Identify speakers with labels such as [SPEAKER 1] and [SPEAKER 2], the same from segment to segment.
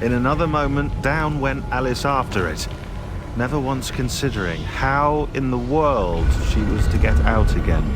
[SPEAKER 1] In another moment, down went Alice after it, never once considering how in the world she was to get out again.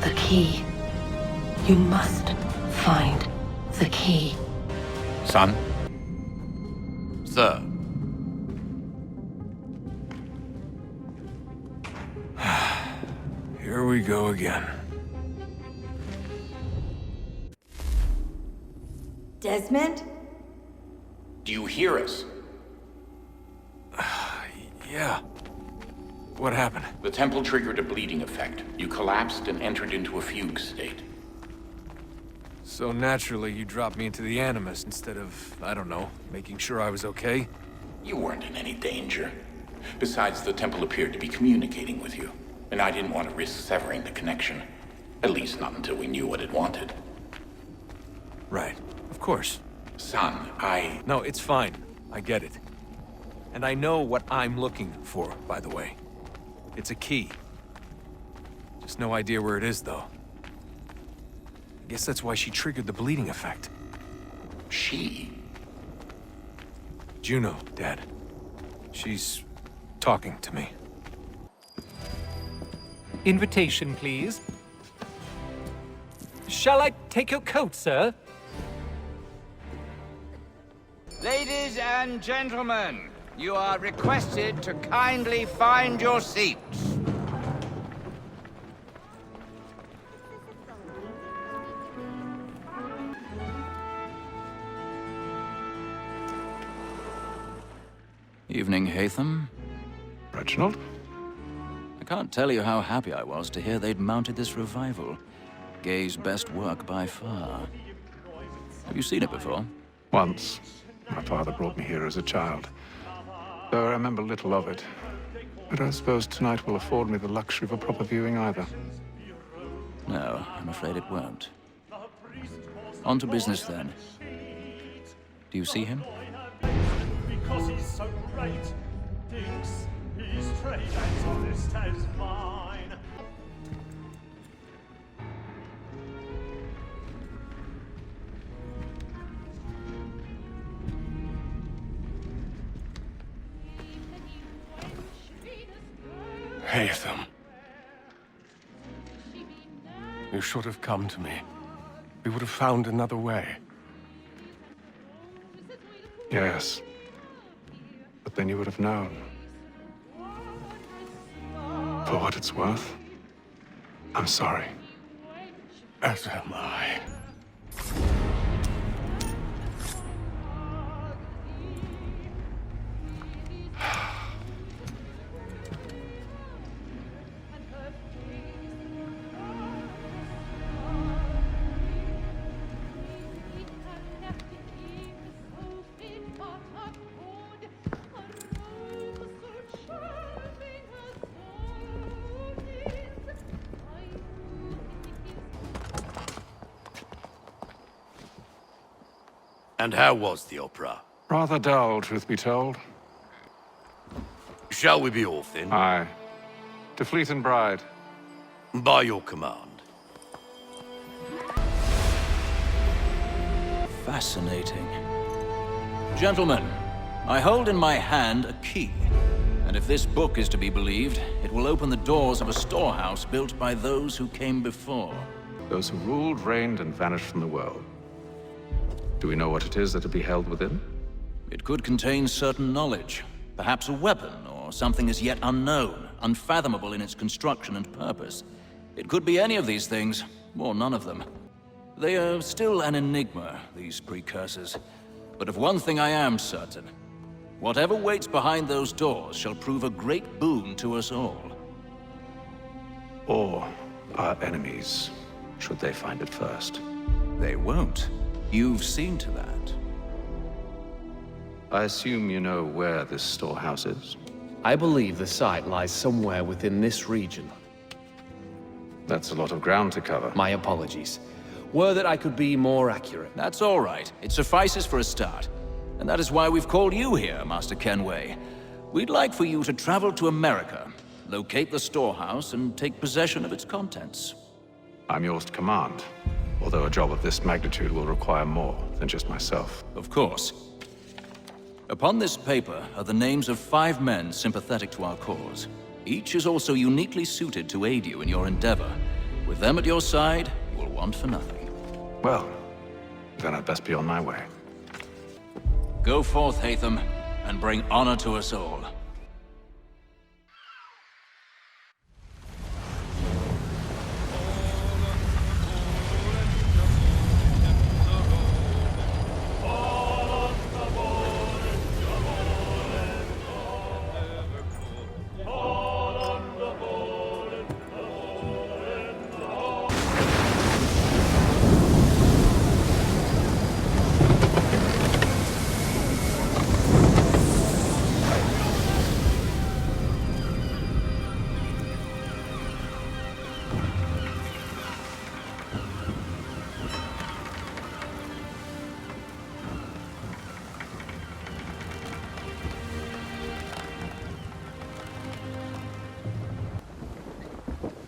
[SPEAKER 2] The key. You must find the key.
[SPEAKER 3] Son? Sir?
[SPEAKER 4] Here we go again.
[SPEAKER 5] Desmond?
[SPEAKER 3] Do you hear us?
[SPEAKER 4] Yeah. What happened?
[SPEAKER 3] The temple triggered a bleeding effect. You collapsed and entered into a fugue state.
[SPEAKER 4] So naturally, you dropped me into the Animus instead of, I don't know, making sure I was okay?
[SPEAKER 3] You weren't in any danger. Besides, the temple appeared to be communicating with you, and I didn't want to risk severing the connection. At least not until we knew what it wanted.
[SPEAKER 4] Right. Of course.
[SPEAKER 3] Son,
[SPEAKER 4] No, it's fine. I get it. And I know what I'm looking for, by the way. It's a key. Just no idea where it is, though. I guess that's why she triggered the bleeding effect.
[SPEAKER 3] She?
[SPEAKER 4] Juno, Dad. She's talking to me.
[SPEAKER 6] Invitation, please. Shall I take your coat, sir?
[SPEAKER 7] Ladies and gentlemen, you are requested to kindly find your seats.
[SPEAKER 8] Evening, Hatham.
[SPEAKER 9] Reginald?
[SPEAKER 8] I can't tell you how happy I was to hear they'd mounted this revival. Gay's best work by far. Have you seen it before?
[SPEAKER 9] Once. My father brought me here as a child. Though I remember little of it. I don't suppose tonight will afford me the luxury of a proper viewing either.
[SPEAKER 8] No, I'm afraid it won't. On to business, then. Do you see him?
[SPEAKER 10] Because he's so great, thinks his trade as honest as mine.
[SPEAKER 9] Hatham. You should have come to me. We would have found another way. Yes. But then you would have known. For what it's worth, I'm sorry. As am I.
[SPEAKER 11] And how was the opera?
[SPEAKER 9] Rather dull, truth be told.
[SPEAKER 11] Shall we be off, then?
[SPEAKER 9] Aye. To Fleet and Bride.
[SPEAKER 11] By your command.
[SPEAKER 8] Fascinating. Gentlemen, I hold in my hand a key. And if this book is to be believed, it will open the doors of a storehouse built by those who came before.
[SPEAKER 9] Those who ruled, reigned, and vanished from the world. Do we know what it is that will be held within?
[SPEAKER 8] It could contain certain knowledge. Perhaps a weapon, or something as yet unknown, unfathomable in its construction and purpose. It could be any of these things, or none of them. They are still an enigma, these precursors. But of one thing I am certain. Whatever waits behind those doors shall prove a great boon to us all.
[SPEAKER 9] Or our enemies, should they find it first.
[SPEAKER 8] They won't. You've seen to that.
[SPEAKER 9] I assume you know where this storehouse is?
[SPEAKER 5] I believe the site lies somewhere within this region.
[SPEAKER 9] That's a lot of ground to cover.
[SPEAKER 5] My apologies. Were that I could be more accurate.
[SPEAKER 8] That's all right. It suffices for a start. And that is why we've called you here, Master Kenway. We'd like for you to travel to America, locate the storehouse, and take possession of its contents.
[SPEAKER 9] I'm yours to command, although a job of this magnitude will require more than just myself.
[SPEAKER 8] Of course. Upon this paper are the names of 5 men sympathetic to our cause. Each is also uniquely suited to aid you in your endeavor. With them at your side, you will want for nothing.
[SPEAKER 9] Well, then I'd best be on my way.
[SPEAKER 8] Go forth, Hatham, and bring honor to us all.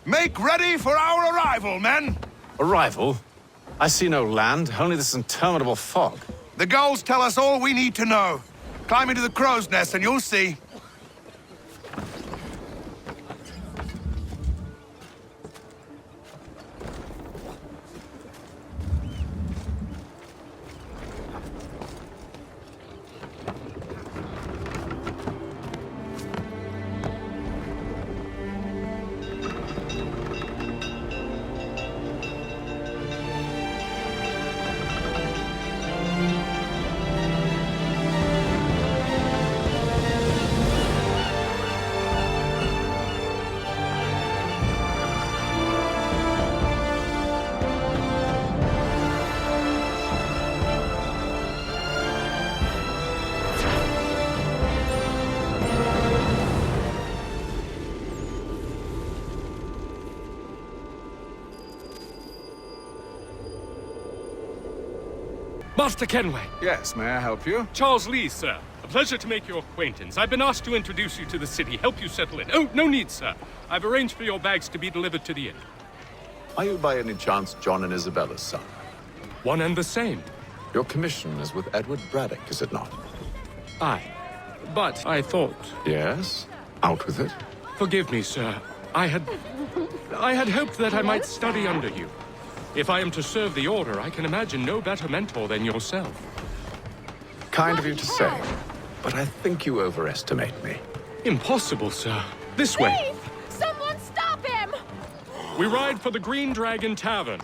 [SPEAKER 12] Make ready for our arrival, men!
[SPEAKER 9] Arrival? I see no land, only this interminable fog.
[SPEAKER 12] The gulls tell us all we need to know. Climb into the crow's nest and you'll see.
[SPEAKER 13] Master Kenway!
[SPEAKER 9] Yes, may I help you?
[SPEAKER 13] Charles Lee, sir. A pleasure to make your acquaintance. I've been asked to introduce you to the city, help you settle in. Oh, no need, sir. I've arranged for your bags to be delivered to the inn.
[SPEAKER 9] Are you by any chance John and Isabella's son?
[SPEAKER 13] One and the same.
[SPEAKER 9] Your commission is with Edward Braddock, is it not?
[SPEAKER 13] Aye. But I thought...
[SPEAKER 9] Yes? Out with it.
[SPEAKER 13] Forgive me, sir. I had hoped that I might study under you. If I am to serve the Order, I can imagine no better mentor than yourself.
[SPEAKER 9] Kind of you to say, but I think you overestimate me.
[SPEAKER 13] Impossible, sir. This way.
[SPEAKER 14] Thief! Someone stop him!
[SPEAKER 13] We ride for the Green Dragon Tavern.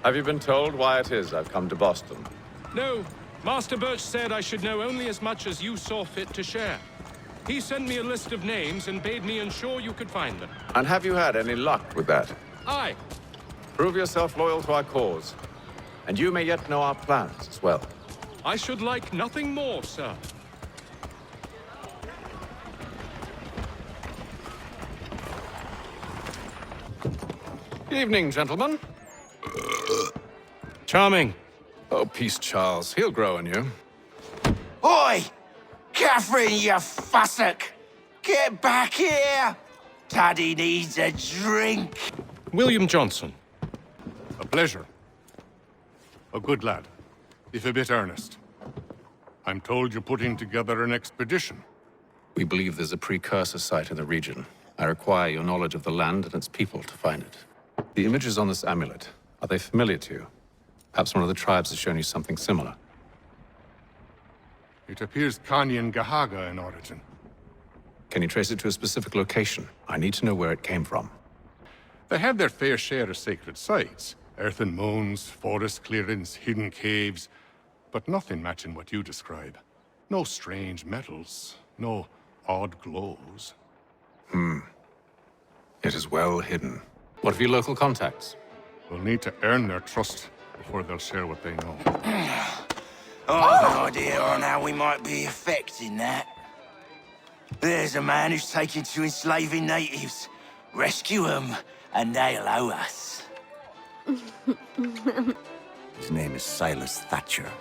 [SPEAKER 9] Have you been told why it is I've come to Boston?
[SPEAKER 13] No. Master Birch said I should know only as much as you saw fit to share. He sent me a list of names and bade me ensure you could find them.
[SPEAKER 9] And have you had any luck with that?
[SPEAKER 13] Aye.
[SPEAKER 9] Prove yourself loyal to our cause. And you may yet know our plans as well.
[SPEAKER 13] I should like nothing more, sir.
[SPEAKER 9] Evening, gentlemen.
[SPEAKER 13] Charming.
[SPEAKER 9] Oh, peace, Charles. He'll grow on you.
[SPEAKER 7] Oi! Catherine, you fussock! Get back here! Taddy needs a drink.
[SPEAKER 13] William Johnson.
[SPEAKER 11] A pleasure. A good lad.
[SPEAKER 15] if a bit earnest. I'm told you're putting together an expedition.
[SPEAKER 9] We believe there's a precursor site in the region. I require your knowledge of the land and its people to find it. The images on this amulet, are they familiar to you? Perhaps one of the tribes has shown you something similar.
[SPEAKER 15] It appears Kanyan Gahaga in origin.
[SPEAKER 9] Can you trace it to a specific location? I need to know where it came from.
[SPEAKER 15] They have their fair share of sacred sites. Earthen mounds, forest clearings, hidden caves. But nothing matching what you describe. No strange metals, no odd glows.
[SPEAKER 9] It is well hidden. What of your local contacts?
[SPEAKER 15] We'll need to earn their trust before they'll share what they know.
[SPEAKER 16] I have an idea on how we might be affecting that. There's a man who's taken to enslaving natives. Rescue them, and they'll owe us.
[SPEAKER 12] His name is Silas Thatcher.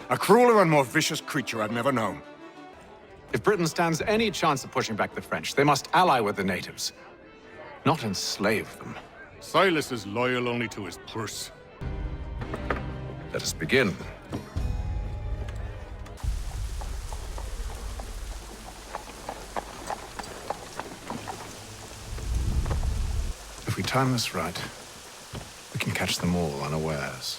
[SPEAKER 12] A crueler and more vicious creature I've never known.
[SPEAKER 9] If Britain stands any chance of pushing back the French, they must ally with the natives, not enslave them.
[SPEAKER 15] Silas is loyal only to his purse.
[SPEAKER 9] Let us begin. If we time this right, we can catch them all unawares.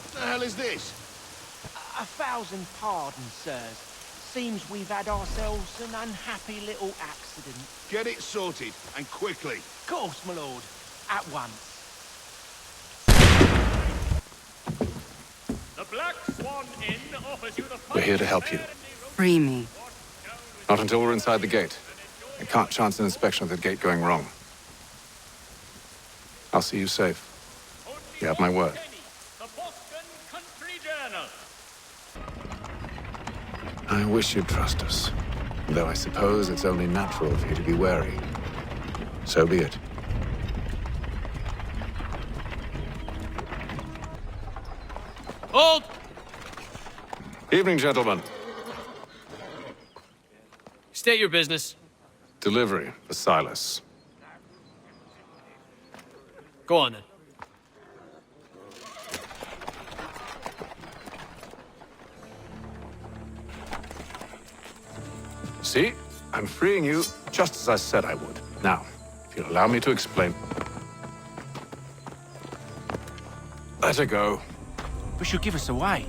[SPEAKER 12] What the hell is this?
[SPEAKER 17] 1,000 pardons, sirs. Seems we've had ourselves an unhappy little accident.
[SPEAKER 12] Get it sorted, and quickly.
[SPEAKER 17] Of course, my lord. At once.
[SPEAKER 10] The Black Swan Inn offers you the
[SPEAKER 9] We're here to help you.
[SPEAKER 2] Free me.
[SPEAKER 9] Not until we're inside the gate. I can't chance an inspection of the gate going wrong. I'll see you safe. You have my word.
[SPEAKER 10] the Boston Country Journal.
[SPEAKER 9] I wish you'd trust us. Though I suppose it's only natural for you to be wary. So be it.
[SPEAKER 5] Hold!
[SPEAKER 9] Evening, gentlemen.
[SPEAKER 5] State your business.
[SPEAKER 9] Delivery for Silas.
[SPEAKER 5] Go on, then.
[SPEAKER 9] See? I'm freeing you, just as I said I would. Now, if you'll allow me to explain... Let her go.
[SPEAKER 16] But she'll give us away.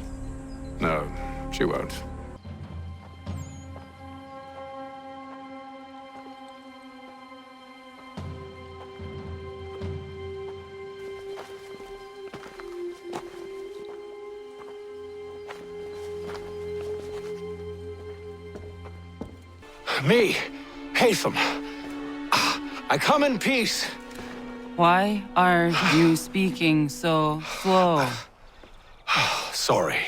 [SPEAKER 9] No, she won't. Me, Hatham. I come in peace.
[SPEAKER 2] Why are you speaking so slow?
[SPEAKER 9] Sorry.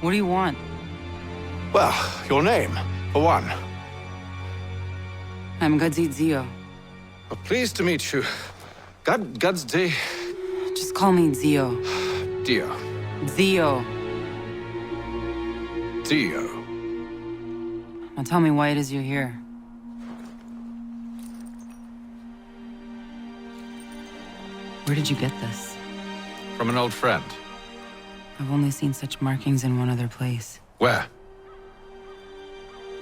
[SPEAKER 2] What do you want?
[SPEAKER 9] Well, your name, for one.
[SPEAKER 2] I'm Gadzit Zio.
[SPEAKER 9] Well, pleased to meet you. Gadsdi.
[SPEAKER 2] Just call me Zio.
[SPEAKER 9] Dio.
[SPEAKER 2] Zio.
[SPEAKER 9] Dio.
[SPEAKER 2] Now tell me why it is you're here. Where did you get this?
[SPEAKER 9] From an old friend.
[SPEAKER 2] I've only seen such markings in one other place.
[SPEAKER 9] Where?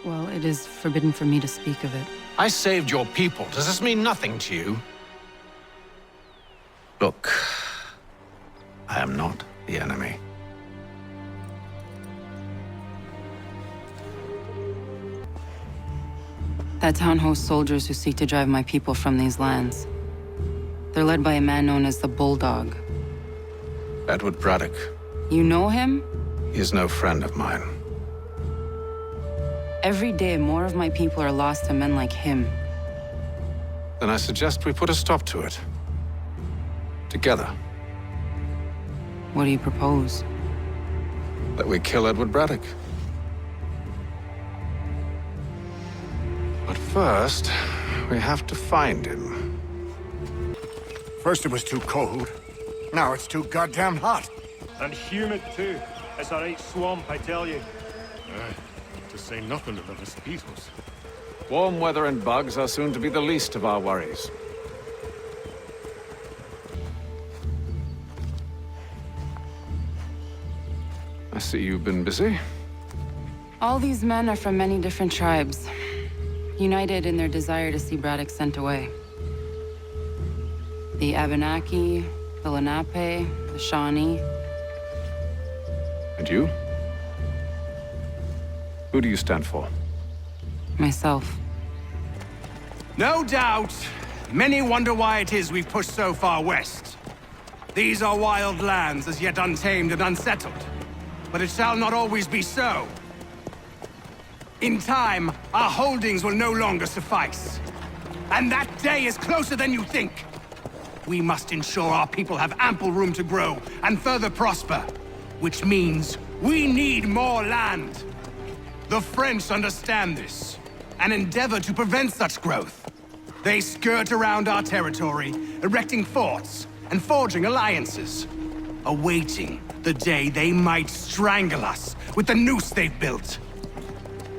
[SPEAKER 2] Well, it is forbidden for me to speak of it.
[SPEAKER 9] I saved your people. Does this mean nothing to you? Look, I am not the enemy.
[SPEAKER 2] That town hosts soldiers who seek to drive my people from these lands. They're led by a man known as the Bulldog.
[SPEAKER 9] Edward Braddock.
[SPEAKER 2] You know him?
[SPEAKER 9] He is no friend of mine.
[SPEAKER 2] Every day, more of my people are lost to men like him.
[SPEAKER 9] Then I suggest we put a stop to it. Together.
[SPEAKER 2] What do you propose?
[SPEAKER 9] That we kill Edward Braddock. But first, we have to find him.
[SPEAKER 12] First it was too cold. Now it's too goddamn hot.
[SPEAKER 10] And humid too. It's a right swamp, I tell you.
[SPEAKER 15] To say nothing of the mosquitoes.
[SPEAKER 9] Warm weather and bugs are soon to be the least of our worries. I see you've been busy.
[SPEAKER 2] All these men are from many different tribes, united in their desire to see Braddock sent away. The Abenaki, the Lenape, the Shawnee.
[SPEAKER 9] And you? Who do you stand for?
[SPEAKER 2] Myself.
[SPEAKER 18] No doubt, many wonder why it is we've pushed so far west. These are wild lands, as yet untamed and unsettled. But it shall not always be so. In time, our holdings will no longer suffice. And that day is closer than you think. We must ensure our people have ample room to grow and further prosper. Which means we need more land. The French understand this, and endeavor to prevent such growth. They skirt around our territory, erecting forts and forging alliances, awaiting the day they might strangle us with the noose they've built.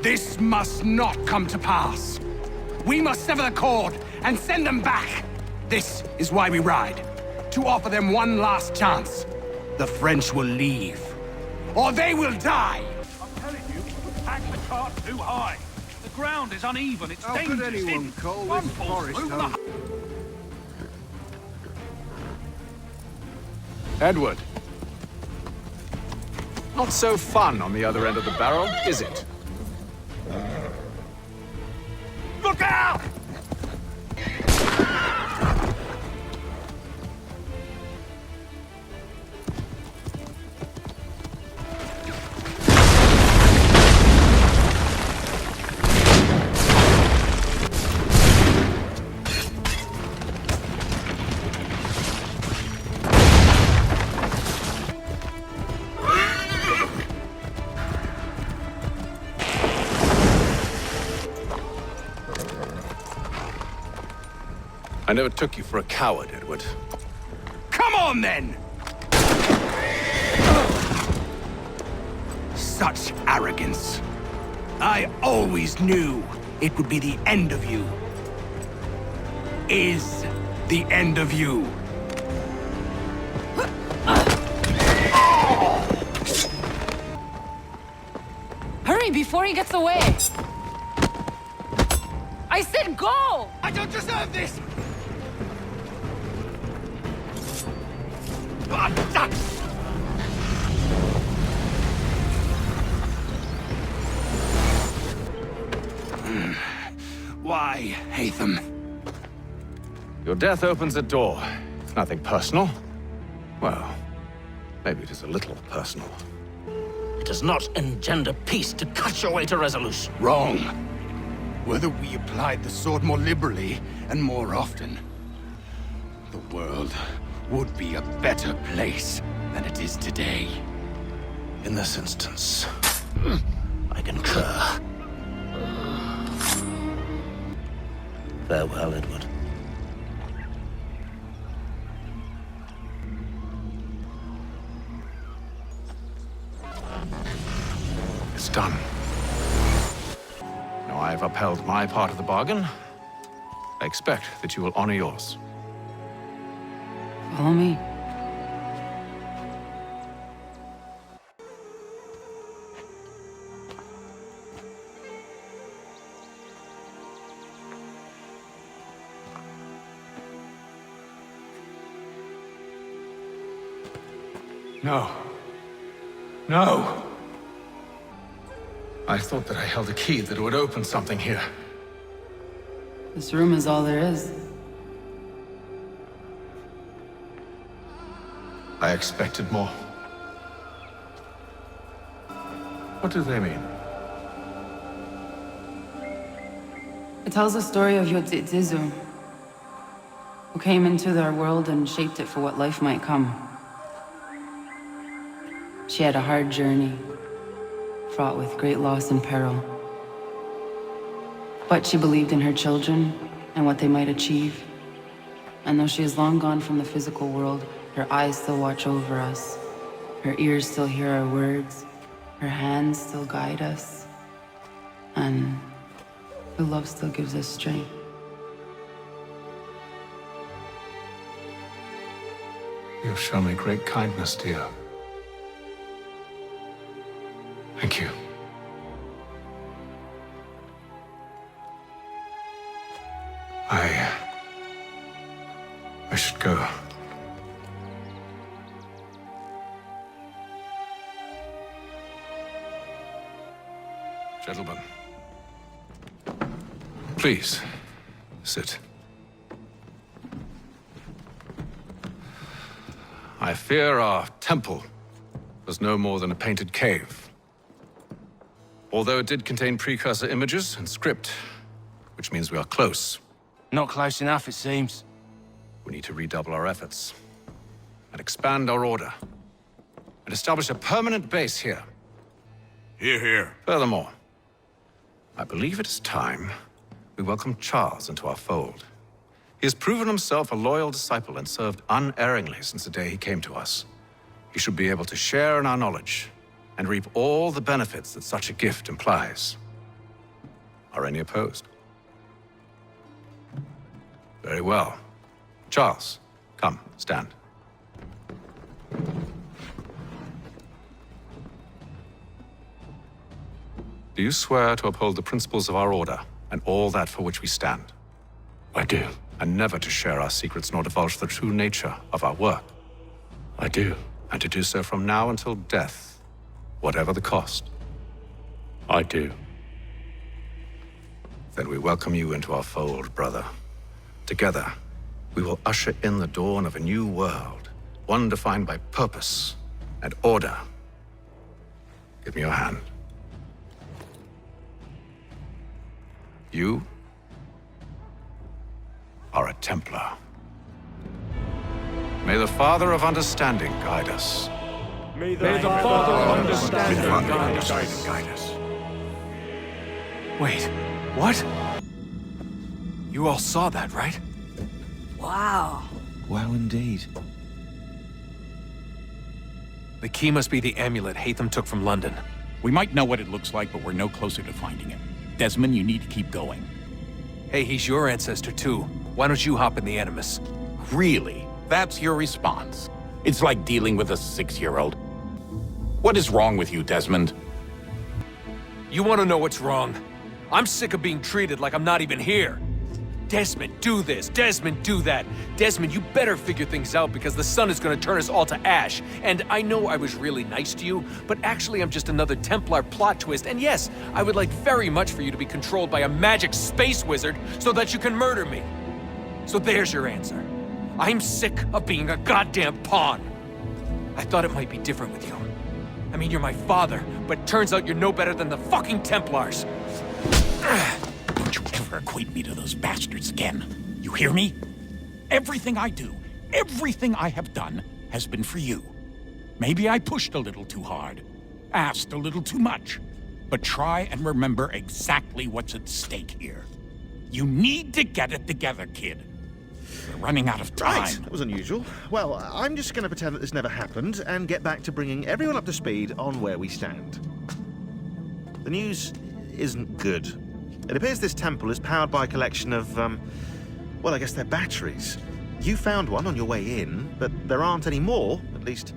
[SPEAKER 18] This must not come to pass. We must sever the cord and send them back. This is why we ride, to offer them one last chance. The French will leave, or they will die.
[SPEAKER 19] I'm telling you, pack the cart too high. The ground is uneven, it's dangerous.
[SPEAKER 12] How could anyone call this forest home?
[SPEAKER 9] Edward. Not so fun on the other end of the barrel, is it?
[SPEAKER 19] Look out!
[SPEAKER 9] I never took you for a coward, Edward.
[SPEAKER 18] Come on, then! Such arrogance. I always knew it would be the end of you. Is the end of you.
[SPEAKER 2] Hurry before he gets away! I said go!
[SPEAKER 18] I don't deserve this! Why, Hatham?
[SPEAKER 9] Your death opens a door. It's nothing personal. Well, maybe it is a little personal.
[SPEAKER 16] It does not engender peace to cut your way to resolution.
[SPEAKER 18] Wrong. Whether we applied the sword more liberally and more often, the world would be a better place than it is today.
[SPEAKER 16] In this instance, I concur. Farewell, Edward.
[SPEAKER 9] It's done. Now I have upheld my part of the bargain. I expect that you will honor yours.
[SPEAKER 2] Follow me.
[SPEAKER 9] No. No! I thought that I held a key that would open something here.
[SPEAKER 2] This room is all there is.
[SPEAKER 9] I expected more. What do they mean?
[SPEAKER 2] It tells the story of Yotzitzizu, who came into their world and shaped it for what life might come. She had a hard journey, fraught with great loss and peril. But she believed in her children and what they might achieve. And though she is long gone from the physical world, her eyes still watch over us. Her ears still hear our words. Her hands still guide us. And The love still gives us strength.
[SPEAKER 9] You've shown me great kindness, dear. Thank you. I should go. Gentlemen, please, sit. I fear our temple was no more than a painted cave. Although it did contain precursor images and script, which means we are close.
[SPEAKER 16] Not close enough, it seems.
[SPEAKER 9] We need to redouble our efforts and expand our order and establish a permanent base here.
[SPEAKER 11] Hear, hear.
[SPEAKER 9] Furthermore, I believe it is time we welcome Charles into our fold. He has proven himself a loyal disciple and served unerringly since the day he came to us. He should be able to share in our knowledge and reap all the benefits that such a gift implies. Are any opposed? Very well. Charles, come, stand. Do you swear to uphold the principles of our order and all that for which we stand?
[SPEAKER 11] I do.
[SPEAKER 9] And never to share our secrets nor divulge the true nature of our work?
[SPEAKER 11] I do.
[SPEAKER 9] And to do so from now until death, whatever the cost?
[SPEAKER 11] I do.
[SPEAKER 9] Then we welcome you into our fold, brother. Together, we will usher in the dawn of a new world, one defined by purpose and order. Give me your hand. You are a Templar. May the Father of Understanding guide us.
[SPEAKER 13] May the Father of Understanding guide us.
[SPEAKER 4] Wait, what? You all saw that, right?
[SPEAKER 20] Wow.
[SPEAKER 1] Wow, indeed.
[SPEAKER 4] The key must be the amulet Hatham took from London.
[SPEAKER 3] We might know what it looks like, but we're no closer to finding it. Desmond, you need to keep going.
[SPEAKER 4] Hey, he's your ancestor too. Why don't you hop in the Animus?
[SPEAKER 3] Really? That's your response? It's like dealing with a 6-year-old. What is wrong with you, Desmond?
[SPEAKER 4] You want to know what's wrong? I'm sick of being treated like I'm not even here. Desmond, do this. Desmond, do that. Desmond, you better figure things out because the sun is going to turn us all to ash. And I know I was really nice to you, but actually I'm just another Templar plot twist. And yes, I would like very much for you to be controlled by a magic space wizard so that you can murder me. So there's your answer. I'm sick of being a goddamn pawn. I thought it might be different with you. I mean, you're my father, but turns out you're no better than the fucking Templars.
[SPEAKER 3] Don't you ever equate me to those bastards again. You hear me? Everything I do, everything I have done, has been for you. Maybe I pushed a little too hard, asked a little too much, but try and remember exactly what's at stake here. You need to get it together, kid. We're running out of time.
[SPEAKER 1] Right, that was unusual. Well, I'm just going to pretend that this never happened and get back to bringing everyone up to speed on where we stand. The news isn't good. It appears this temple is powered by a collection of, well, I guess they're batteries. You found one on your way in, but there aren't any more, at least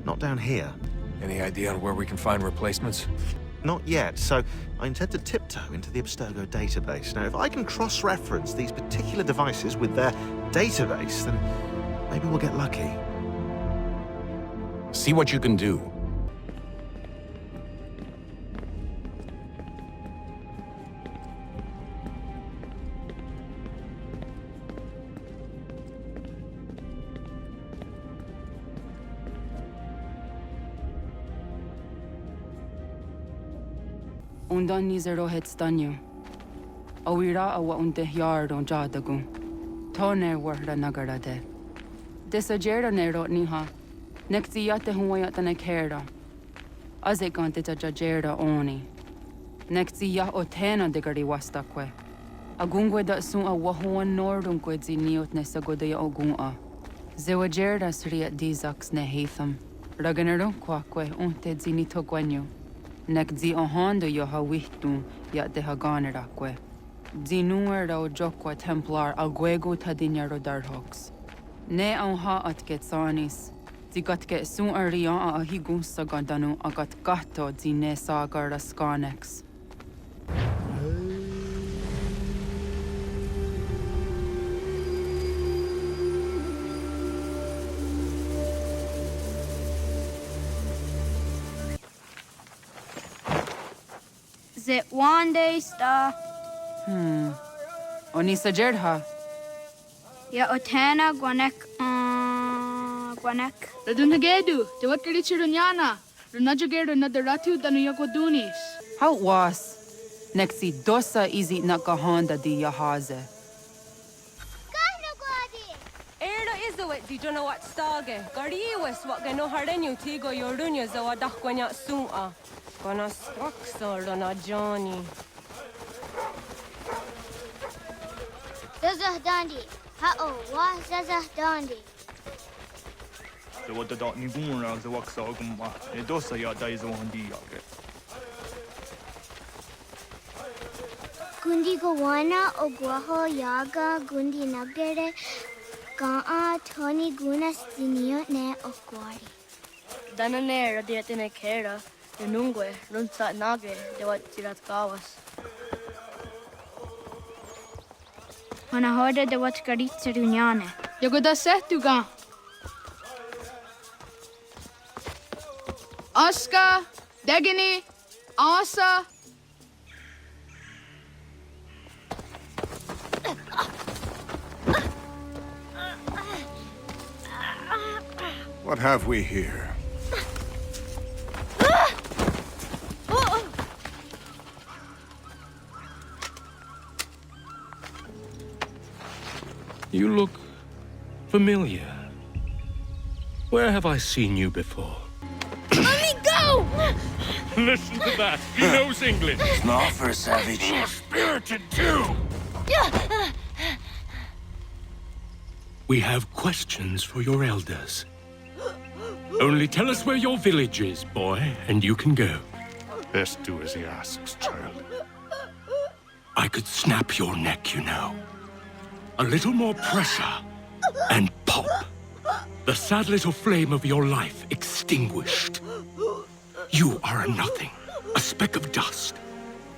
[SPEAKER 1] not down here.
[SPEAKER 4] Any idea on where we can find replacements?
[SPEAKER 1] Not yet, so I intend to tiptoe into the Abstergo database. Now, if I can cross-reference these particular devices with their database, then maybe we'll get lucky.
[SPEAKER 3] See what you can do.
[SPEAKER 2] Undan nizero het stanyu. Awira awa unde yard on jadagun. Toner warda nagarade. Desajera nero niha. Nektiyate huwayata nekerda. Azekante tajajera oni. Nektiya otena degari wastakwe. Agungwe da sun awahuan nordun kwedzi niot nesagodaya ogun'a. Zewajerda sriat dizaks ne Hatham. Raganero kwakwe unte zinito gwenyo. Nek zi ohando yo ha wihtu ya de ha ganerakwe. Zinuero Jokwa Templar Alguego Tadinero Darhox. Ne ha at get sanis. Zigat get soon arian a higunsa gandanu agat gato zine sagar a scanex.
[SPEAKER 14] Is it one day star?
[SPEAKER 2] Onisa Jerdha.
[SPEAKER 14] Ya Otana Gwanek Gwanek.
[SPEAKER 21] Radunagedu, the what Richirunyana, Runajagedu Nadaratu Danuyagodunis.
[SPEAKER 2] How was? Nexi dosa izi nakahanda di yahaze.
[SPEAKER 22] Erda Izawet di Jona wat stage. Gariwes wat gano hardenyu tigo yorunya zawadakwania suma. Gonna struxor on a Johnny.
[SPEAKER 14] Zazah Dandi. Ha-oh, wa Zazah Dandi.
[SPEAKER 23] The what the dot Nigura, the Waxaguma, a dosa ya dies on the yage.
[SPEAKER 14] Gundi Gowana, Oguaho, Yaga, Gundi Nagere, Gaa, Tony Gunas, Dinio, Ne, Oguari.
[SPEAKER 21] Dananera, the Atenekera, the Nungue, Runsa Nage, the what Tirat Gawas.
[SPEAKER 14] When I heard the what Garitza Dunyane.
[SPEAKER 21] Yagoda Setuga. Oscar, Degini, Asa.
[SPEAKER 15] What have we here?
[SPEAKER 13] You look familiar. Where have I seen you before?
[SPEAKER 14] Let me go!
[SPEAKER 13] Listen to that. He knows English.
[SPEAKER 16] Smart for a savage.
[SPEAKER 13] You're spirited too. We have questions for your elders. Only tell us where your village is, boy, and you can go.
[SPEAKER 15] Best do as he asks, child.
[SPEAKER 13] I could snap your neck, you know. A little more pressure, and pop. The sad little flame of your life extinguished. You are a nothing, a speck of dust.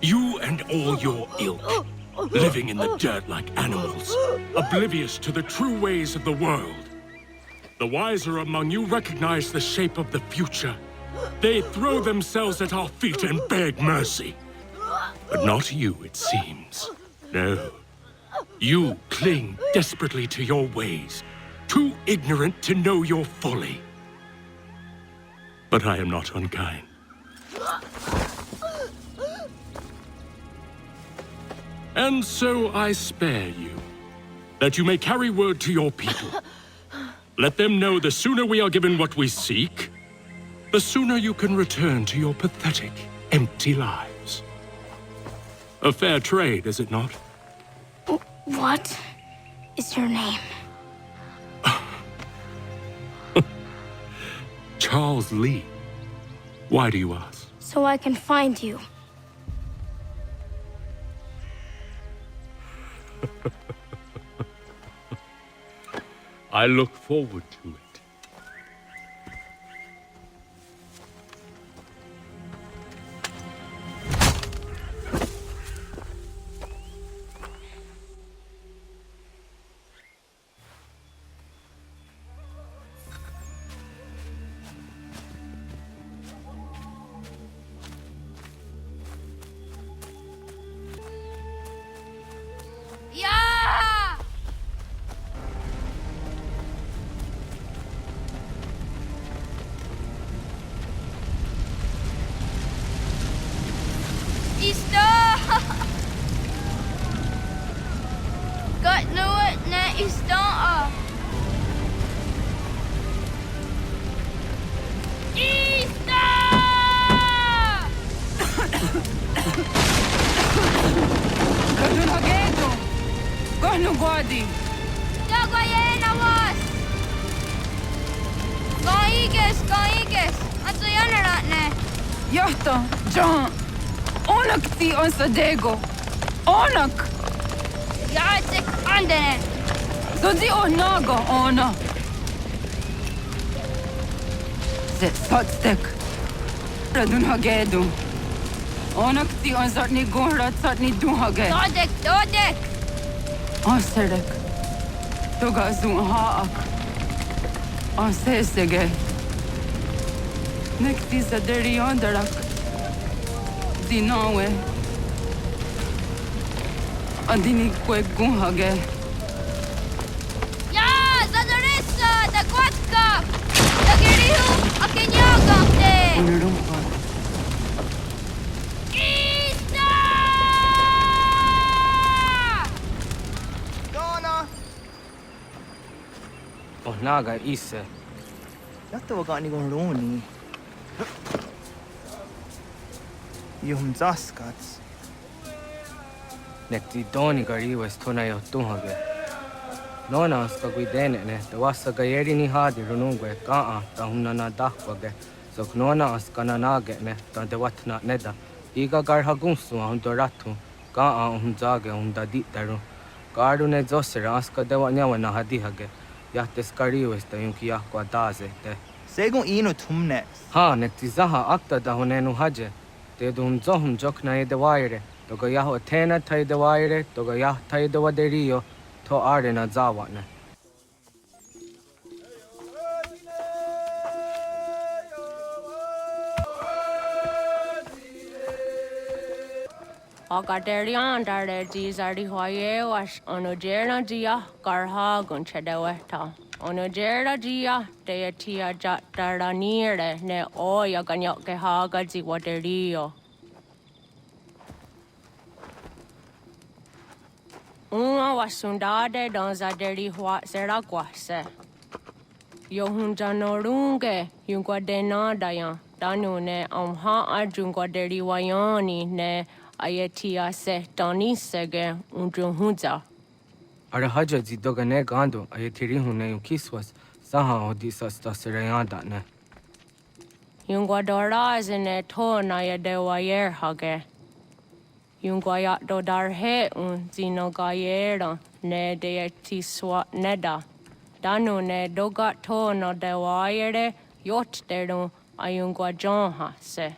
[SPEAKER 13] You and all your ilk, living in the dirt like animals, oblivious to the true ways of the world. The wiser among you recognize the shape of the future. They throw themselves at our feet and beg mercy. But not you, it seems. No. You cling desperately to your ways, too ignorant to know your folly. But I am not unkind. And so I spare you, that you may carry word to your people. Let them know the sooner we are given what we seek, the sooner you can return to your pathetic, empty lives. A fair trade, is it not?
[SPEAKER 14] What is your name?
[SPEAKER 13] Charles Lee. Why do you ask?
[SPEAKER 14] So I can find you.
[SPEAKER 13] I look forward to it.
[SPEAKER 2] John, Onak ti on Sadego. Onak!
[SPEAKER 21] Jaitsek andene.
[SPEAKER 2] Zodzi onago ona. Ze sotstek. Radun hagedu. Onak ti on zartni gunrat zartni duhage.
[SPEAKER 21] Dodek.
[SPEAKER 2] Anserek. Toga zun haak. Ansesege. Nekti zaderi ondarak. Dinawe. Adini kwe gunhage.
[SPEAKER 21] Ja, zadarissa, da kwatka. Da girihu, akenyagante.
[SPEAKER 2] Unurumpa.
[SPEAKER 6] Oh, naga isse.
[SPEAKER 23] Yatta wakani gon roni. Yum zaskats.
[SPEAKER 6] Nekti doni gari was tona yo tuhage. Nona ska guidene ne, da wasa gayeri ni hadi runungwe kaa ta hunana dakwage. So knona askana nage ne, ta de watna neda. Iga gar hagunsu hun doratu, kaa hun zage hun daditaru. Garu ne zosera aska de wanyawa na hadihage. Jahtes kariues ta yunki jahkoa taase te.
[SPEAKER 23] Segon ino tumne.
[SPEAKER 6] Ha, nekti zaha akta da hunenu haje. Te dun zohum jokna e de waire. Toga yaho atena tai de waire, toga yah tai de waderio, to are na zawatne.
[SPEAKER 22] Agaderian dare jizari hoye was onojera jia garha gunchedeweta. Onojera jia de tia jatara nire ne oya ganyoke haga ziwaderio. Uma wasundade dans aderi hua seraguase. Yohunja norunge yungwa denadayan. Danu ne amha ajungwa deri wayani ne ayetia se tanisege unjuhunza.
[SPEAKER 6] Ara haja zidoga ne gando ayetiri hune yukiswas saha odisas taserayanda ne.
[SPEAKER 22] Yungwa doraze ne to na yadewayer hage. Yungwa ya do darhe zino gayera ne de tiswa neda. Danu ne doga to no de wayere yot deru ayungwa jonha se.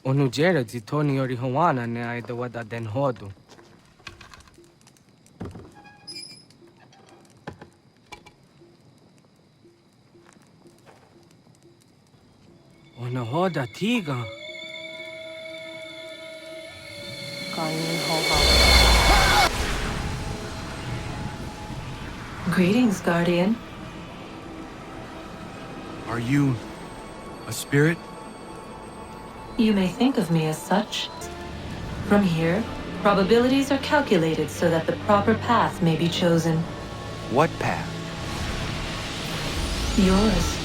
[SPEAKER 6] Onujera zitoni yori hawana ne ay de wada den hodu. Ona hoda tiga.
[SPEAKER 7] Greetings, Guardian.
[SPEAKER 4] Are you a spirit?
[SPEAKER 7] You may think of me as such. From here, probabilities are calculated so that the proper path may be chosen.
[SPEAKER 8] What path?
[SPEAKER 7] Yours.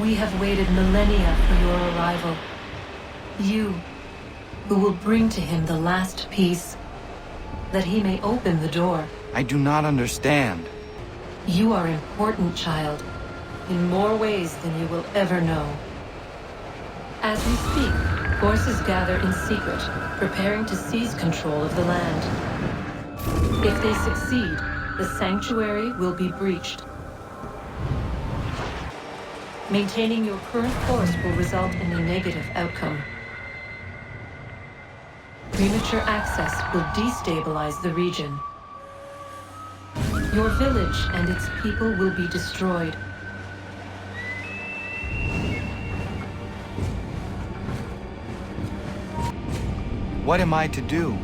[SPEAKER 7] We have waited millennia for your arrival. You, who will bring to him the last piece, that he may open the door.
[SPEAKER 8] I do not understand.
[SPEAKER 7] You are important, child, in more ways than you will ever know. As we speak, forces gather in secret, preparing to seize control of the land. If they succeed, the sanctuary will be breached. Maintaining your current course will result in a negative outcome. Premature access will destabilize the region. Your village and its people will be destroyed.
[SPEAKER 8] What am I to do?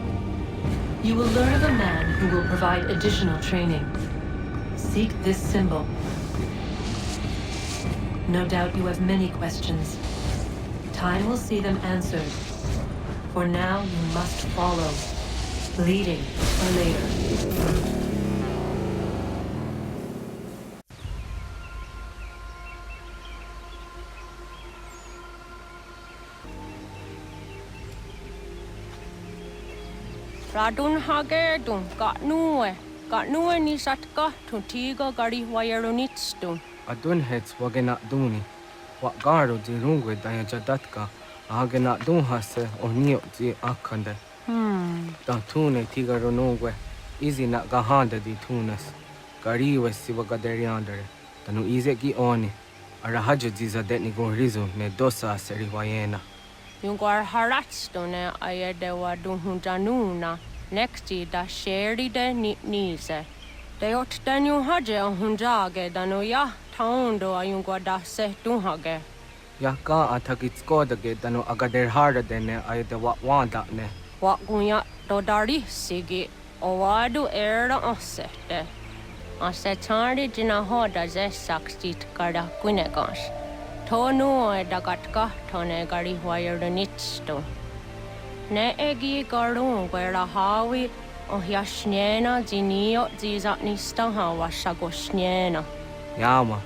[SPEAKER 7] You will learn of a man who will provide additional training. Seek this symbol. No doubt you have many questions. Time will see them answered. For now, you must follow, leading or later.
[SPEAKER 22] Radun hage dun got nuwe ni satka to tiga gari wayerunitstun.
[SPEAKER 6] Adun hets wagena duni. What garo di rungwe daya jadatka. Age na dun hase o nio ji akande. Ta tune tiga ronongwe. Easy na gahanda di tunas. Gari wesi wagaderiandere. Tanu ize ki oni. Arahajo jiza detni gorizo ne dosa seri wayena.
[SPEAKER 22] Yungar haratstone ayede wa dunhunjanuna. Nexti da sheri de nise. De ot danu haje hunjage danu ya taundo ayungwa da se dunhage.
[SPEAKER 6] Ya ka atakitskoda danu agader harda dene ayede wa wanda ne.
[SPEAKER 22] Wa gunya do dari sigi owadu era osete. Asetari jina hoda ze sakstit kada kunegans. Tonu e dagatka tone gari wayernitsto. Ne egi garun gwera hawi o yashnena zinio zizatnista hawa shagoshnena.
[SPEAKER 6] Yama.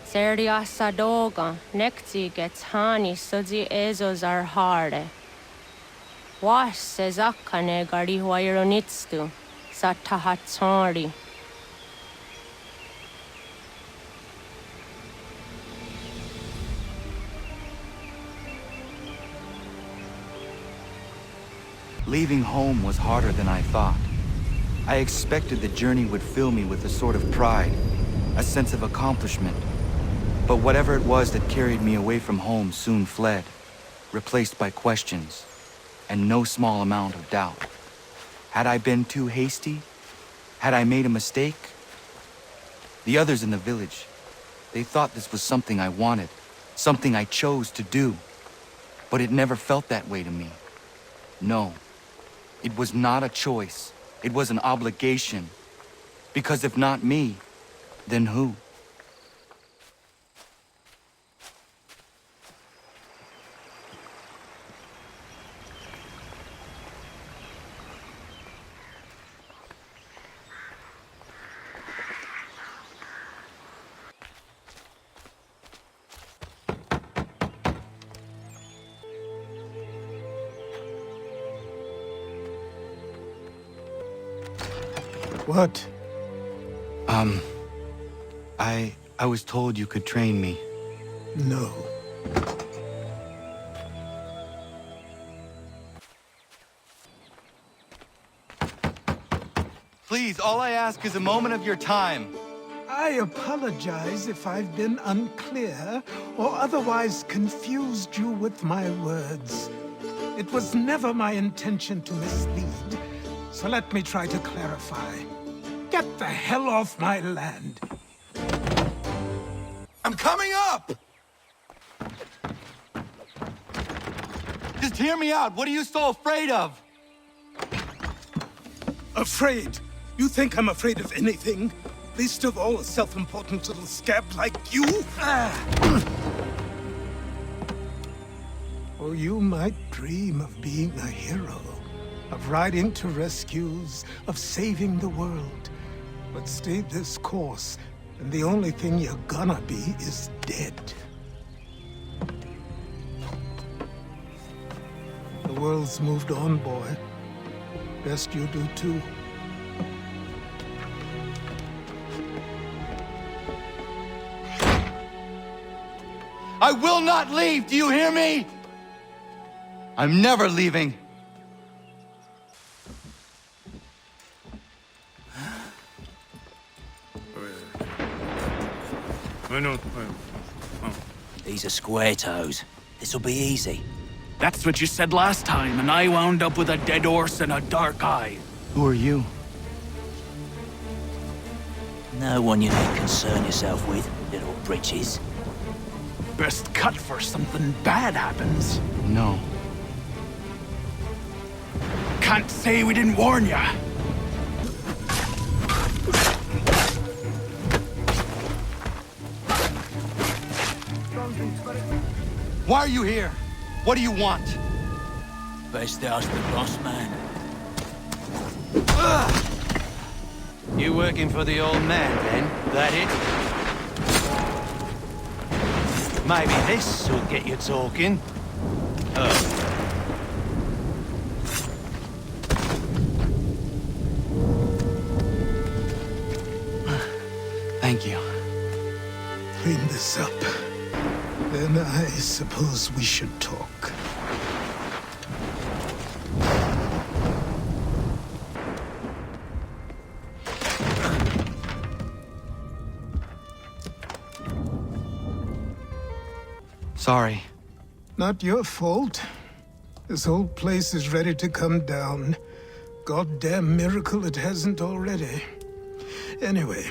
[SPEAKER 22] Serdia sadoga nekti gets hani suzi ezos are harde. Was sezakane gari wayronitstu satahatsari.
[SPEAKER 8] Leaving home was harder than I thought. I expected the journey would fill me with a sort of pride, a sense of accomplishment. But whatever it was that carried me away from home soon fled, replaced by questions, and no small amount of doubt. Had I been too hasty? Had I made a mistake? The others in the village, they thought this was something I wanted, something I chose to do. But it never felt that way to me. No, it was not a choice. It was an obligation. Because if not me, then who?
[SPEAKER 5] What?
[SPEAKER 8] I was told you could train me.
[SPEAKER 5] No.
[SPEAKER 8] Please, all I ask is a moment of your time.
[SPEAKER 5] I apologize if I've been unclear or otherwise confused you with my words. It was never my intention to mislead, so let me try to clarify. Get the hell off my land.
[SPEAKER 8] I'm coming up! Just hear me out. What are you so afraid of?
[SPEAKER 5] Afraid? You think I'm afraid of anything? Least of all a self-important little scab like you? Or you might dream of being a hero, of riding to rescues, of saving the world. But stay this course, and the only thing you're gonna be is dead. The world's moved on, boy. Best you do too.
[SPEAKER 8] I will not leave, do you hear me? I'm never leaving.
[SPEAKER 16] These are square toes. This'll be easy.
[SPEAKER 19] That's what you said last time, and I wound up with a dead horse and a dark eye.
[SPEAKER 8] Who are you?
[SPEAKER 16] No one you need concern yourself with, little britches.
[SPEAKER 19] Best cut for something bad happens.
[SPEAKER 8] No.
[SPEAKER 19] Can't say we didn't warn ya.
[SPEAKER 8] Why are you here? What do you want?
[SPEAKER 16] Best ask the boss man.
[SPEAKER 10] You working for the old man, then? That it? Maybe this will get you talking.
[SPEAKER 8] Thank you.
[SPEAKER 5] Clean this up. Then I suppose we should talk.
[SPEAKER 8] Sorry.
[SPEAKER 5] Not your fault. This whole place is ready to come down. Goddamn miracle it hasn't already. Anyway,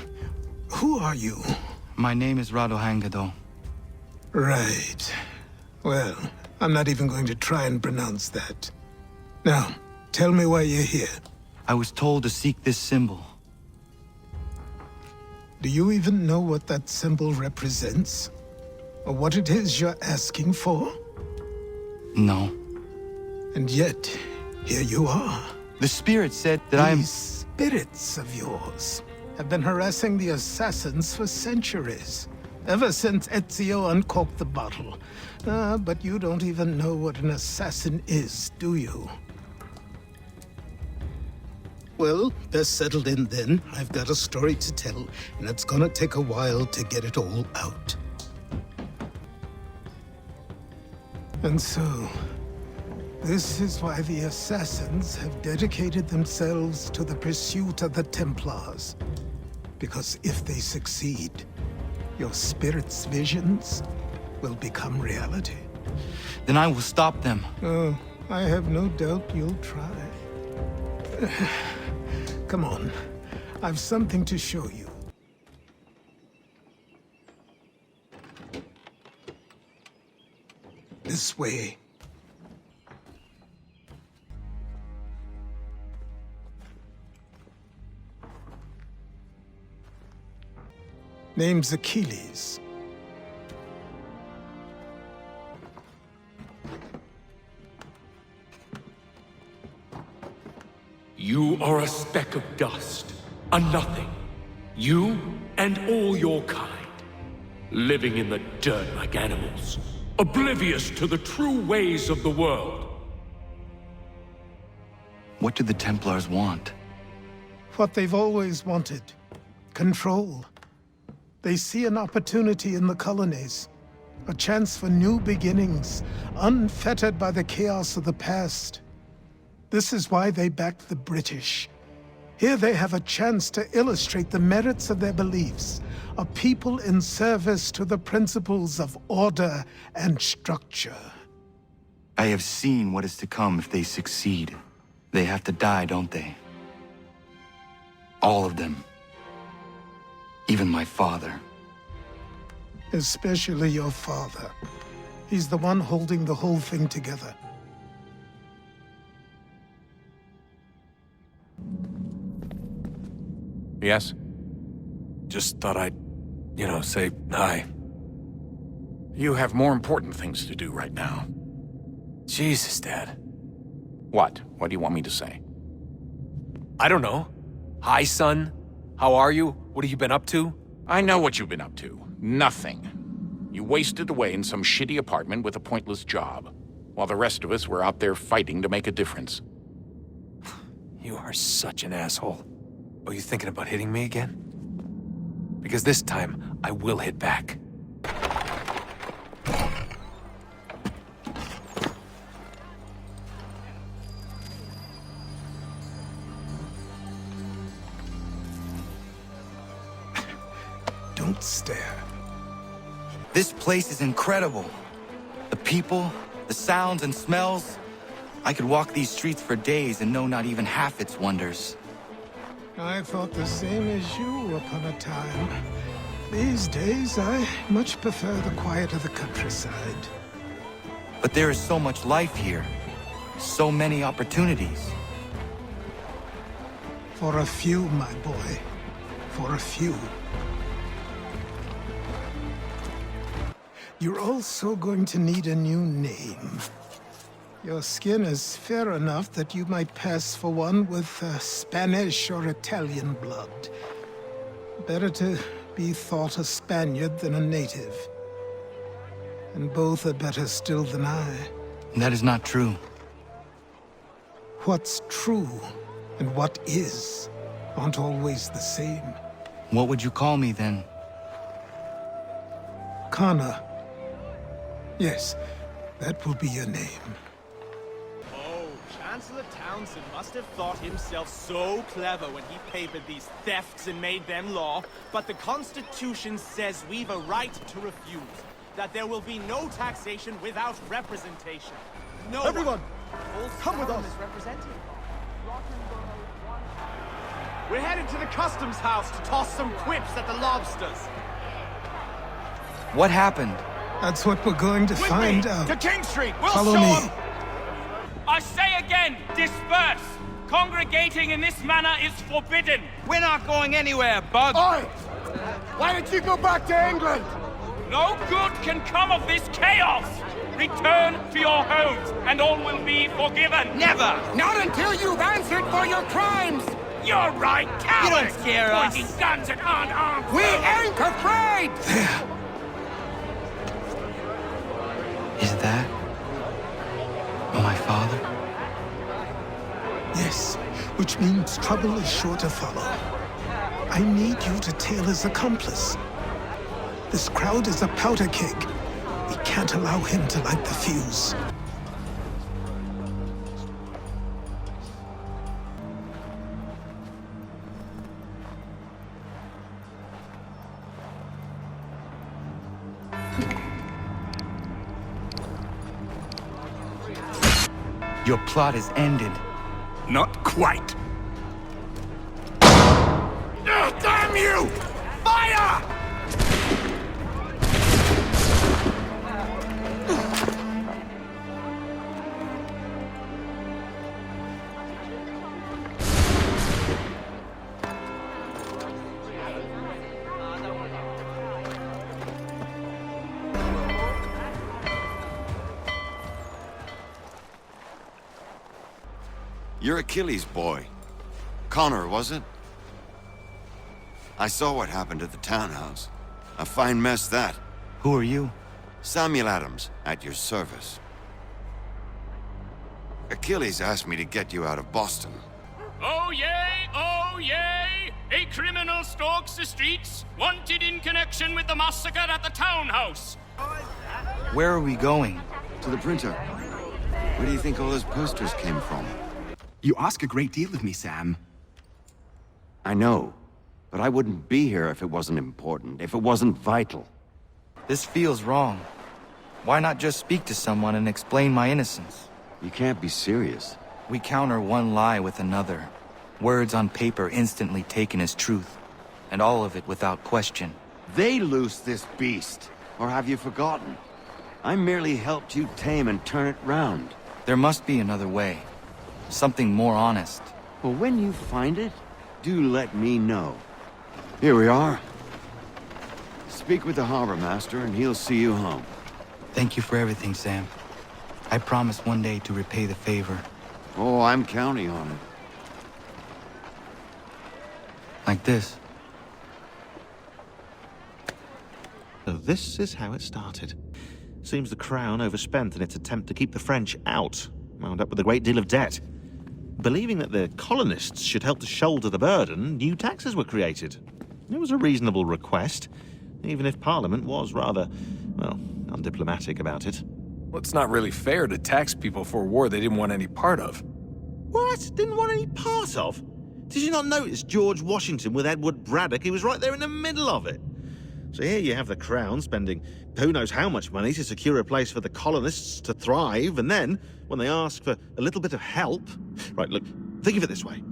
[SPEAKER 5] who are you?
[SPEAKER 8] My name is Radohangado.
[SPEAKER 5] Right. Well, I'm not even going to try and pronounce that. Now, tell me why you're here.
[SPEAKER 8] I was told to seek this symbol.
[SPEAKER 5] Do you even know what that symbol represents? Or what it is you're asking for?
[SPEAKER 8] No.
[SPEAKER 5] And yet, here you are.
[SPEAKER 8] The spirit said that
[SPEAKER 5] These spirits of yours have been harassing the assassins for centuries. Ever since Ezio uncorked the bottle. But you don't even know what an assassin is, do you? Well, they're settled in then. I've got a story to tell, and it's gonna take a while to get it all out. And so, this is why the Assassins have dedicated themselves to the pursuit of the Templars. Because if they succeed, your spirit's visions will become reality.
[SPEAKER 8] Then I will stop them.
[SPEAKER 5] Oh, I have no doubt you'll try. Come on, I've something to show you. This way. Name's Achilles.
[SPEAKER 13] You are a speck of dust, a nothing. You and all your kind, living in the dirt like animals, oblivious to the true ways of the world.
[SPEAKER 8] What do the Templars want?
[SPEAKER 5] What they've always wanted. Control. They see an opportunity in the colonies. A chance for new beginnings, unfettered by the chaos of the past. This is why they backed the British. Here they have a chance to illustrate the merits of their beliefs. A people in service to the principles of order and structure.
[SPEAKER 8] I have seen what is to come if they succeed. They have to die, don't they? All of them. Even my father.
[SPEAKER 5] Especially your father. He's the one holding the whole thing together.
[SPEAKER 4] Yes? Just thought I'd, say hi.
[SPEAKER 3] You have more important things to do right now.
[SPEAKER 4] Jesus, Dad.
[SPEAKER 3] What? What do you want me to say?
[SPEAKER 4] I don't know. Hi, son. How are you? What have you been up to?
[SPEAKER 3] I know what you've been up to. Nothing. You wasted away in some shitty apartment with a pointless job, while the rest of us were out there fighting to make a difference.
[SPEAKER 4] You are such an asshole. Are you thinking about hitting me again? Because this time, I will hit back.
[SPEAKER 5] Don't stare.
[SPEAKER 8] This place is incredible. The people, the sounds and smells. I could walk these streets for days and know not even half its wonders.
[SPEAKER 5] I thought the same as you upon a time. These days, I much prefer the quiet of the countryside.
[SPEAKER 8] But there is so much life here. So many opportunities.
[SPEAKER 5] For a few, my boy. For a few. You're also going to need a new name. Your skin is fair enough that you might pass for one with Spanish or Italian blood. Better to be thought a Spaniard than a native. And both are better still than I.
[SPEAKER 8] That is not true.
[SPEAKER 5] What's true and what is aren't always the same.
[SPEAKER 8] What would you call me then?
[SPEAKER 5] Connor. Yes, that will be your name.
[SPEAKER 12] Oh, Chancellor Townsend must have thought himself so clever when he papered these thefts and made them law, but the Constitution says we've a right to refuse. That there will be no taxation without representation. No
[SPEAKER 1] Everyone,
[SPEAKER 12] come with us. We're headed to the customs house to toss some quips at the lobsters.
[SPEAKER 8] What happened?
[SPEAKER 5] That's what we're going to find out.
[SPEAKER 12] To King Street! We'll
[SPEAKER 5] Follow
[SPEAKER 12] show
[SPEAKER 5] me.
[SPEAKER 12] 'em!
[SPEAKER 19] I say again, disperse! Congregating in this manner is forbidden!
[SPEAKER 10] We're not going anywhere, Bug!
[SPEAKER 12] Oi! Why don't you go back to England?
[SPEAKER 19] No good can come of this chaos! Return to your homes, and all will be forgiven!
[SPEAKER 10] Never!
[SPEAKER 12] Not until you've answered for your crimes!
[SPEAKER 19] You're right, cowards!
[SPEAKER 10] You don't scare us.
[SPEAKER 19] Pointing guns at unarmed
[SPEAKER 12] We
[SPEAKER 19] foes.
[SPEAKER 12] ain't afraid!
[SPEAKER 5] There.
[SPEAKER 8] Is that my father?
[SPEAKER 5] Yes, which means trouble is sure to follow. I need you to tail his accomplice. This crowd is a powder keg. We can't allow him to light the fuse.
[SPEAKER 8] Your plot is ended.
[SPEAKER 10] Not quite.
[SPEAKER 12] Damn you! Fire!
[SPEAKER 17] You're Achilles' boy. Connor, was it? I saw what happened at the townhouse. A fine mess, that.
[SPEAKER 8] Who are you?
[SPEAKER 17] Samuel Adams, at your service. Achilles asked me to get you out of Boston.
[SPEAKER 19] Oh yay, oh yay! A criminal stalks the streets, wanted in connection with the massacre at the townhouse.
[SPEAKER 8] Where are we going?
[SPEAKER 17] To the printer. Where do you think all those posters came from?
[SPEAKER 18] You ask a great deal of me, Sam.
[SPEAKER 17] I know, but I wouldn't be here if it wasn't important, if it wasn't vital.
[SPEAKER 8] This feels wrong. Why not just speak to someone and explain my innocence?
[SPEAKER 17] You can't be serious.
[SPEAKER 8] We counter one lie with another. Words on paper instantly taken as truth. And all of it without question.
[SPEAKER 17] They loosed this beast. Or have you forgotten? I merely helped you tame and turn it round.
[SPEAKER 8] There must be another way. Something more honest.
[SPEAKER 17] Well, when you find it, do let me know. Here we are. Speak with the harbor master and he'll see you home.
[SPEAKER 8] Thank you for everything, Sam. I promise one day to repay the favor.
[SPEAKER 17] Oh, I'm counting on it.
[SPEAKER 8] Like this.
[SPEAKER 1] So this is how it started. Seems the Crown overspent in its attempt to keep the French out, wound up with a great deal of debt. Believing that the colonists should help to shoulder the burden, new taxes were created. It was a reasonable request, even if Parliament was rather, well, undiplomatic about it.
[SPEAKER 4] Well, it's not really fair to tax people for a war they didn't want any part of.
[SPEAKER 1] What? Didn't want any part of? Did you not notice George Washington with Edward Braddock? He was right there in the middle of it. So here you have the Crown spending who knows how much money to secure a place for the colonists to thrive, and then, when they ask for a little bit of help... Right, look, think of it this way.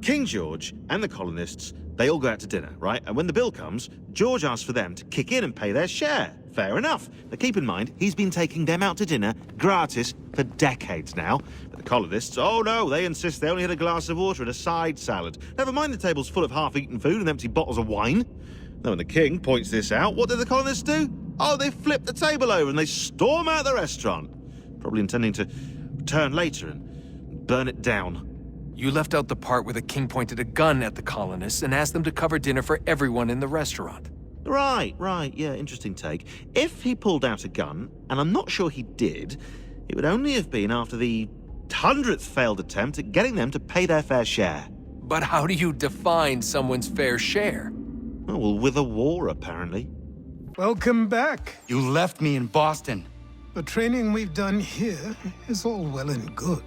[SPEAKER 1] King George and the colonists, they all go out to dinner, right? And when the bill comes, George asks for them to kick in and pay their share. Fair enough. But keep in mind, he's been taking them out to dinner gratis for decades now. But the colonists, oh no, they insist they only had a glass of water and a side salad. Never mind the table's full of half-eaten food and empty bottles of wine. Now, when the king points this out, what do the colonists do? Oh, they flip the table over and they storm out the restaurant. Probably intending to return later and burn it down.
[SPEAKER 4] You left out the part where the king pointed a gun at the colonists and asked them to cover dinner for everyone in the restaurant.
[SPEAKER 1] Right, yeah, interesting take. If he pulled out a gun, and I'm not sure he did, it would only have been after the 100th failed attempt at getting them to pay their fair share.
[SPEAKER 4] But how do you define someone's fair share?
[SPEAKER 1] Oh, well, with a war, apparently.
[SPEAKER 5] Welcome back.
[SPEAKER 8] You left me in Boston.
[SPEAKER 5] The training we've done here is all well and good,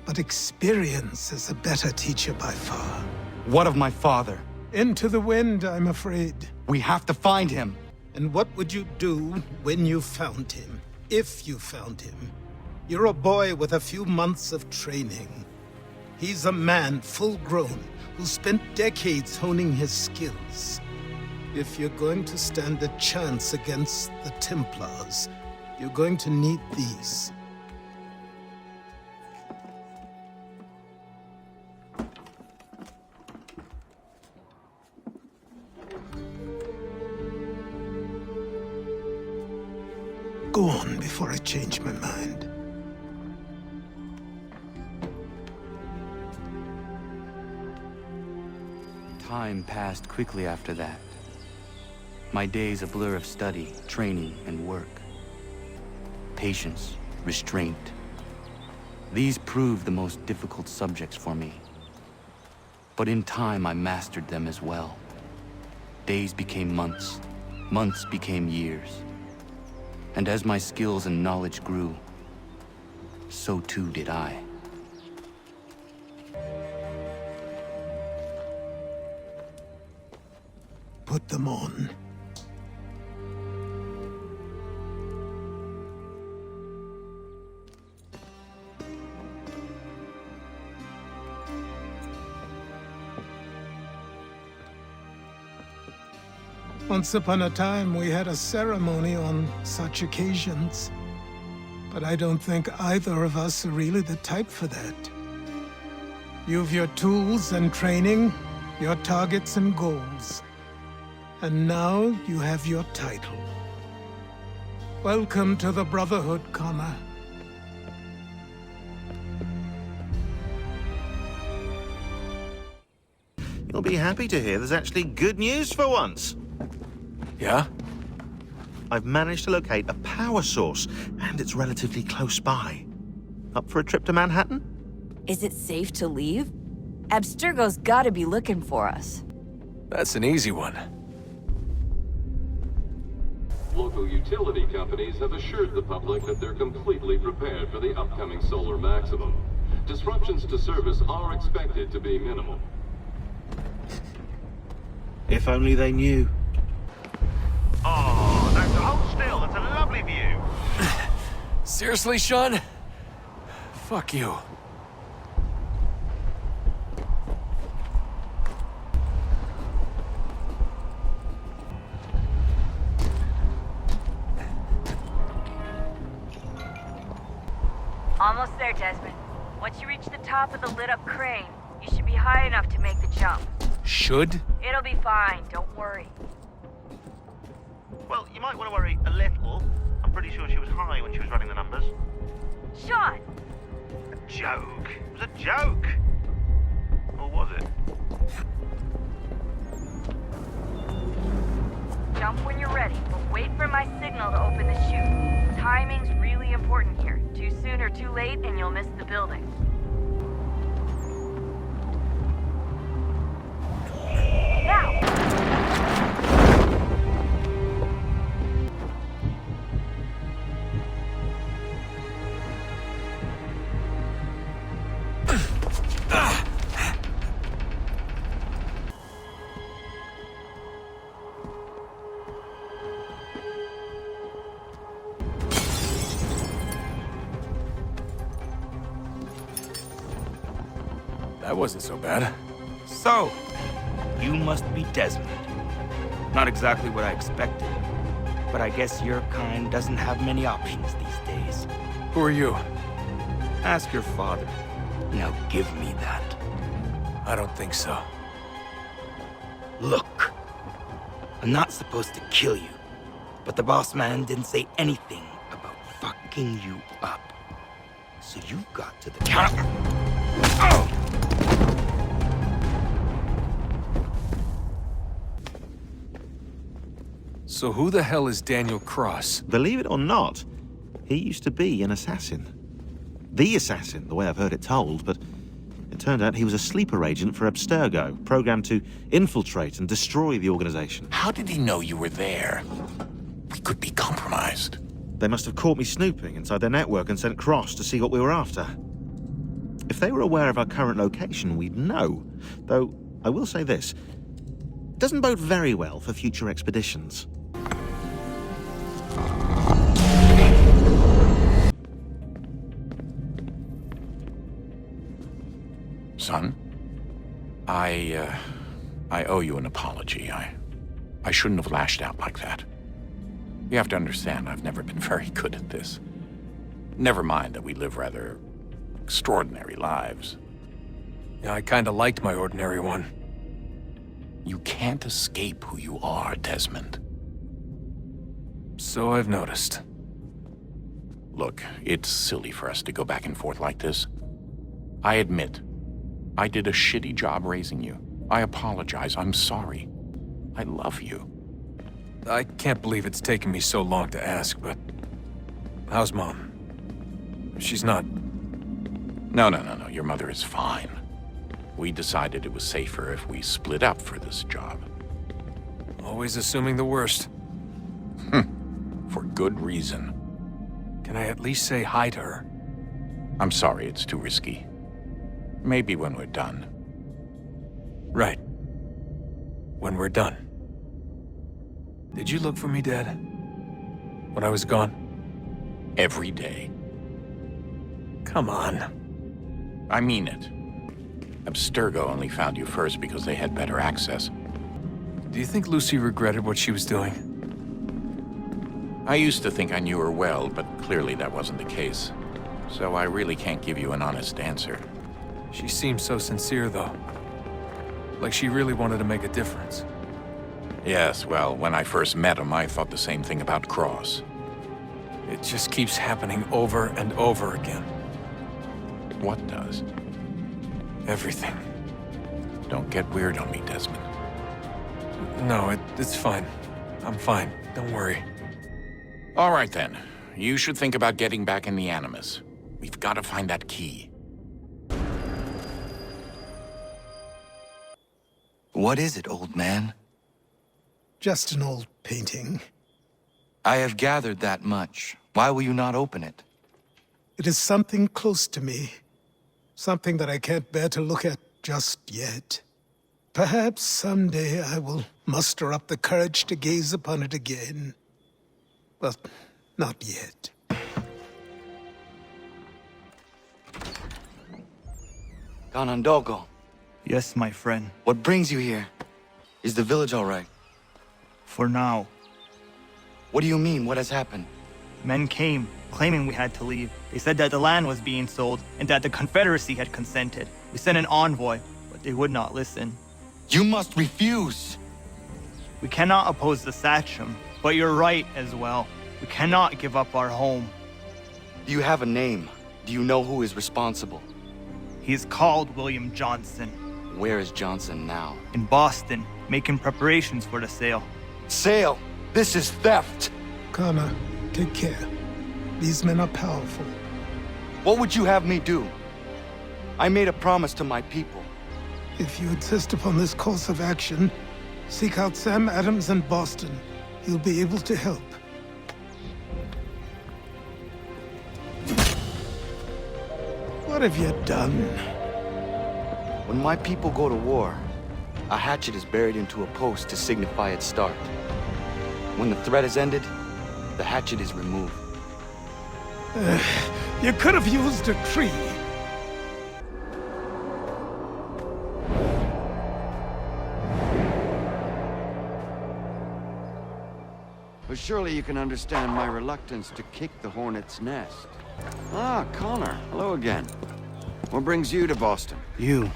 [SPEAKER 5] but experience is a better teacher by far.
[SPEAKER 8] What of my father?
[SPEAKER 5] Into the wind, I'm afraid.
[SPEAKER 8] We have to find him.
[SPEAKER 5] And what would you do when you found him? If you found him? You're a boy with a few months of training. He's a man, full grown, who spent decades honing his skills. If you're going to stand a chance against the Templars, you're going to need these. Go on before I change my mind.
[SPEAKER 8] Time passed quickly after that. My days a blur of study, training, and work. Patience, restraint. These proved the most difficult subjects for me. But in time, I mastered them as well. Days became months, months became years. And as my skills and knowledge grew, so too did I.
[SPEAKER 5] Put them on. Once upon a time, we had a ceremony on such occasions. But I don't think either of us are really the type for that. You've your tools and training, your targets and goals. And now you have your title. Welcome to the Brotherhood, Connor.
[SPEAKER 1] You'll be happy to hear there's actually good news for once.
[SPEAKER 4] Yeah?
[SPEAKER 1] I've managed to locate a power source, and it's relatively close by. Up for a trip to Manhattan?
[SPEAKER 9] Is it safe to leave? Abstergo's gotta be looking for us.
[SPEAKER 4] That's an easy one.
[SPEAKER 11] Local utility companies have assured the public that they're completely prepared for the upcoming solar maximum. Disruptions to service are expected to be minimal.
[SPEAKER 1] If only they knew.
[SPEAKER 20] Oh, that's hold still. That's a lovely view.
[SPEAKER 4] Seriously, Sean? Fuck you.
[SPEAKER 24] Almost there, Desmond. Once you reach the top of the lit-up crane, you should be high enough to make the jump.
[SPEAKER 4] Should?
[SPEAKER 24] It'll be fine, don't worry.
[SPEAKER 20] Well, you might want to worry a little. I'm pretty sure she was high when she was running the numbers.
[SPEAKER 24] Sean!
[SPEAKER 20] A joke. It was a joke. Or was it?
[SPEAKER 24] Jump when you're ready, but wait for my signal to open the chute. Timing's really important here. Too soon or too late, and you'll miss the building. Now!
[SPEAKER 4] That wasn't so bad.
[SPEAKER 16] So, you must be Desmond. Not exactly what I expected, but I guess your kind doesn't have many options these days.
[SPEAKER 4] Who are you?
[SPEAKER 16] Ask your father. Now give me that.
[SPEAKER 4] I don't think so.
[SPEAKER 16] Look, I'm not supposed to kill you, but the boss man didn't say anything about fucking you up. So you've got to the counter. Oh!
[SPEAKER 4] So who the hell is Daniel Cross?
[SPEAKER 1] Believe it or not, he used to be an assassin. The assassin, the way I've heard it told, but it turned out he was a sleeper agent for Abstergo, programmed to infiltrate and destroy the organization.
[SPEAKER 3] How did he know you were there? could be compromised.
[SPEAKER 1] They must have caught me snooping inside their network and sent Cross to see what we were after. If they were aware of our current location, we'd know. Though, I will say this. It doesn't bode very well for future expeditions.
[SPEAKER 3] Son, I owe you an apology. I shouldn't have lashed out like that. You have to understand, I've never been very good at this. Never mind that we live rather extraordinary lives.
[SPEAKER 4] Yeah, I kinda liked my ordinary one.
[SPEAKER 3] You can't escape who you are, Desmond.
[SPEAKER 4] So I've noticed.
[SPEAKER 3] Look, it's silly for us to go back and forth like this. I admit, I did a shitty job raising you. I apologize. I'm sorry. I love you.
[SPEAKER 4] I can't believe it's taken me so long to ask, but... how's Mom? She's not...
[SPEAKER 3] No. Your mother is fine. We decided it was safer if we split up for this job.
[SPEAKER 4] Always assuming the worst.
[SPEAKER 3] For good reason.
[SPEAKER 4] Can I at least say hi to her?
[SPEAKER 3] I'm sorry, it's too risky. Maybe when we're done.
[SPEAKER 4] Right. When we're done. Did you look for me, Dad? When I was gone?
[SPEAKER 3] Every day.
[SPEAKER 4] Come on.
[SPEAKER 3] I mean it. Abstergo only found you first because they had better access.
[SPEAKER 4] Do you think Lucy regretted what she was doing?
[SPEAKER 3] I used to think I knew her well, but clearly that wasn't the case. So I really can't give you an honest answer.
[SPEAKER 4] She seemed so sincere, though. Like she really wanted to make a difference.
[SPEAKER 3] Yes, well, when I first met him, I thought the same thing about Cross.
[SPEAKER 4] It just keeps happening over and over again.
[SPEAKER 3] What does?
[SPEAKER 4] Everything.
[SPEAKER 3] Don't get weird on me, Desmond.
[SPEAKER 4] No, it's fine. I'm fine. Don't worry.
[SPEAKER 3] All right, then. You should think about getting back in the Animus. We've got to find that key.
[SPEAKER 8] What is it, old man?
[SPEAKER 5] Just an old painting.
[SPEAKER 8] I have gathered that much. Why will you not open it?
[SPEAKER 5] It is something close to me. Something that I can't bear to look at just yet. Perhaps someday I will muster up the courage to gaze upon it again. But not yet.
[SPEAKER 8] Ganondogo.
[SPEAKER 12] Yes, my friend.
[SPEAKER 8] What brings you here? Is the village all right?
[SPEAKER 12] For now.
[SPEAKER 8] What do you mean? What has happened?
[SPEAKER 12] Men came, claiming we had to leave. They said that the land was being sold, and that the Confederacy had consented. We sent an envoy, but they would not listen.
[SPEAKER 8] You must refuse!
[SPEAKER 12] We cannot oppose the Sachem, but you're right as well. We cannot give up our home.
[SPEAKER 8] Do you have a name? Do you know who is responsible?
[SPEAKER 12] He is called William Johnson.
[SPEAKER 8] Where is Johnson now?
[SPEAKER 12] In Boston, making preparations for the sale.
[SPEAKER 8] Sale? This is theft!
[SPEAKER 5] Kana, take care. These men are powerful.
[SPEAKER 8] What would you have me do? I made a promise to my people.
[SPEAKER 5] If you insist upon this course of action, seek out Sam Adams in Boston. He'll be able to help. What have you done?
[SPEAKER 8] When my people go to war, a hatchet is buried into a post to signify its start. When the threat is ended, the hatchet is removed.
[SPEAKER 5] You could have used a tree.
[SPEAKER 17] But surely you can understand my reluctance to kick the hornet's nest. Ah, Connor. Hello again. What brings you to Boston?
[SPEAKER 8] You.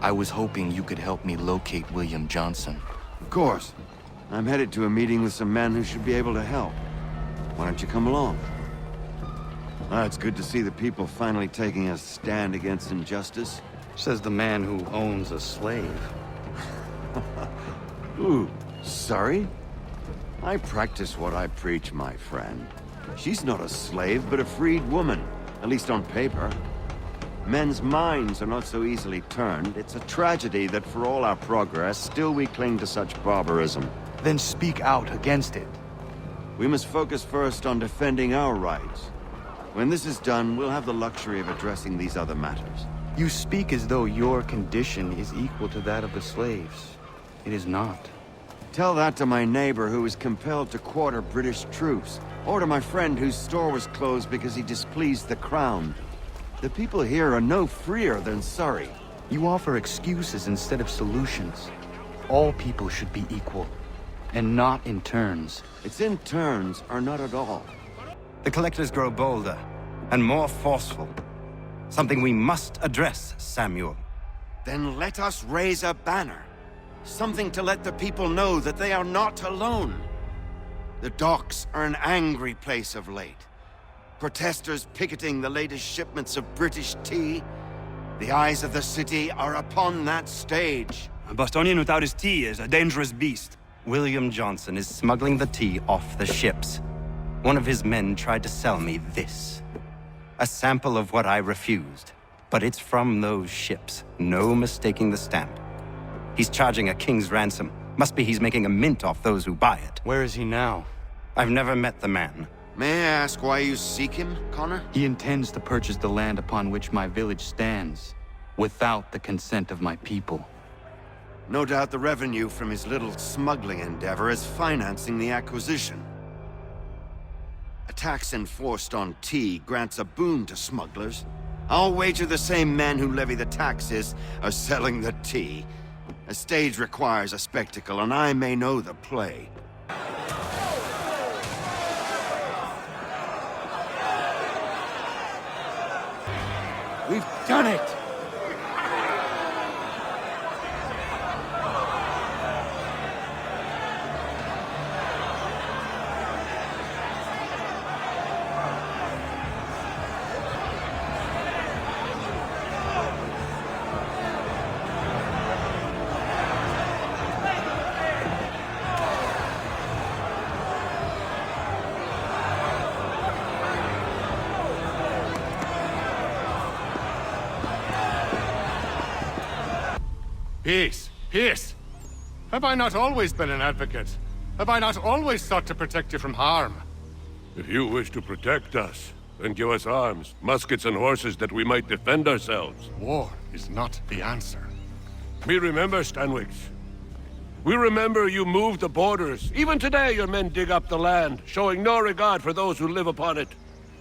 [SPEAKER 8] I was hoping you could help me locate William Johnson.
[SPEAKER 17] Of course. I'm headed to a meeting with some men who should be able to help. Why don't you come along? Ah, it's good to see the people finally taking a stand against injustice.
[SPEAKER 10] Says the man who owns a slave.
[SPEAKER 17] Ooh, sorry? I practice what I preach, my friend. She's not a slave, but a freed woman, at least on paper. Men's minds are not so easily turned. It's a tragedy that for all our progress, still we cling to such barbarism.
[SPEAKER 8] then speak out against it.
[SPEAKER 17] We must focus first on defending our rights. When this is done, we'll have the luxury of addressing these other matters.
[SPEAKER 8] You speak as though your condition is equal to that of the slaves. It is not.
[SPEAKER 17] Tell that to my neighbor who was compelled to quarter British troops, or to my friend whose store was closed because he displeased the crown. The people here are no freer than Surrey.
[SPEAKER 8] You offer excuses instead of solutions. All people should be equal, and not in turns.
[SPEAKER 17] It's in turns, or not at all.
[SPEAKER 2] The collectors grow bolder, and more forceful. Something we must address, Samuel.
[SPEAKER 17] Then let us raise a banner. Something to let the people know that they are not alone. The docks are an angry place of late. Protesters picketing the latest shipments of British tea. The eyes of the city are upon that stage.
[SPEAKER 2] A Bostonian without his tea is a dangerous beast. William Johnson is smuggling the tea off the ships. One of his men tried to sell me this. A sample of what I refused. But it's from those ships. No mistaking the stamp. He's charging a king's ransom. Must be he's making a mint off those who buy it.
[SPEAKER 8] Where is he now?
[SPEAKER 2] I've never met the man.
[SPEAKER 17] May I ask why you seek him, Connor?
[SPEAKER 8] He intends to purchase the land upon which my village stands, without the consent of my people.
[SPEAKER 17] No doubt the revenue from his little smuggling endeavor is financing the acquisition. A tax enforced on tea grants a boon to smugglers. I'll wager the same men who levy the taxes are selling the tea. A stage requires a spectacle, and I may know the play.
[SPEAKER 8] We've done it!
[SPEAKER 14] Peace! Peace! Have I not always been an advocate? Have I not always sought to protect you from harm?
[SPEAKER 15] If you wish to protect us, then give us arms, muskets and horses that we might defend ourselves.
[SPEAKER 14] War is not the answer.
[SPEAKER 15] We remember, Stanwix. We remember you moved the borders. Even today your men dig up the land, showing no regard for those who live upon it.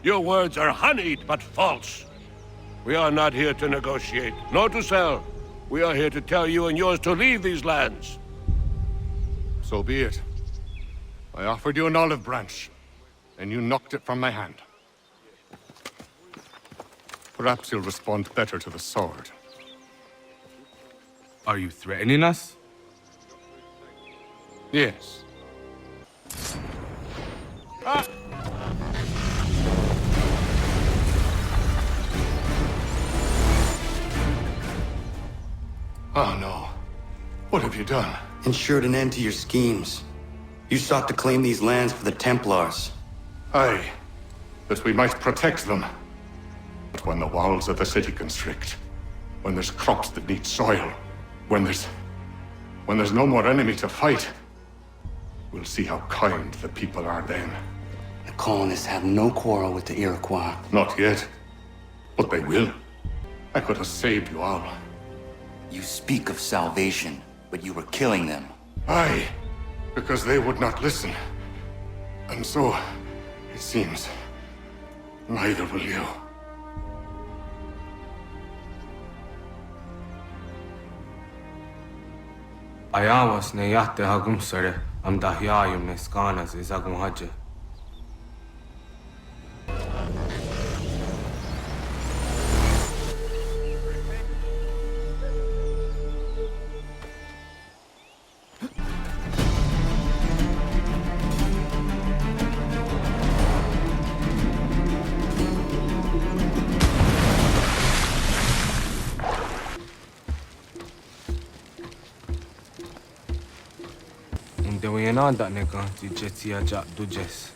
[SPEAKER 15] Your words are honeyed, but false. We are not here to negotiate, nor to sell. We are here to tell you and yours to leave these lands.
[SPEAKER 14] So be it. I offered you an olive branch, and you knocked it from my hand. Perhaps you'll respond better to the sword.
[SPEAKER 6] Are you threatening us?
[SPEAKER 14] Yes. Ah! Oh no. What have you done?
[SPEAKER 18] Ensured an end to your schemes. You sought to claim these lands for the Templars.
[SPEAKER 14] Aye, that we might protect them. But when the walls of the city constrict, when there's crops that need soil, when there's no more enemy to fight, we'll see how kind the people are then.
[SPEAKER 18] The colonists have no quarrel with the Iroquois.
[SPEAKER 14] Not yet, but they will. I could have saved you all.
[SPEAKER 18] You speak of salvation, but you were killing them.
[SPEAKER 14] Aye, because they would not listen. And so, it seems, neither will you.
[SPEAKER 6] Ayawas ne yate hagum sare am dahyayum ne skanas izagum haje. Nanda nega jijetia ja dujes.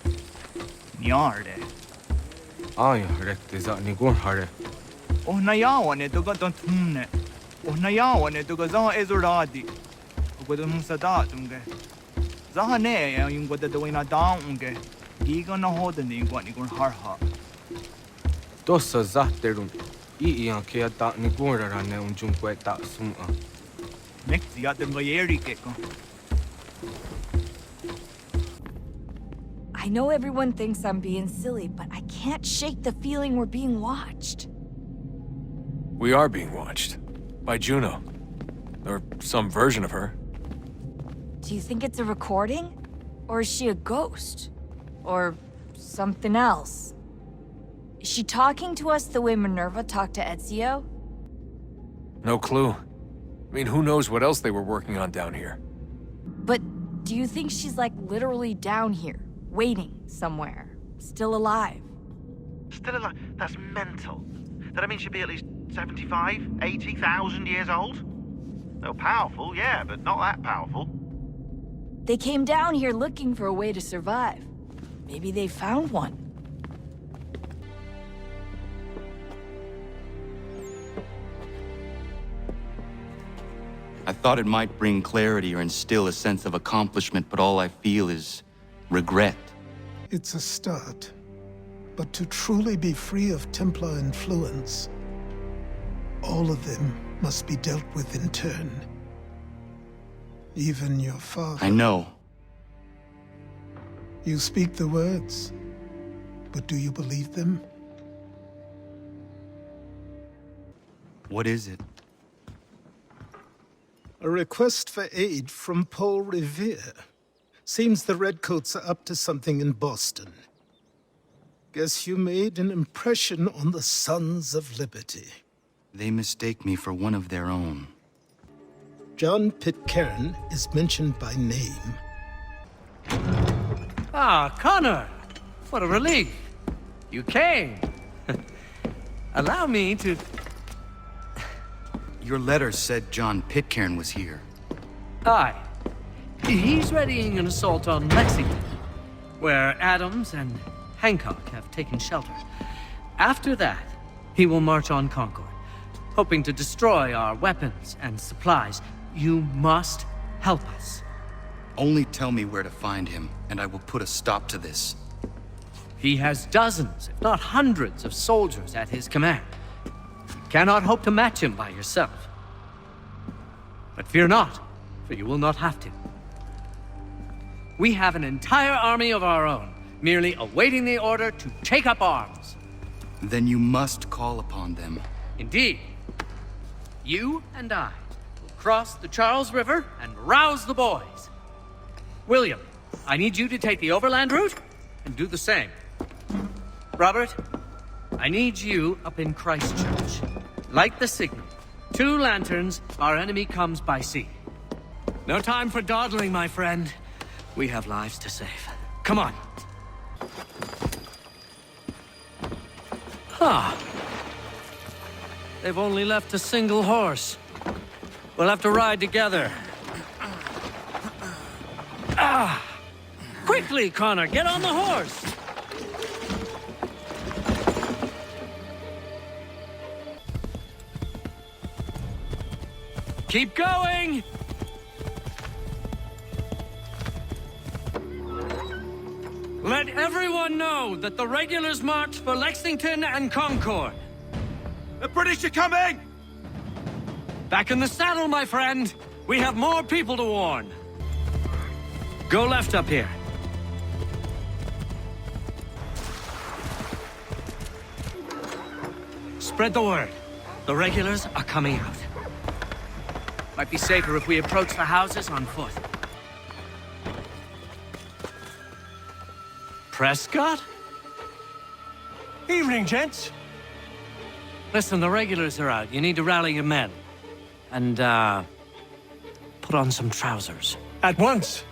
[SPEAKER 12] Nyarde.
[SPEAKER 6] Ay, rekte za nigun hare.
[SPEAKER 12] Oh nayawane duga dontumne. Oh nayawane duga za ezuradi. Ugo dun sada tunge.
[SPEAKER 7] Zahane yung gwada daw na daong ge. Giga na hoda ni gwat ni gun harha.
[SPEAKER 6] Tosa zahterun. Iiang kaya ta ni gura rane unjung kwe ta suma.
[SPEAKER 7] Mek ziyat den gayeri ke ko.
[SPEAKER 9] I know everyone thinks I'm being silly, but I can't shake the feeling we're being watched.
[SPEAKER 4] We are being watched. By Juno. Or some version of her.
[SPEAKER 9] Do you think it's a recording? Or is she a ghost? Or something else? Is she talking to us the way Minerva talked to Ezio?
[SPEAKER 4] No clue. I mean, who knows what else they were working on down here?
[SPEAKER 9] But do you think she's like literally down here, waiting somewhere, still alive?
[SPEAKER 1] Still alive? That's mental. That I mean she'd be at least 75, 80,000 years old? Oh, powerful, yeah, but not that powerful.
[SPEAKER 9] They came down here looking for a way to survive. Maybe they found one.
[SPEAKER 8] I thought it might bring clarity or instill a sense of accomplishment, but all I feel is regret.
[SPEAKER 5] It's a start. But to truly be free of Templar influence, all of them must be dealt with in turn. Even your father.
[SPEAKER 8] I know.
[SPEAKER 5] You speak the words, but do you believe them?
[SPEAKER 8] What is it?
[SPEAKER 5] A request for aid from Paul Revere. Seems the Redcoats are up to something in Boston. Guess you made an impression on the Sons of Liberty.
[SPEAKER 8] They mistake me for one of their own.
[SPEAKER 5] John Pitcairn is mentioned by name.
[SPEAKER 10] Ah, Connor! What a relief. You came. Allow me to...
[SPEAKER 8] Your letter said John Pitcairn was here.
[SPEAKER 10] Aye. He's readying an assault on Lexington, where Adams and Hancock have taken shelter. After that, he will march on Concord, hoping to destroy our weapons and supplies. You must help us.
[SPEAKER 8] Only tell me where to find him, and I will put a stop to this.
[SPEAKER 10] He has dozens, if not hundreds, of soldiers at his command. You cannot hope to match him by yourself. But fear not, for you will not have to. We have an entire army of our own, merely awaiting the order to take up arms.
[SPEAKER 8] Then you must call upon them.
[SPEAKER 10] Indeed. You and I will cross the Charles River and rouse the boys. William, I need you to take the overland route and do the same. Robert, I need you up in Christchurch. Light the signal. 2 lanterns, our enemy comes by sea. No time for dawdling, my friend. We have lives to save. Come on. Ah. They've only left a single horse. We'll have to ride together. Ah! Quickly, Connor, get on the horse! Keep going! Let everyone know that the regulars marched for Lexington and Concord. The British are coming! Back in the saddle, my friend. We have more people to warn. Go left up here. Spread the word. The regulars are coming out. Might be safer if we approach the houses on foot. Prescott?
[SPEAKER 21] Evening, gents.
[SPEAKER 10] Listen, the regulars are out. You need to rally your men. And, put on some trousers.
[SPEAKER 21] At once.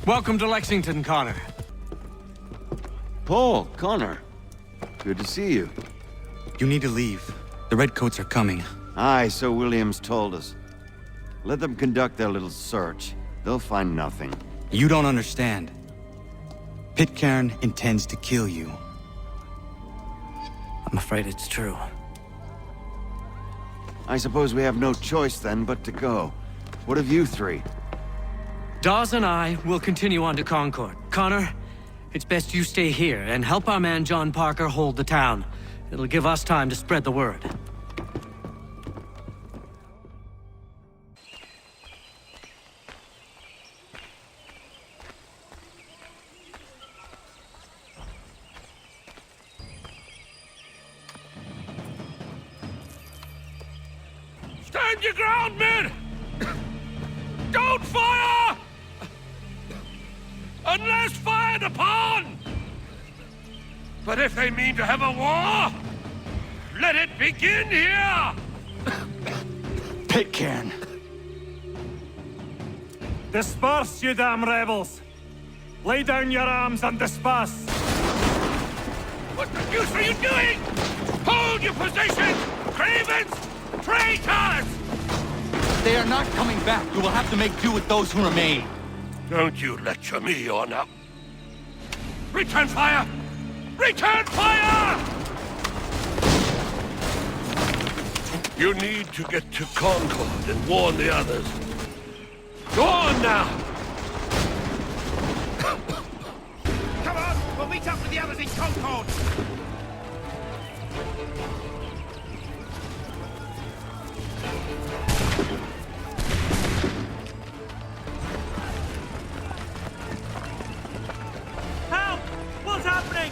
[SPEAKER 10] Welcome to Lexington, Connor.
[SPEAKER 17] Paul, Connor. Good to see you.
[SPEAKER 8] You need to leave. The Redcoats are coming.
[SPEAKER 17] Aye, so Williams told us. Let them conduct their little search. They'll find nothing.
[SPEAKER 8] You don't understand. Pitcairn intends to kill you.
[SPEAKER 10] I'm afraid it's true.
[SPEAKER 17] I suppose we have no choice then but to go. What of you 3?
[SPEAKER 10] Dawes and I will continue on to Concord. Connor, it's best you stay here and help our man John Parker hold the town. It'll give us time to spread the word.
[SPEAKER 15] Stand your ground, men! Don't fire! Unless fired upon! But if they mean to have a war, let it begin here!
[SPEAKER 8] Pitcairn.
[SPEAKER 12] Disperse, you damn rebels! Lay down your arms and disperse!
[SPEAKER 15] What the deuce are you doing? Hold your position! Cravens! Traitors!
[SPEAKER 8] They are not coming back. You will have to make do with those who remain.
[SPEAKER 15] Don't you lecture me on up. Return fire! Return fire! You need to get to Concord and warn the others. Go on now!
[SPEAKER 20] Come on, we'll meet up with the others in Concord.
[SPEAKER 12] Help! What's happening?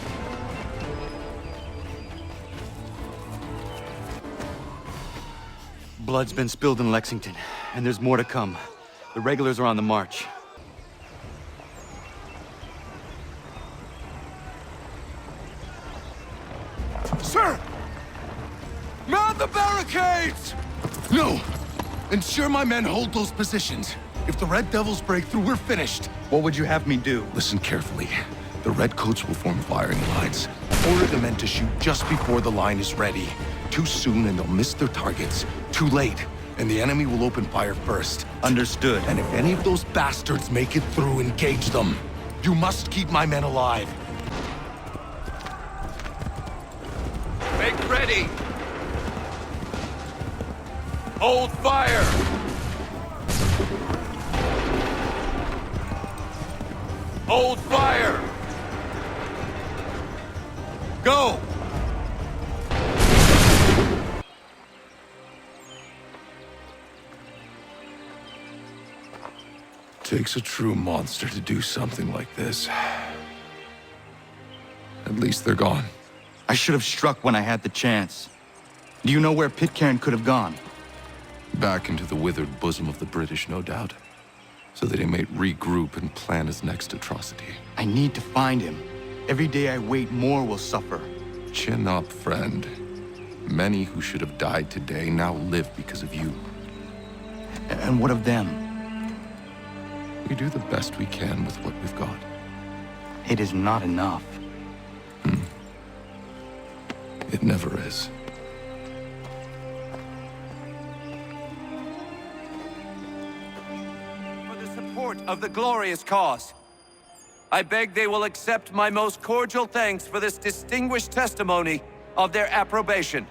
[SPEAKER 8] Blood's been spilled in Lexington, and there's more to come. The regulars are on the march.
[SPEAKER 13] Sir! Mount the barricades! No! Ensure my men hold those positions. If the Red Devils break through, we're finished.
[SPEAKER 8] What would you have me do?
[SPEAKER 13] Listen carefully. The Redcoats will form firing lines. Order the men to shoot just before the line is ready. Too soon and they'll miss their targets. Too late, and the enemy will open fire first.
[SPEAKER 8] Understood.
[SPEAKER 13] And if any of those bastards make it through, engage them. You must keep my men alive.
[SPEAKER 15] Make ready! Hold fire! Hold fire!
[SPEAKER 13] Go! Takes a true monster to do something like this. At least they're gone.
[SPEAKER 8] I should have struck when I had the chance. Do you know where Pitcairn could have gone?
[SPEAKER 13] Back into the withered bosom of the British, no doubt. So that he may regroup and plan his next atrocity.
[SPEAKER 8] I need to find him. Every day I wait, more will suffer.
[SPEAKER 13] Chin up, friend. Many who should have died today now live because of you.
[SPEAKER 8] And what of them?
[SPEAKER 13] We do the best we can with what we've got.
[SPEAKER 8] It is not enough.
[SPEAKER 13] It never is.
[SPEAKER 2] For the support of the glorious cause, I beg they will accept my most cordial thanks for this distinguished testimony of their approbation.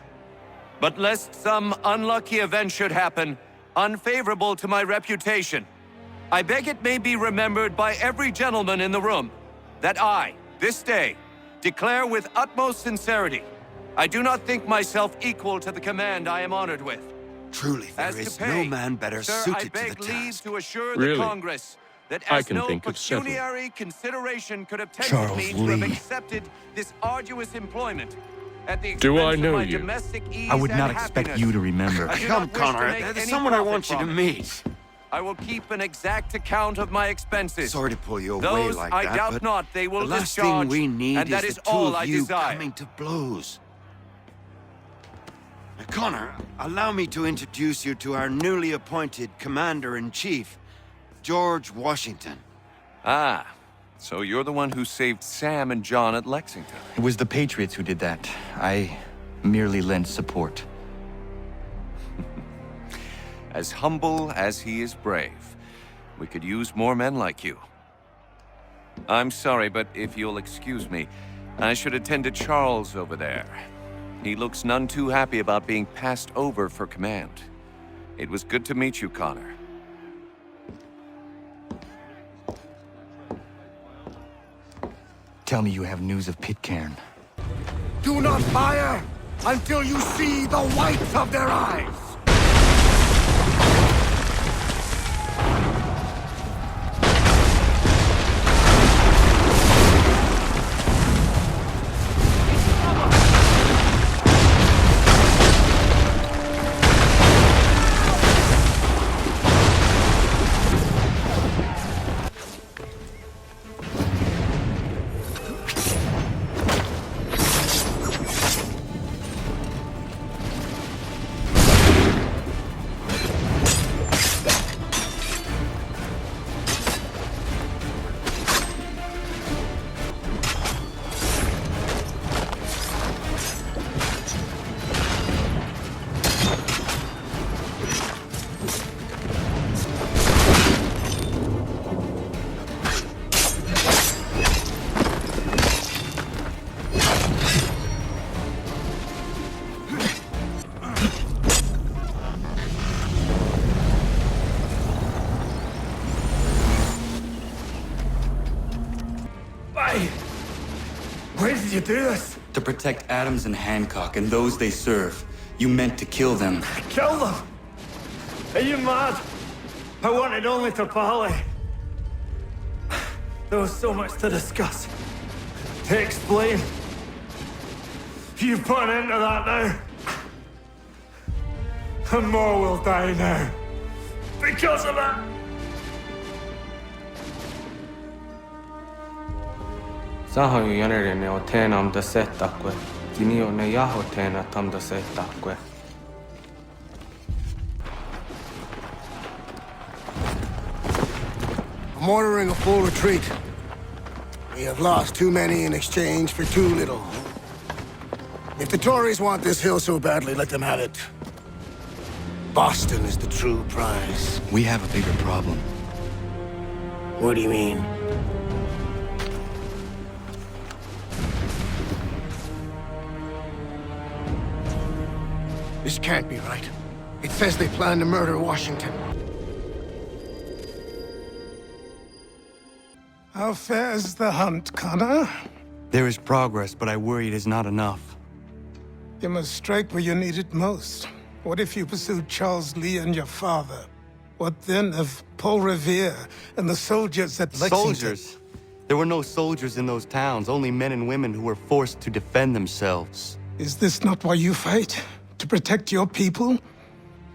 [SPEAKER 2] But lest some unlucky event should happen, unfavorable to my reputation, I beg it may be remembered by every gentleman in the room that I, this day, declare with utmost sincerity, I do not think myself equal to the command I am honored with.
[SPEAKER 17] Truly, there is no man better
[SPEAKER 2] sir,
[SPEAKER 17] suited
[SPEAKER 2] I
[SPEAKER 17] to
[SPEAKER 2] beg
[SPEAKER 17] the
[SPEAKER 2] leave
[SPEAKER 17] task.
[SPEAKER 2] to assure
[SPEAKER 15] Really?
[SPEAKER 2] the Congress that
[SPEAKER 15] I
[SPEAKER 2] as
[SPEAKER 15] can
[SPEAKER 2] no
[SPEAKER 15] think of several.
[SPEAKER 2] pecuniary consideration could have tempted
[SPEAKER 13] Charles
[SPEAKER 2] me to have
[SPEAKER 13] Lee.
[SPEAKER 2] accepted this arduous employment at the
[SPEAKER 15] Do I
[SPEAKER 2] expense
[SPEAKER 15] know
[SPEAKER 2] of my
[SPEAKER 15] you?
[SPEAKER 2] domestic ease
[SPEAKER 8] I would
[SPEAKER 2] and
[SPEAKER 8] not expect
[SPEAKER 2] happiness.
[SPEAKER 8] you to remember.
[SPEAKER 2] I do
[SPEAKER 17] Come,
[SPEAKER 2] not wish to
[SPEAKER 17] Connor.
[SPEAKER 2] make
[SPEAKER 17] There's
[SPEAKER 2] any
[SPEAKER 17] someone I
[SPEAKER 2] profit
[SPEAKER 17] want you to
[SPEAKER 2] from it.
[SPEAKER 17] meet.
[SPEAKER 2] I will keep an exact account of my expenses.
[SPEAKER 17] Sorry to pull you away
[SPEAKER 2] Those
[SPEAKER 17] like
[SPEAKER 2] I
[SPEAKER 17] that,
[SPEAKER 2] doubt
[SPEAKER 17] but
[SPEAKER 2] not they will
[SPEAKER 17] the last
[SPEAKER 2] discharge,
[SPEAKER 17] thing we need
[SPEAKER 2] and that
[SPEAKER 17] is
[SPEAKER 2] is
[SPEAKER 17] the two
[SPEAKER 2] all
[SPEAKER 17] of
[SPEAKER 2] I
[SPEAKER 17] you
[SPEAKER 2] desire.
[SPEAKER 17] coming to blows. Connor, allow me to introduce you to our newly appointed Commander-in-Chief, George Washington.
[SPEAKER 2] Ah, so you're the one who saved Sam and John at Lexington.
[SPEAKER 8] It was the Patriots who did that. I merely lent support.
[SPEAKER 2] As humble as he is brave. We could use more men like you. I'm sorry, but if you'll excuse me, I should attend to Charles over there. He looks none too happy about being passed over for command. It was good to meet you, Connor.
[SPEAKER 8] Tell me you have news of Pitcairn.
[SPEAKER 15] Do not fire until you see the whites of their eyes!
[SPEAKER 18] Why did you do this? To protect Adams and Hancock and those they serve. You meant to kill them.
[SPEAKER 19] Kill them? Are you mad? I wanted only to parley. There was so much to discuss, to explain. You've put an end to that now. And more will die now. Because of that.
[SPEAKER 6] Sahoju jänerine o teenam da setakwe. Kinio ne yaho teena tam da setakwe.
[SPEAKER 15] I'm ordering a full retreat. We have lost too many in exchange for too little. If the Tories want this hill so badly, let them have it. Boston is the true prize.
[SPEAKER 8] We have a bigger problem.
[SPEAKER 15] What do you mean? This can't be right. It says they plan to murder Washington.
[SPEAKER 5] How fares the hunt, Connor?
[SPEAKER 8] There is progress, but I worry it is not enough.
[SPEAKER 5] You must strike where you need it most. What if you pursued Charles Lee and your father? What then of Paul Revere and the soldiers at Lexington?
[SPEAKER 8] Soldiers? There were no soldiers in those towns, only men and women who were forced to defend themselves.
[SPEAKER 5] Is this not why you fight? To protect your people?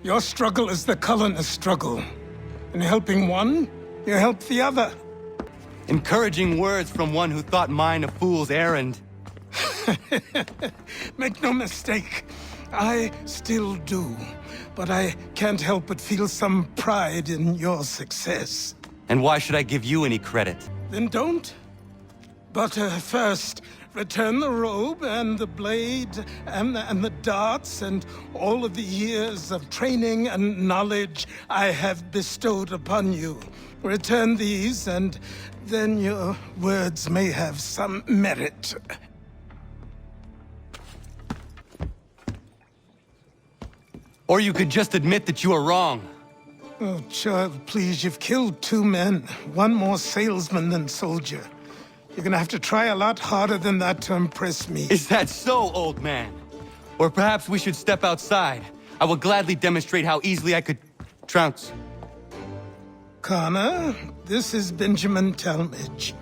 [SPEAKER 5] Your struggle is the colonist struggle. In helping one, you help the other.
[SPEAKER 8] Encouraging words from one who thought mine a fool's errand.
[SPEAKER 5] Make no mistake, I still do. But I can't help but feel some pride in your success.
[SPEAKER 8] And why should I give you any credit?
[SPEAKER 5] Then don't. But first, return the robe and the blade and the darts and all of the years of training and knowledge I have bestowed upon you. Return these, and then your words may have some merit.
[SPEAKER 8] Or you could just admit that you are wrong.
[SPEAKER 5] Oh, child, please, you've killed 2 men. One more salesman than soldier. You're gonna have to try a lot harder than that to impress me.
[SPEAKER 8] Is that so, old man? Or perhaps we should step outside. I will gladly demonstrate how easily I could trounce.
[SPEAKER 5] Connor, this is Benjamin Talmadge.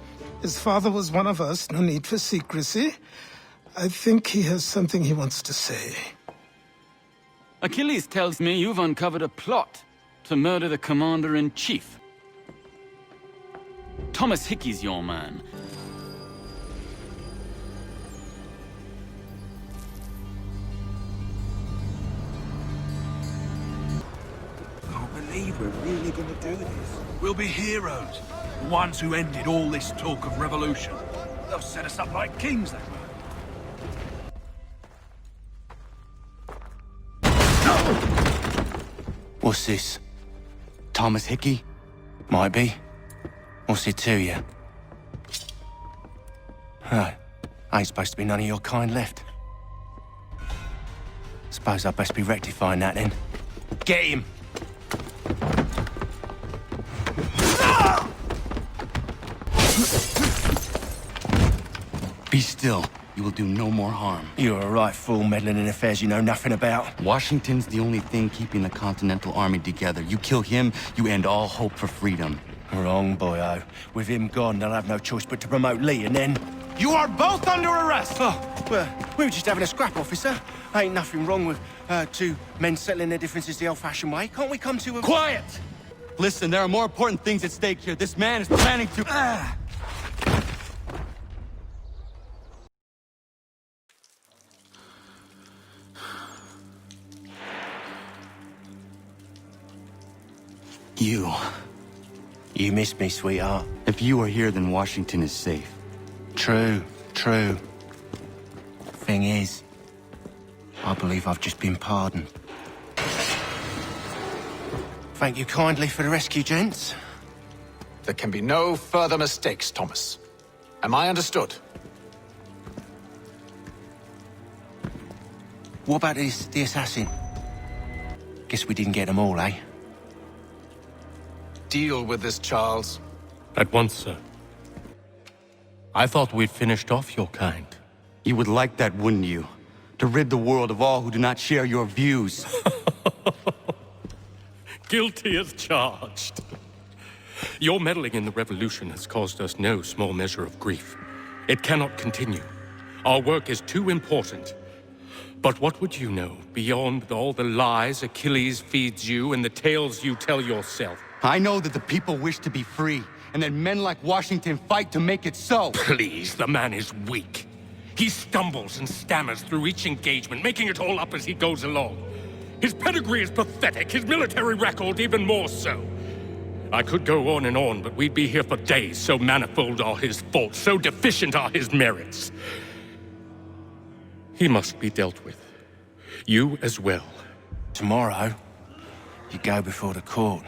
[SPEAKER 5] His father was one of us, no need for secrecy. I think he has something he wants to say.
[SPEAKER 21] Achilles tells me you've uncovered a plot to murder the commander-in-chief. Thomas Hickey's your man.
[SPEAKER 3] We're really gonna do this. We'll be heroes. The ones who ended all this talk of revolution. They'll set us up like kings, they will.
[SPEAKER 2] What's this?
[SPEAKER 8] Thomas Hickey?
[SPEAKER 2] Might be. What's it to you? Oh, ain't supposed to be none of your kind left. Suppose I'd best be rectifying that then. Get him!
[SPEAKER 8] still. You will do no more harm.
[SPEAKER 16] You're a right fool meddling in affairs you know nothing about.
[SPEAKER 8] Washington's the only thing keeping the Continental Army together. You kill him, you end all hope for freedom.
[SPEAKER 16] Wrong, boyo. With him gone, they'll have no choice but to promote Lee, and then...
[SPEAKER 12] You are both under arrest!
[SPEAKER 16] Oh, well, we were just having a scrap, officer. Ain't nothing wrong with two men settling their differences the old-fashioned way. Can't we come to a...
[SPEAKER 8] Quiet! Listen, there are more important things at stake here. This man is planning to...
[SPEAKER 16] You missed me, sweetheart.
[SPEAKER 8] If you are here, then Washington is safe.
[SPEAKER 16] True. Thing is, I believe I've just been pardoned. Thank you kindly for the rescue, gents.
[SPEAKER 3] There can be no further mistakes, Thomas. Am I understood?
[SPEAKER 16] What about the assassin? Guess we didn't get them all, eh?
[SPEAKER 3] Deal with this, Charles.
[SPEAKER 15] At once, sir. I thought we'd finished off your kind.
[SPEAKER 8] You would like that, wouldn't you? To rid the world of all who do not share your views.
[SPEAKER 15] Guilty as charged. Your meddling in the revolution has caused us no small measure of grief. It cannot continue. Our work is too important. But what would you know beyond all the lies Achilles feeds you and the tales you tell yourself?
[SPEAKER 8] I know that the people wish to be free, and that men like Washington fight to make it so.
[SPEAKER 15] Please, the man is weak. He stumbles and stammers through each engagement, making it all up as he goes along. His pedigree is pathetic, his military record even more so. I could go on and on, but we'd be here for days, so manifold are his faults, so deficient are his merits. He must be dealt with. You as well.
[SPEAKER 16] Tomorrow, you go before the court,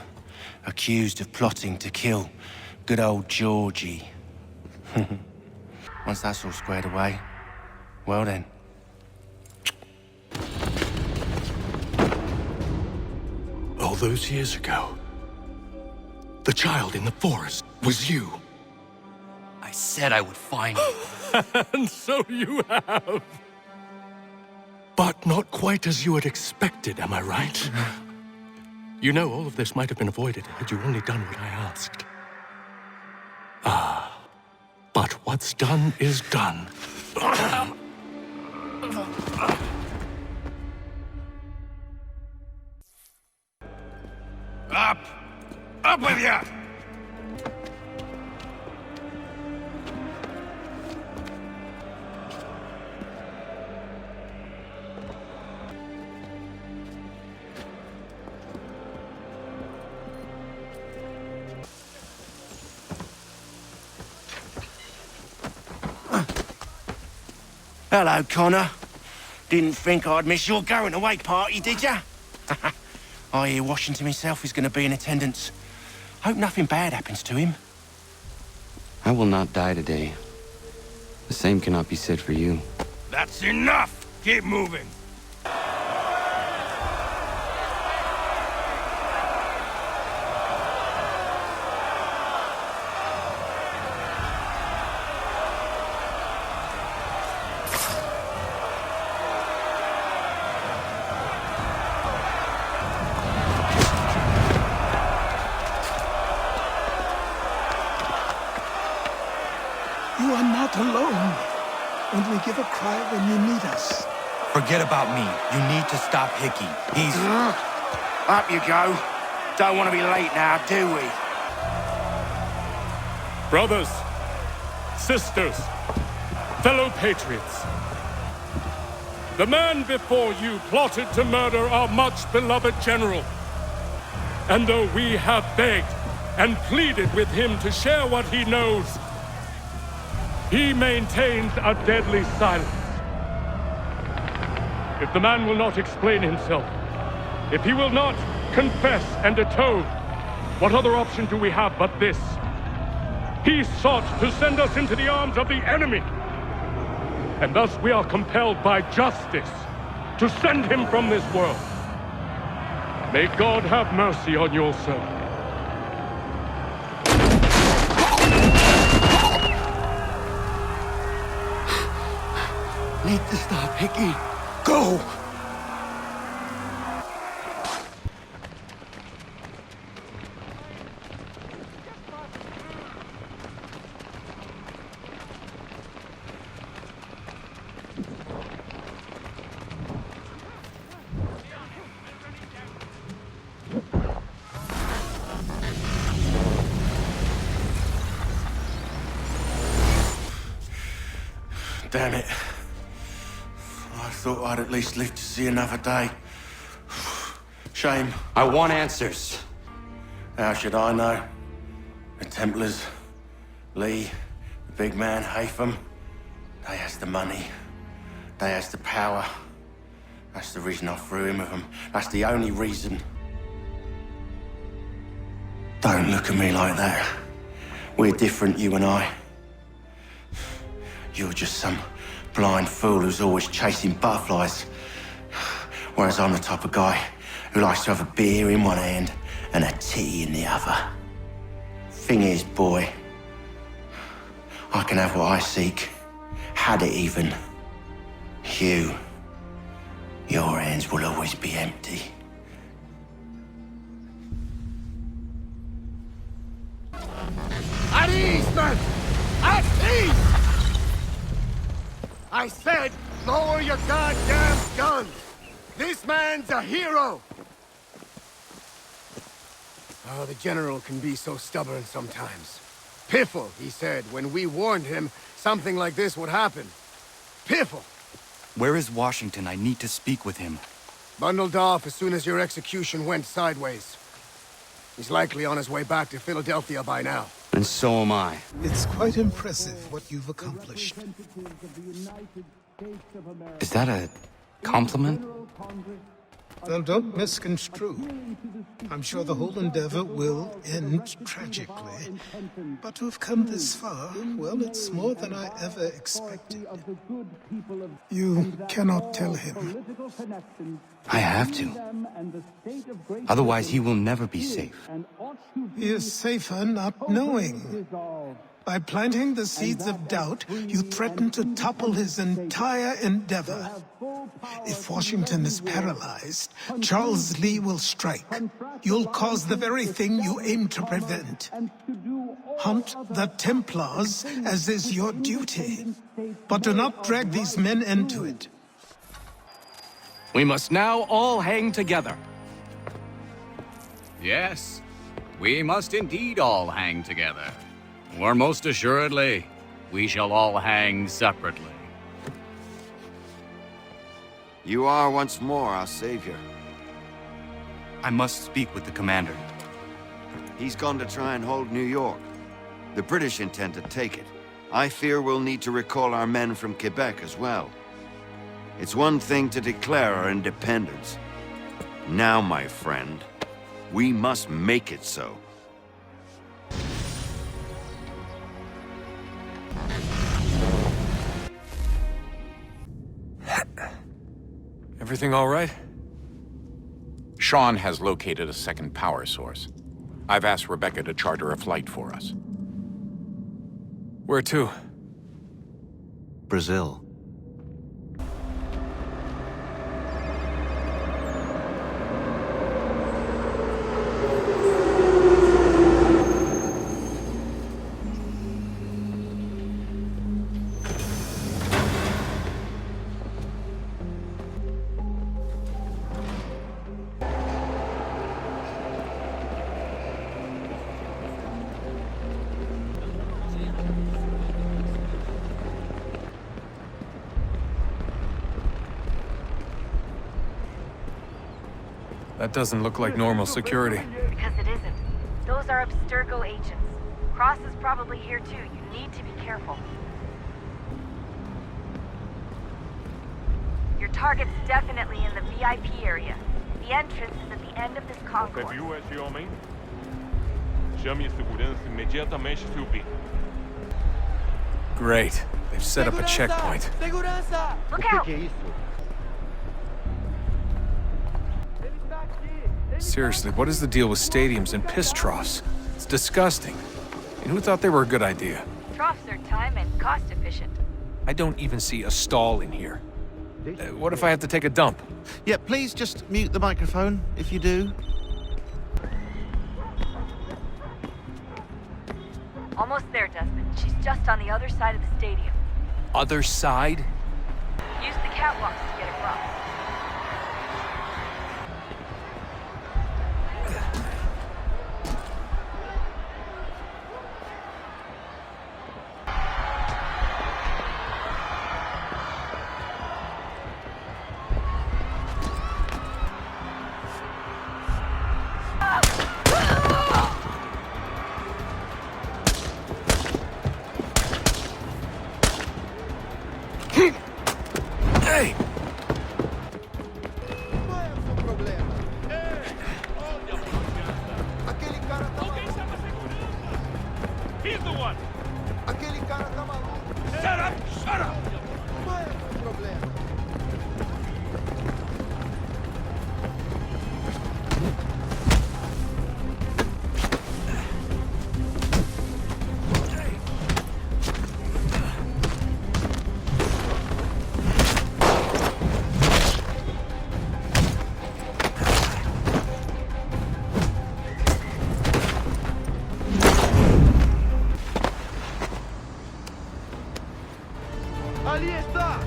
[SPEAKER 16] accused of plotting to kill good old Georgie. Once that's all squared away, well then.
[SPEAKER 15] All those years ago, the child in the forest was you.
[SPEAKER 18] I said I would find you.
[SPEAKER 15] And so you have. But not quite as you had expected, am I right? You know, all of this might have been avoided had you only done what I asked. But what's done is done.
[SPEAKER 16] Up! Up with you! Hello, Connor. Didn't think I'd miss your going away party, did ya? I hear Washington himself is going to be in attendance. Hope nothing bad happens to him.
[SPEAKER 8] I will not die today. The same cannot be said for you.
[SPEAKER 16] That's enough! Keep moving!
[SPEAKER 5] You are not alone. Only give a cry when you need us.
[SPEAKER 8] Forget about me. You need to stop Hickey. He's...
[SPEAKER 16] Up you go. Don't want to be late now, do we?
[SPEAKER 15] Brothers, sisters, fellow patriots. The man before you plotted to murder our much-beloved general. And though we have begged and pleaded with him to share what he knows, he maintains a deadly silence. If the man will not explain himself, if he will not confess and atone, what other option do we have but this? He sought to send us into the arms of the enemy. And thus we are compelled by justice to send him from this world. May God have mercy on your soul.
[SPEAKER 19] Need to stop, Hickey. Go!
[SPEAKER 16] Damn it. I thought I'd at least live to see another day. Shame.
[SPEAKER 2] I want answers.
[SPEAKER 16] How should I know? The Templars, Lee, the big man, Haytham, they has the money. They has the power. That's the reason I threw in with them. That's the only reason. Don't look at me like that. We're different, you and I. You're just some blind fool who's always chasing butterflies. Whereas I'm the type of guy who likes to have a beer in one hand and a tea in the other. Thing is, boy, I can have what I seek. Had it even. Your hands will always be empty.
[SPEAKER 19] At ease, man! At ease! I said, lower your goddamn guns! This man's a hero! Oh, the General can be so stubborn sometimes. Piffle, he said, when we warned him something like this would happen. Piffle!
[SPEAKER 8] Where is Washington? I need to speak with him.
[SPEAKER 19] Bundled off as soon as your execution went sideways. He's likely on his way back to Philadelphia by now.
[SPEAKER 8] And so am I.
[SPEAKER 5] It's quite impressive what you've accomplished.
[SPEAKER 8] Is that a compliment?
[SPEAKER 5] Well, don't misconstrue. I'm sure the whole endeavor will end tragically. But to have come this far, well, it's more than I ever expected. You cannot tell him.
[SPEAKER 8] I have to. Otherwise, he will never be safe.
[SPEAKER 5] He is safer not knowing. By planting the seeds of doubt, you threaten to topple his entire endeavor. If Washington is paralyzed, Charles Lee will strike. You'll cause the very thing you aim to prevent. Hunt the Templars, as is your duty. But do not drag these men into it.
[SPEAKER 11] We must now all hang together. Yes, we must indeed all hang together. Or most assuredly, we shall all hang separately.
[SPEAKER 17] You are once more our savior.
[SPEAKER 8] I must speak with the commander.
[SPEAKER 17] He's gone to try and hold New York. The British intend to take it. I fear we'll need to recall our men from Quebec as well. It's one thing to declare our independence. Now, my friend, we must make it so.
[SPEAKER 4] Everything all right?
[SPEAKER 3] Sean has located a second power source. I've asked Rebecca to charter a flight for us.
[SPEAKER 4] Where to?
[SPEAKER 2] Brazil.
[SPEAKER 4] That doesn't look like normal security.
[SPEAKER 9] Because it isn't. Those are Abstergo agents. Cross is probably here too. You need to be careful. Your target's definitely in the VIP area. The entrance is at the end of this concourse.
[SPEAKER 22] Viu esse homem? Chame a segurança imediatamente, Sylvie.
[SPEAKER 4] Great. They've set up a checkpoint.
[SPEAKER 9] Look out!
[SPEAKER 4] Seriously, what is the deal with stadiums and piss troughs? It's disgusting. And who thought they were a good idea?
[SPEAKER 9] Troughs are time and cost efficient.
[SPEAKER 4] I don't even see a stall in here. What if I have to take a dump?
[SPEAKER 1] Yeah, please just mute the microphone if you do.
[SPEAKER 9] Almost there, Desmond. She's just on the other side of the stadium.
[SPEAKER 4] Other side?
[SPEAKER 9] Use the catwalks to get across.
[SPEAKER 4] Hey!
[SPEAKER 15] He's the one! Shut up! Shut up!
[SPEAKER 16] Ali está!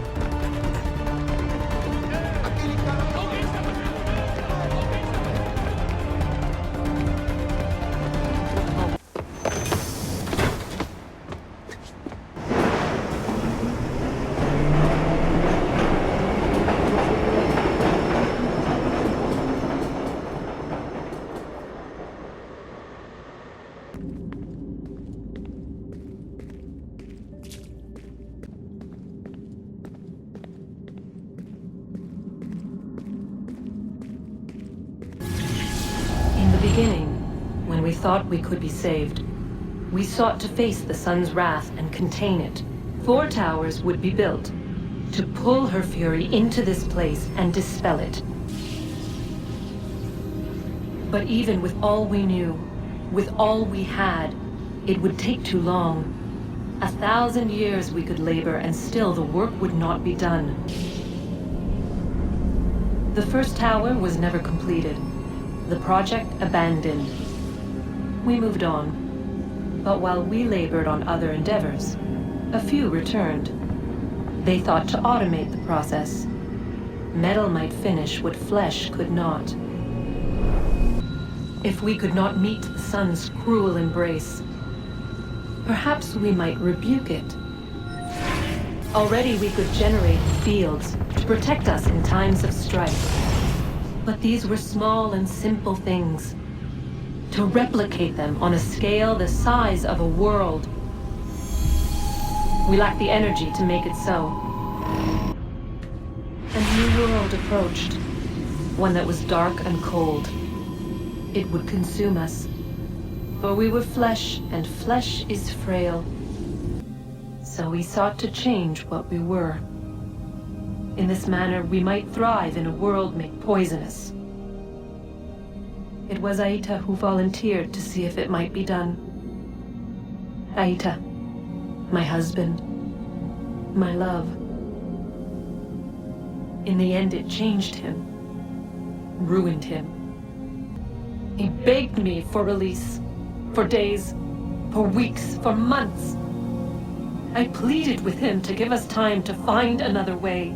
[SPEAKER 7] In the beginning, when we thought we could be saved, we sought to face the sun's wrath and contain it. 4 towers would be built to pull her fury into this place and dispel it. But even with all we knew, with all we had, it would take too long. 1,000 years we could labor and still the work would not be done. The first tower was never completed. The project abandoned. We moved on. But while we labored on other endeavors, a few returned. They thought to automate the process. Metal might finish what flesh could not. If we could not meet the sun's cruel embrace, perhaps we might rebuke it. Already we could generate fields to protect us in times of strife. But these were small and simple things. To replicate them on a scale the size of a world, we lacked the energy to make it so. A new world approached, one that was dark and cold. It would consume us, for we were flesh, and flesh is frail. So we sought to change what we were. In this manner, we might thrive in a world made poisonous. It was Aita who volunteered to see if it might be done. Aita, my husband, my love. In the end, it changed him, ruined him. He begged me for release, for days, for weeks, for months. I pleaded with him to give us time to find another way.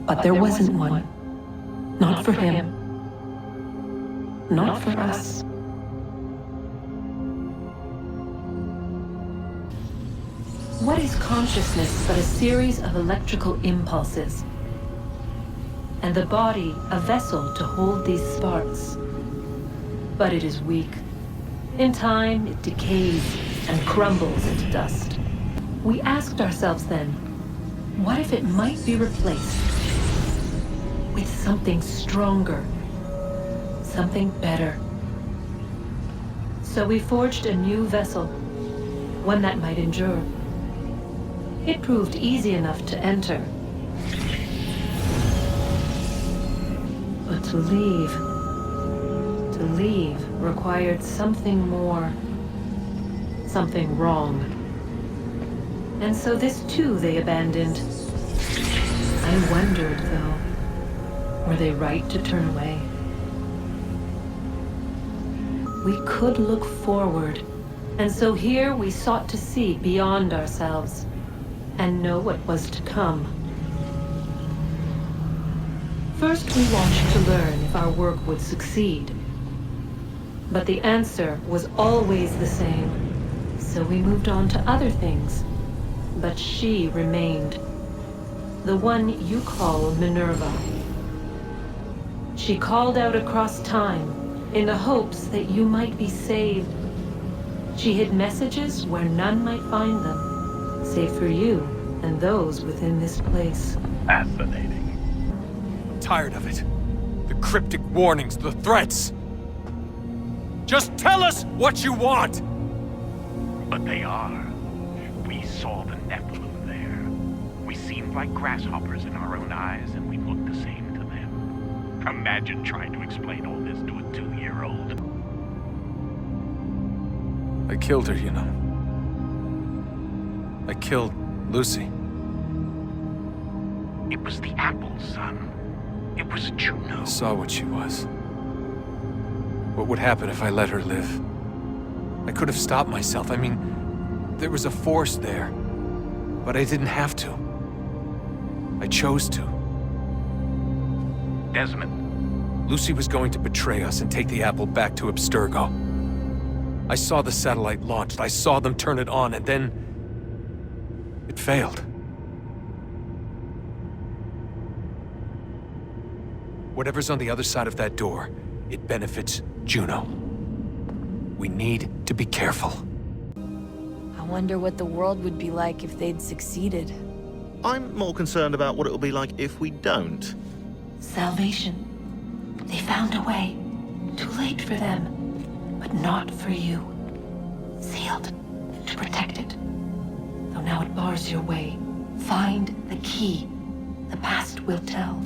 [SPEAKER 7] But there wasn't one. Not for him. Not for us. What is consciousness but a series of electrical impulses? And the body a vessel to hold these sparks. But it is weak. In time, it decays and crumbles into dust. We asked ourselves then, what if it might be replaced with something stronger, something better? So we forged a new vessel, one that might endure. It proved easy enough to enter. But to leave required something more, something wrong. And so this too they abandoned. I wondered, though, were they right to turn away? We could look forward, and so here we sought to see beyond ourselves and know what was to come. First, we watched to learn if our work would succeed. But the answer was always the same, so we moved on to other things. But she remained. The one you call Minerva. She called out across time in the hopes that you might be saved. She hid messages where none might find them, save for you and those within this place.
[SPEAKER 4] Fascinating. I'm tired of it. The cryptic warnings, the threats. Just tell us what you want!
[SPEAKER 20] But they are. We saw the Nephilim there. We seemed like grasshoppers in our own eyes, and we looked the same to them. Imagine trying to explain all this to a 2-year-old.
[SPEAKER 4] I killed her, you know. I killed Lucy.
[SPEAKER 20] It was the apple, son. It was Juno.
[SPEAKER 4] I saw what she was. What would happen if I let her live? I could have stopped myself. I mean, there was a force there. But I didn't have to. I chose to.
[SPEAKER 20] Desmond.
[SPEAKER 4] Lucy was going to betray us and take the apple back to Abstergo. I saw the satellite launched. I saw them turn it on, and then it failed. Whatever's on the other side of that door, it benefits Juno. We need to be careful.
[SPEAKER 9] I wonder what the world would be like if they'd succeeded.
[SPEAKER 1] I'm more concerned about what it will be like if we don't.
[SPEAKER 7] Salvation. They found a way. Too late for them, but not for you. Sealed to protect it. Though now it bars your way. Find the key. The past will tell.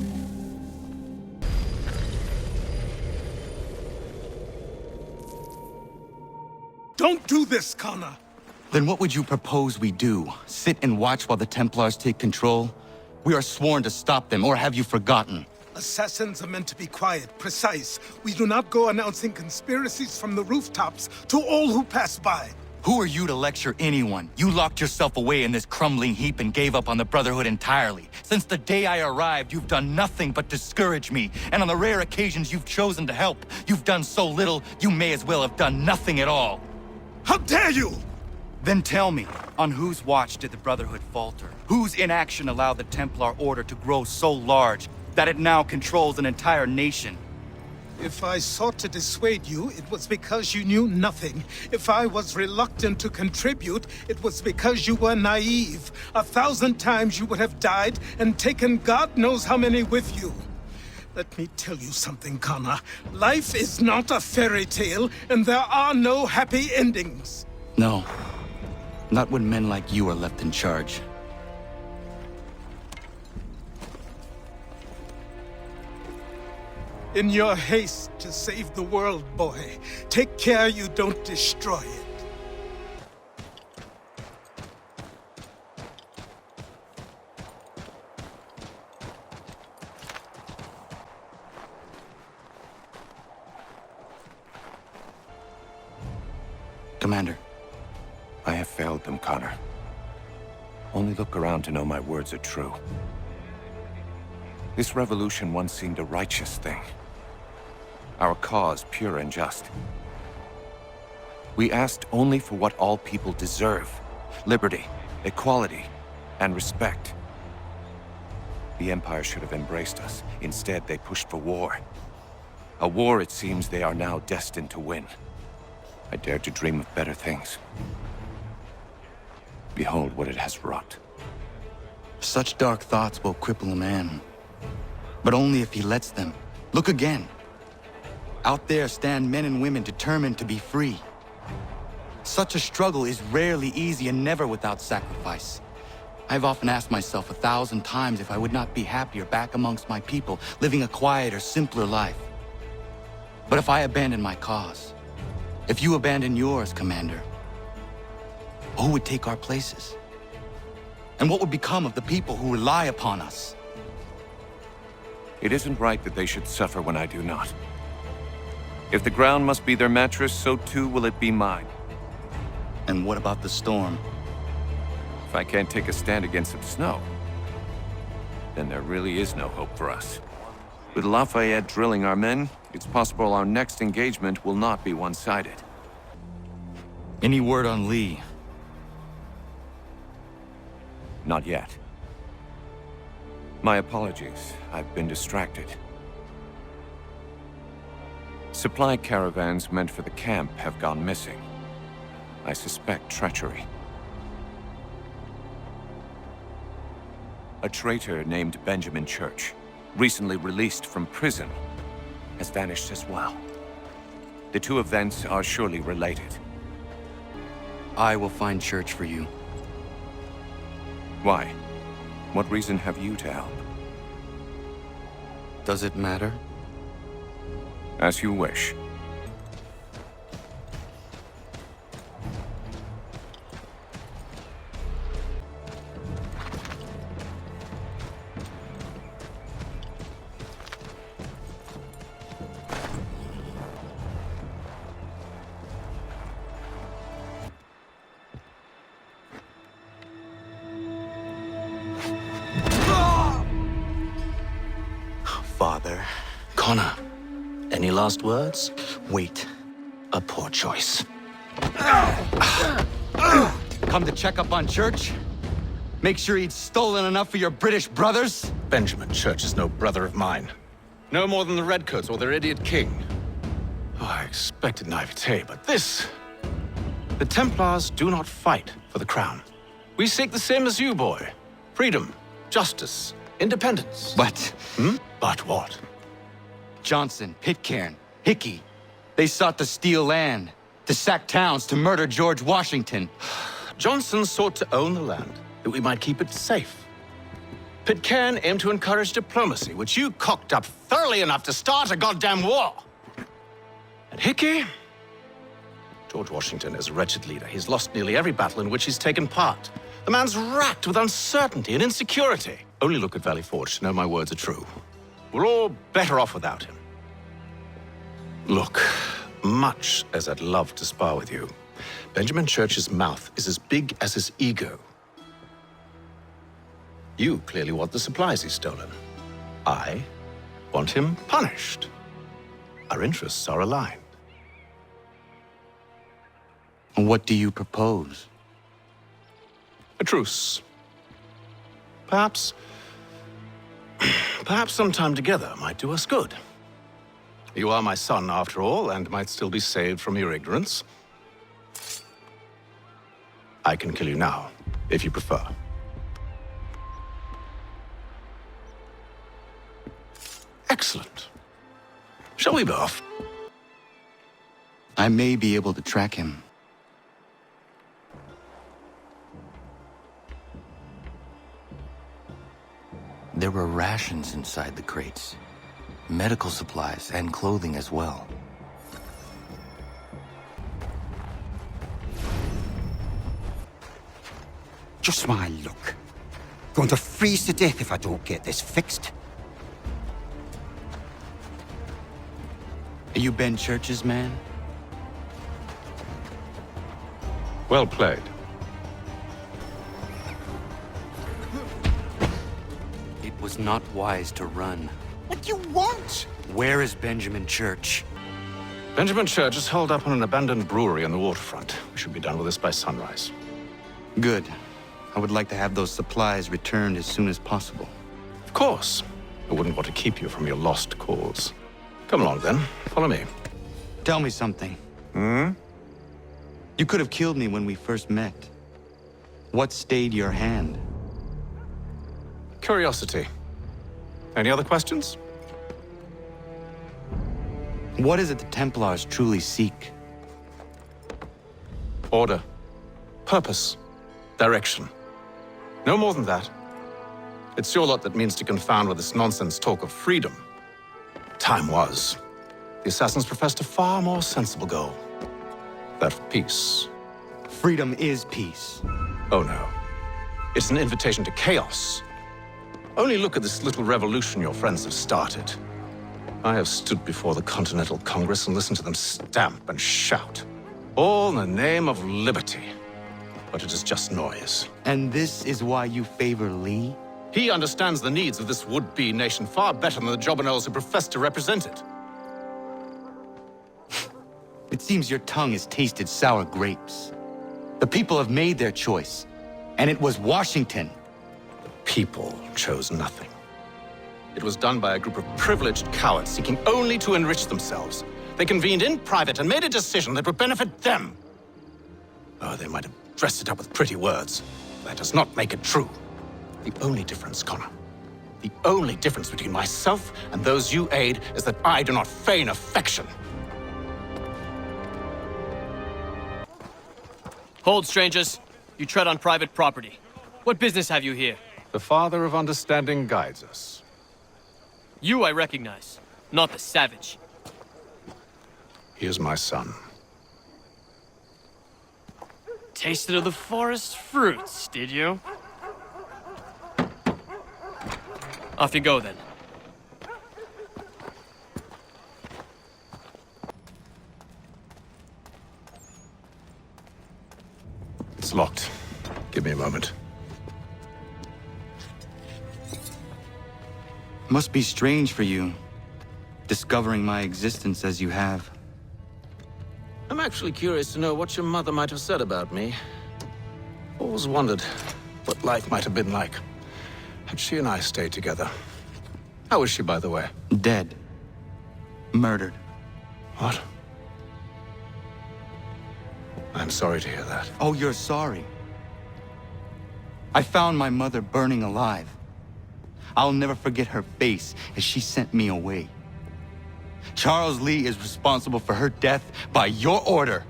[SPEAKER 5] Don't do this, Connor!
[SPEAKER 8] Then what would you propose we do? Sit and watch while the Templars take control? We are sworn to stop them, or have you forgotten?
[SPEAKER 5] Assassins are meant to be quiet, precise. We do not go announcing conspiracies from the rooftops to all who pass by.
[SPEAKER 8] Who are you to lecture anyone? You locked yourself away in this crumbling heap and gave up on the Brotherhood entirely. Since the day I arrived, you've done nothing but discourage me. And on the rare occasions you've chosen to help, you've done so little, you may as well have done nothing at all.
[SPEAKER 5] How dare you!
[SPEAKER 8] Then tell me, on whose watch did the Brotherhood falter? Whose inaction allowed the Templar Order to grow so large that it now controls an entire nation?
[SPEAKER 5] If I sought to dissuade you, it was because you knew nothing. If I was reluctant to contribute, it was because you were naive. 1,000 times you would have died and taken God knows how many with you. Let me tell you something, Connor. Life is not a fairy tale, and there are no happy endings.
[SPEAKER 8] No. Not when men like you are left in charge.
[SPEAKER 5] In your haste to save the world, boy, take care you don't destroy it.
[SPEAKER 8] Commander.
[SPEAKER 10] I have failed them, Connor. Only look around to know my words are true. This revolution once seemed a righteous thing. Our cause pure and just. We asked only for what all people deserve. Liberty, equality, and respect. The Empire should have embraced us. Instead, they pushed for war. A war, it seems, they are now destined to win. I dared to dream of better things. Behold what it has wrought.
[SPEAKER 8] Such dark thoughts will cripple a man. But only if he lets them. Look again. Out there stand men and women determined to be free. Such a struggle is rarely easy and never without sacrifice. I've often asked myself 1,000 times if I would not be happier back amongst my people, living a quieter, simpler life. But if I abandon my cause, if you abandon yours, Commander, who would take our places?
[SPEAKER 18] And what would become of the people who rely upon us?
[SPEAKER 10] It isn't right that they should suffer when I do not. If the ground must be their mattress, so too will it be mine.
[SPEAKER 18] And what about the storm?
[SPEAKER 10] If I can't take a stand against some snow, then there really is no hope for us. With Lafayette drilling our men, it's possible our next engagement will not be one-sided.
[SPEAKER 18] Any word on Lee?
[SPEAKER 10] Not yet. My apologies. I've been distracted. Supply caravans meant for the camp have gone missing. I suspect treachery. A traitor named Benjamin Church, recently released from prison, has vanished as well. The two events are surely related.
[SPEAKER 18] I will find Church for you.
[SPEAKER 10] Why? What reason have you to help?
[SPEAKER 18] Does it matter?
[SPEAKER 10] As you wish.
[SPEAKER 13] Father.
[SPEAKER 18] Connor.
[SPEAKER 13] Any last words?
[SPEAKER 18] Wait.
[SPEAKER 13] A poor choice.
[SPEAKER 18] Come to check up on Church? Make sure he'd stolen enough for your British brothers?
[SPEAKER 13] Benjamin Church is no brother of mine. No more than the Redcoats or their idiot king. Oh, I expected naivete, but this... The Templars do not fight for the crown. We seek the same as you, boy. Freedom, justice, independence.
[SPEAKER 18] But...
[SPEAKER 13] But what?
[SPEAKER 18] Johnson, Pitcairn, Hickey. They sought to steal land, to sack towns, to murder George Washington.
[SPEAKER 13] Johnson sought to own the land, that we might keep it safe. Pitcairn aimed to encourage diplomacy, which you cocked up thoroughly enough to start a goddamn war. And Hickey? George Washington is a wretched leader. He's lost nearly every battle in which he's taken part. The man's racked with uncertainty and insecurity. Only look at Valley Forge to know my words are true. We're all better off without him. Look, much as I'd love to spar with you, Benjamin Church's mouth is as big as his ego. You clearly want the supplies he's stolen. I want him punished. Our interests are aligned.
[SPEAKER 18] What do you propose?
[SPEAKER 13] A truce. Perhaps some time together might do us good. You are my son, after all, and might still be saved from your ignorance. I can kill you now, if you prefer. Excellent. Shall we be off?
[SPEAKER 18] I may be able to track him. There were rations inside the crates. Medical supplies and clothing as well.
[SPEAKER 14] Just my luck. Going to freeze to death if I don't get this fixed.
[SPEAKER 18] Are you Ben Church's man?
[SPEAKER 13] Well played.
[SPEAKER 18] It was not wise to run.
[SPEAKER 14] What do you want?
[SPEAKER 18] Where is Benjamin Church?
[SPEAKER 13] Benjamin Church is holed up on an abandoned brewery on the waterfront. We should be done with this by sunrise.
[SPEAKER 18] Good. I would like to have those supplies returned as soon as possible.
[SPEAKER 13] Of course. I wouldn't want to keep you from your lost cause. Come along, then. Follow me.
[SPEAKER 18] Tell me something. You could have killed me when we first met. What stayed your hand?
[SPEAKER 13] Curiosity. Any other questions?
[SPEAKER 18] What is it the Templars truly seek?
[SPEAKER 13] Order. Purpose. Direction. No more than that. It's your lot that means to confound with this nonsense talk of freedom. Time was. The assassins professed a far more sensible goal. That of peace.
[SPEAKER 18] Freedom is peace.
[SPEAKER 13] Oh no. It's an invitation to chaos. Only look at this little revolution your friends have started. I have stood before the Continental Congress and listened to them stamp and shout. All in the name of liberty. But it is just noise.
[SPEAKER 18] And this is why you favor Lee?
[SPEAKER 13] He understands the needs of this would-be nation far better than the jobberknolls who profess to represent it.
[SPEAKER 18] It seems your tongue has tasted sour grapes. The people have made their choice, and it was Washington.
[SPEAKER 13] The people chose nothing. It was done by a group of privileged cowards seeking only to enrich themselves. They convened in private and made a decision that would benefit them. Oh, they might have dressed it up with pretty words. That does not make it true. The only difference, Connor, the only difference between myself and those you aid is that I do not feign affection.
[SPEAKER 6] Hold, strangers. You tread on private property. What business have you here?
[SPEAKER 13] The Father of Understanding guides us.
[SPEAKER 6] You I recognize, not the savage.
[SPEAKER 13] He is my son.
[SPEAKER 6] Tasted of the forest fruits, did you? Off you go, then.
[SPEAKER 13] It's locked. Give me a moment.
[SPEAKER 18] Must be strange for you, discovering my existence as you have.
[SPEAKER 13] I'm actually curious to know what your mother might have said about me. Always wondered what life might have been like had she and I stayed together. How is she, by the way?
[SPEAKER 18] Dead. Murdered.
[SPEAKER 13] What? I'm sorry to hear that.
[SPEAKER 18] Oh, you're sorry. I found my mother burning alive. I'll never forget her face as she sent me away. Charles Lee is responsible for her death by your order.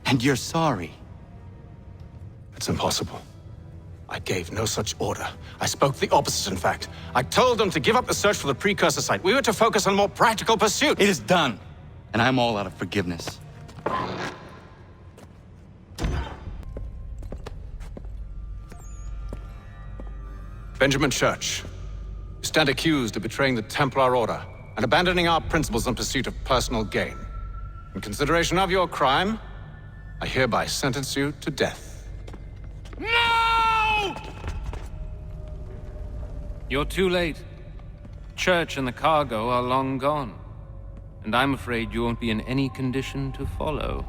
[SPEAKER 18] And you're sorry.
[SPEAKER 13] It's impossible. I gave no such order. I spoke the opposite, in fact. I told them to give up the search for the precursor site. We were to focus on more practical pursuits.
[SPEAKER 18] It is done, and I'm all out of forgiveness.
[SPEAKER 13] Benjamin Church, you stand accused of betraying the Templar Order and abandoning our principles in pursuit of personal gain. In consideration of your crime, I hereby sentence you to death.
[SPEAKER 6] No!
[SPEAKER 21] You're too late. Church and the cargo are long gone. And I'm afraid you won't be in any condition to follow.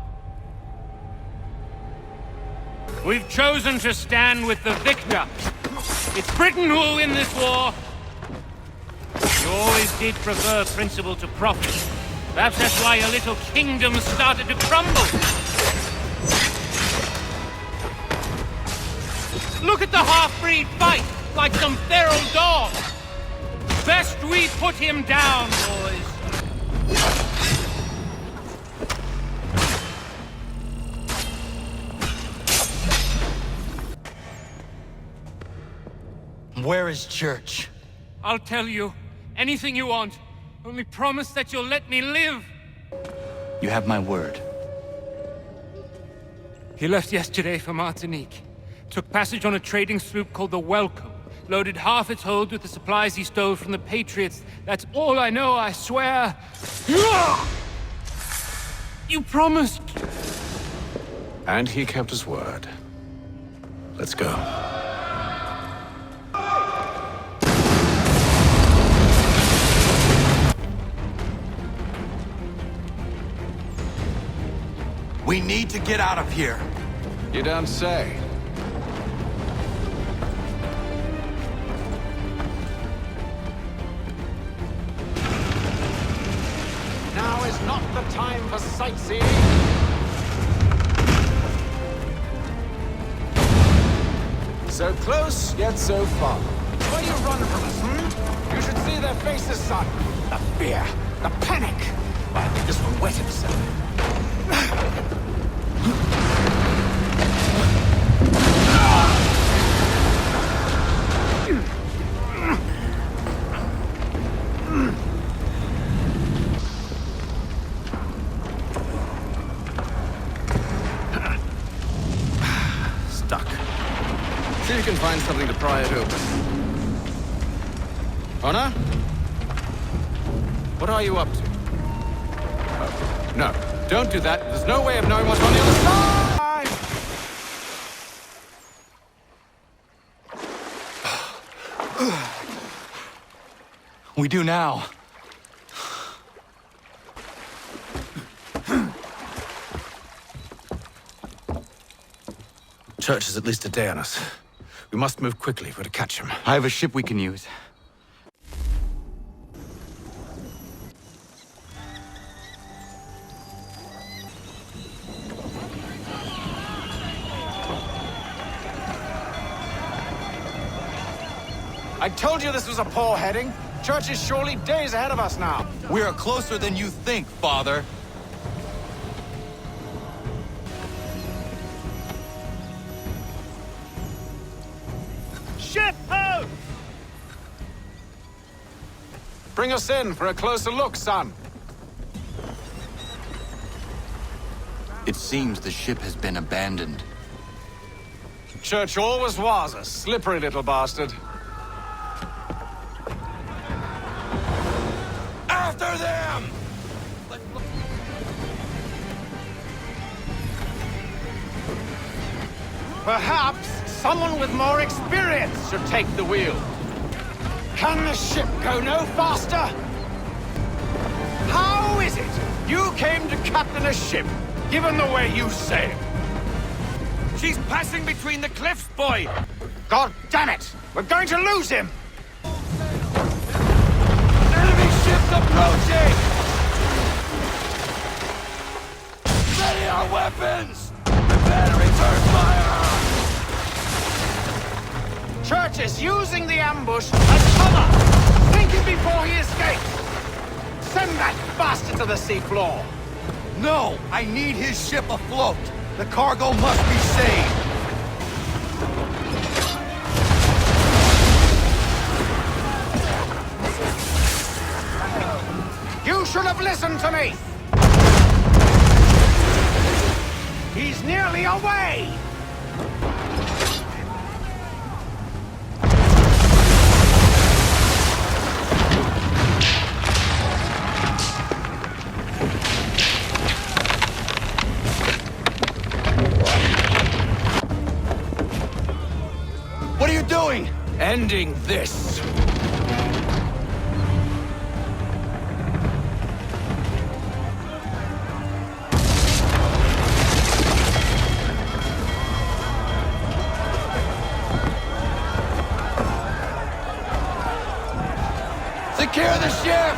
[SPEAKER 21] We've chosen to stand with the victor. It's Britain who will win this war. You always did prefer principle to profit. Perhaps that's why your little kingdom started to crumble. Look at the half-breed fight, like some feral dog. Best we put him down, boys.
[SPEAKER 18] Where is Church?
[SPEAKER 21] I'll tell you. Anything you want. Only promise that you'll let me live.
[SPEAKER 18] You have my word.
[SPEAKER 21] He left yesterday for Martinique. Took passage on a trading sloop called the Welcome. Loaded half its hold with the supplies he stole from the Patriots. That's all I know, I swear. You promised.
[SPEAKER 13] And he kept his word. Let's go.
[SPEAKER 18] We need to get out of here.
[SPEAKER 13] You don't say. Now is not the time for sightseeing. So close, yet so far. Why do you run from us, hmm? You should see their faces, son. The fear, the panic. I think this will wet himself. Stuck.
[SPEAKER 2] can find something to pry it open. Honor? What are you up to? Oh, no. Don't do that. There's no way of knowing what's on the other side!
[SPEAKER 18] We do now.
[SPEAKER 2] Church is at least a day on us. We must move quickly if we're to catch him.
[SPEAKER 18] I have a ship we can use.
[SPEAKER 2] I told you this was a poor heading. Church is surely days ahead of us now.
[SPEAKER 18] We are closer than you think, Father.
[SPEAKER 21] Ship ho!
[SPEAKER 2] Bring us in for a closer look, son.
[SPEAKER 18] It seems the ship has been abandoned.
[SPEAKER 2] Church always was a slippery little bastard.
[SPEAKER 16] After them!
[SPEAKER 2] Perhaps someone with more experience should take the wheel. Can the ship go no faster? How is it you came to captain a ship, given the way you sail?
[SPEAKER 21] She's passing between the cliffs, boy!
[SPEAKER 2] God damn it! We're going to lose him!
[SPEAKER 16] Enemy ships approaching! Ready our weapons! Prepare to return fire!
[SPEAKER 2] Church is using the ambush as cover! Think it before he escapes! Send that bastard to the seafloor!
[SPEAKER 18] No! I need his ship afloat! The cargo must be saved!
[SPEAKER 2] You should have listened to me! He's nearly away!
[SPEAKER 18] What are you doing?
[SPEAKER 2] Ending this!
[SPEAKER 16] Secure the ship!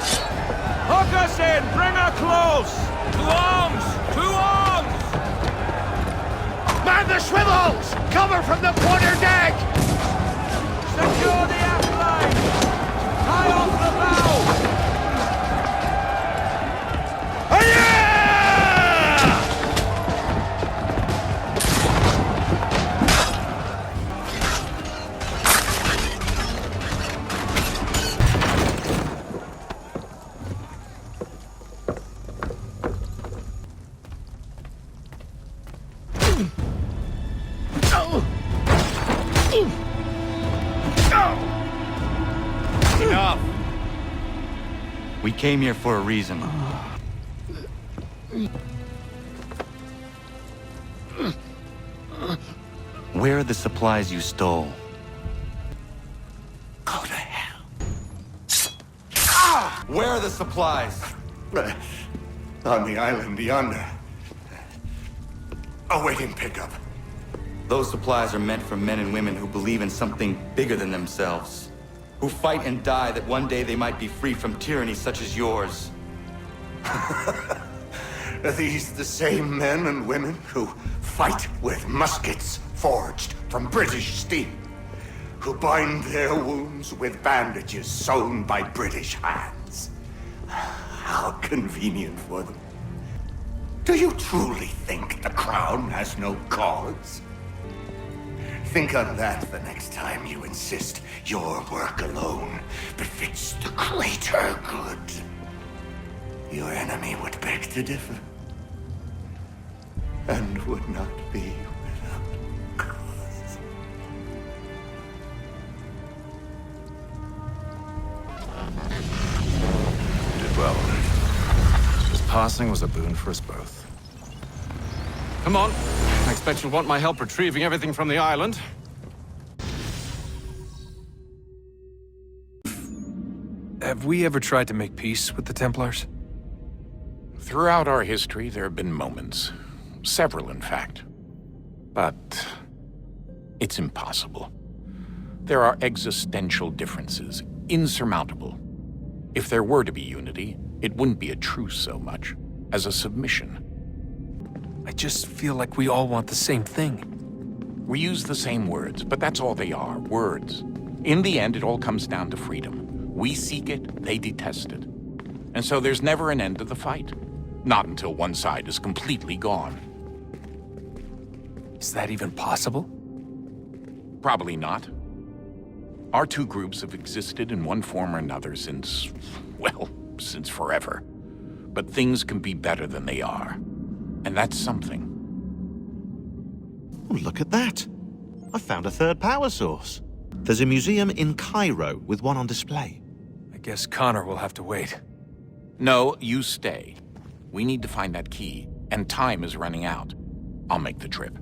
[SPEAKER 21] Hook us in! Bring her close! To arms! To arms!
[SPEAKER 16] Man the swivels! Cover from the quarterdeck!
[SPEAKER 21] Secure the aft line! Tie off the bow!
[SPEAKER 18] Enough! We came here for a reason. Where are the supplies you stole?
[SPEAKER 16] Go to hell.
[SPEAKER 18] Where are the supplies?
[SPEAKER 16] On the island yonder. Awaiting pickup.
[SPEAKER 18] Those supplies are meant for men and women who believe in something bigger than themselves. Who fight and die that one day they might be free from tyranny such as yours.
[SPEAKER 16] Are these the same men and women who fight with muskets forged from British steel? Who bind their wounds with bandages sewn by British hands? How convenient for them. Do you truly think the Crown has no cause? Think on that the next time you insist your work alone befits the greater good. Your enemy would beg to differ, and would not be without cause.
[SPEAKER 12] blessing was a boon for us both. Come on. I expect you'll want my help retrieving everything from the island.
[SPEAKER 4] Have we ever tried to make peace with the Templars?
[SPEAKER 3] Throughout our history, there have been moments. Several, in fact. But it's impossible. There are existential differences, insurmountable. If there were to be unity, it wouldn't be a truce so much as a submission.
[SPEAKER 4] I just feel like we all want the same thing.
[SPEAKER 3] We use the same words, but that's all they are, words. In the end, it all comes down to freedom. We seek it, they detest it. And so there's never an end to the fight. Not until one side is completely gone.
[SPEAKER 4] Is that even possible?
[SPEAKER 3] Probably not. Our two groups have existed in one form or another since, well, since forever. But things can be better than they are. And that's something.
[SPEAKER 1] Oh, look at that. I found a third power source. There's a museum in Cairo with one on display.
[SPEAKER 4] I guess Connor will have to wait.
[SPEAKER 3] No, you stay. We need to find that key, and time is running out. I'll make the trip.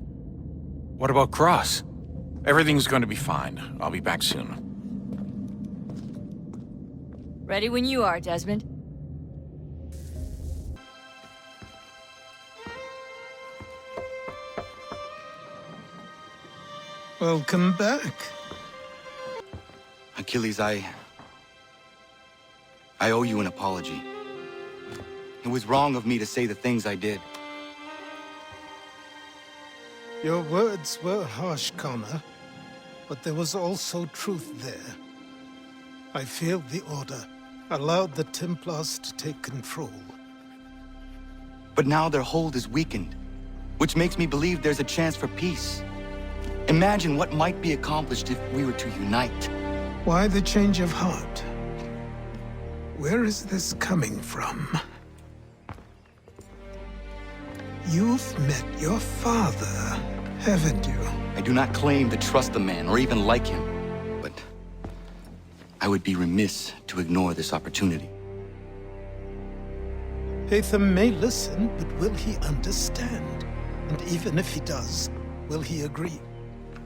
[SPEAKER 4] What about Cross?
[SPEAKER 3] Everything's going to be fine. I'll be back soon.
[SPEAKER 9] Ready when you are, Desmond.
[SPEAKER 5] Welcome back.
[SPEAKER 8] Achilles, I owe you an apology. It was wrong of me to say the things I did.
[SPEAKER 5] Your words were harsh, Connor, but there was also truth there. I failed the Order, allowed the Templars to take control.
[SPEAKER 8] But now their hold is weakened, which makes me believe there's a chance for peace. Imagine what might be accomplished if we were to unite.
[SPEAKER 5] Why the change of heart? Where is this coming from? You've met your father, haven't you?
[SPEAKER 8] I do not claim to trust the man or even like him, but I would be remiss to ignore this opportunity.
[SPEAKER 5] Hatham may listen, but will he understand? And even if he does, will he agree?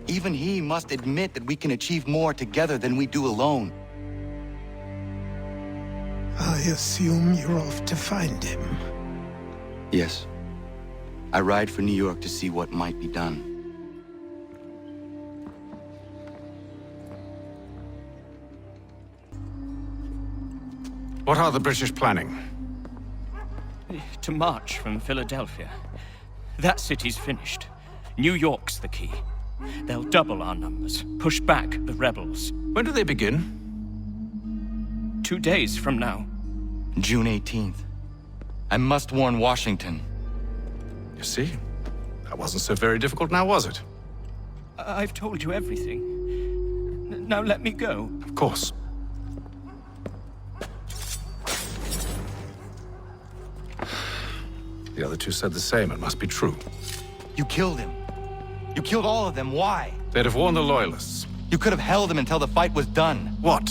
[SPEAKER 8] Even he must admit that we can achieve more together than we do alone.
[SPEAKER 5] I assume you're off to find him.
[SPEAKER 8] Yes. I ride for New York to see what might be done.
[SPEAKER 12] What are the British planning?
[SPEAKER 6] To march from Philadelphia. That city's finished. New York's the key. They'll double our numbers, push back the rebels.
[SPEAKER 12] When do they begin?
[SPEAKER 6] 2 days from now.
[SPEAKER 8] June 18th. I must warn Washington.
[SPEAKER 12] You see? That wasn't so very difficult now, was it?
[SPEAKER 6] I've told you everything. Now let me go.
[SPEAKER 12] Of course. The other two said the same. It must be true.
[SPEAKER 8] You killed him. You killed all of them. Why?
[SPEAKER 12] They'd have warned the Loyalists.
[SPEAKER 8] You could have held them until the fight was done.
[SPEAKER 12] What?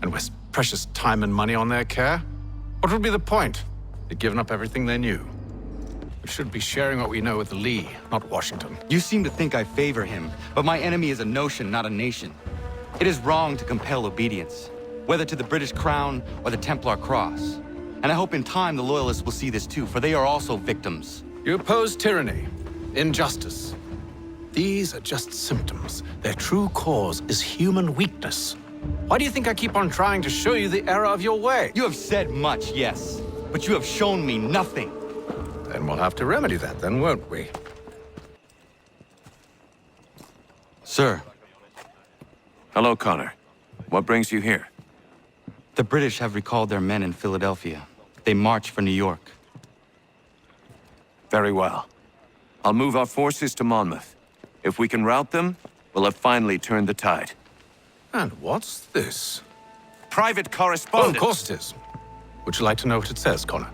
[SPEAKER 12] And waste precious time and money on their care? What would be the point? They'd given up everything they knew. We should be sharing what we know with Lee, not Washington.
[SPEAKER 8] You seem to think I favor him, but my enemy is a notion, not a nation. It is wrong to compel obedience, whether to the British Crown or the Templar Cross. And I hope in time the Loyalists will see this too, for they are also victims.
[SPEAKER 12] You oppose tyranny, injustice. These are just symptoms. Their true cause is human weakness. Why do you think I keep on trying to show you the error of your way?
[SPEAKER 8] You have said much, yes, but you have shown me nothing.
[SPEAKER 12] Then we'll have to remedy that then, won't we?
[SPEAKER 8] Sir.
[SPEAKER 10] Hello, Connor. What brings you here?
[SPEAKER 8] The British have recalled their men in Philadelphia. They march for New York.
[SPEAKER 10] Very well. I'll move our forces to Monmouth. If we can rout them, we'll have finally turned the tide.
[SPEAKER 12] And what's this?
[SPEAKER 10] Private
[SPEAKER 12] Oh,
[SPEAKER 10] correspondence.
[SPEAKER 12] of course it is. Would you like to know what it says, Connor?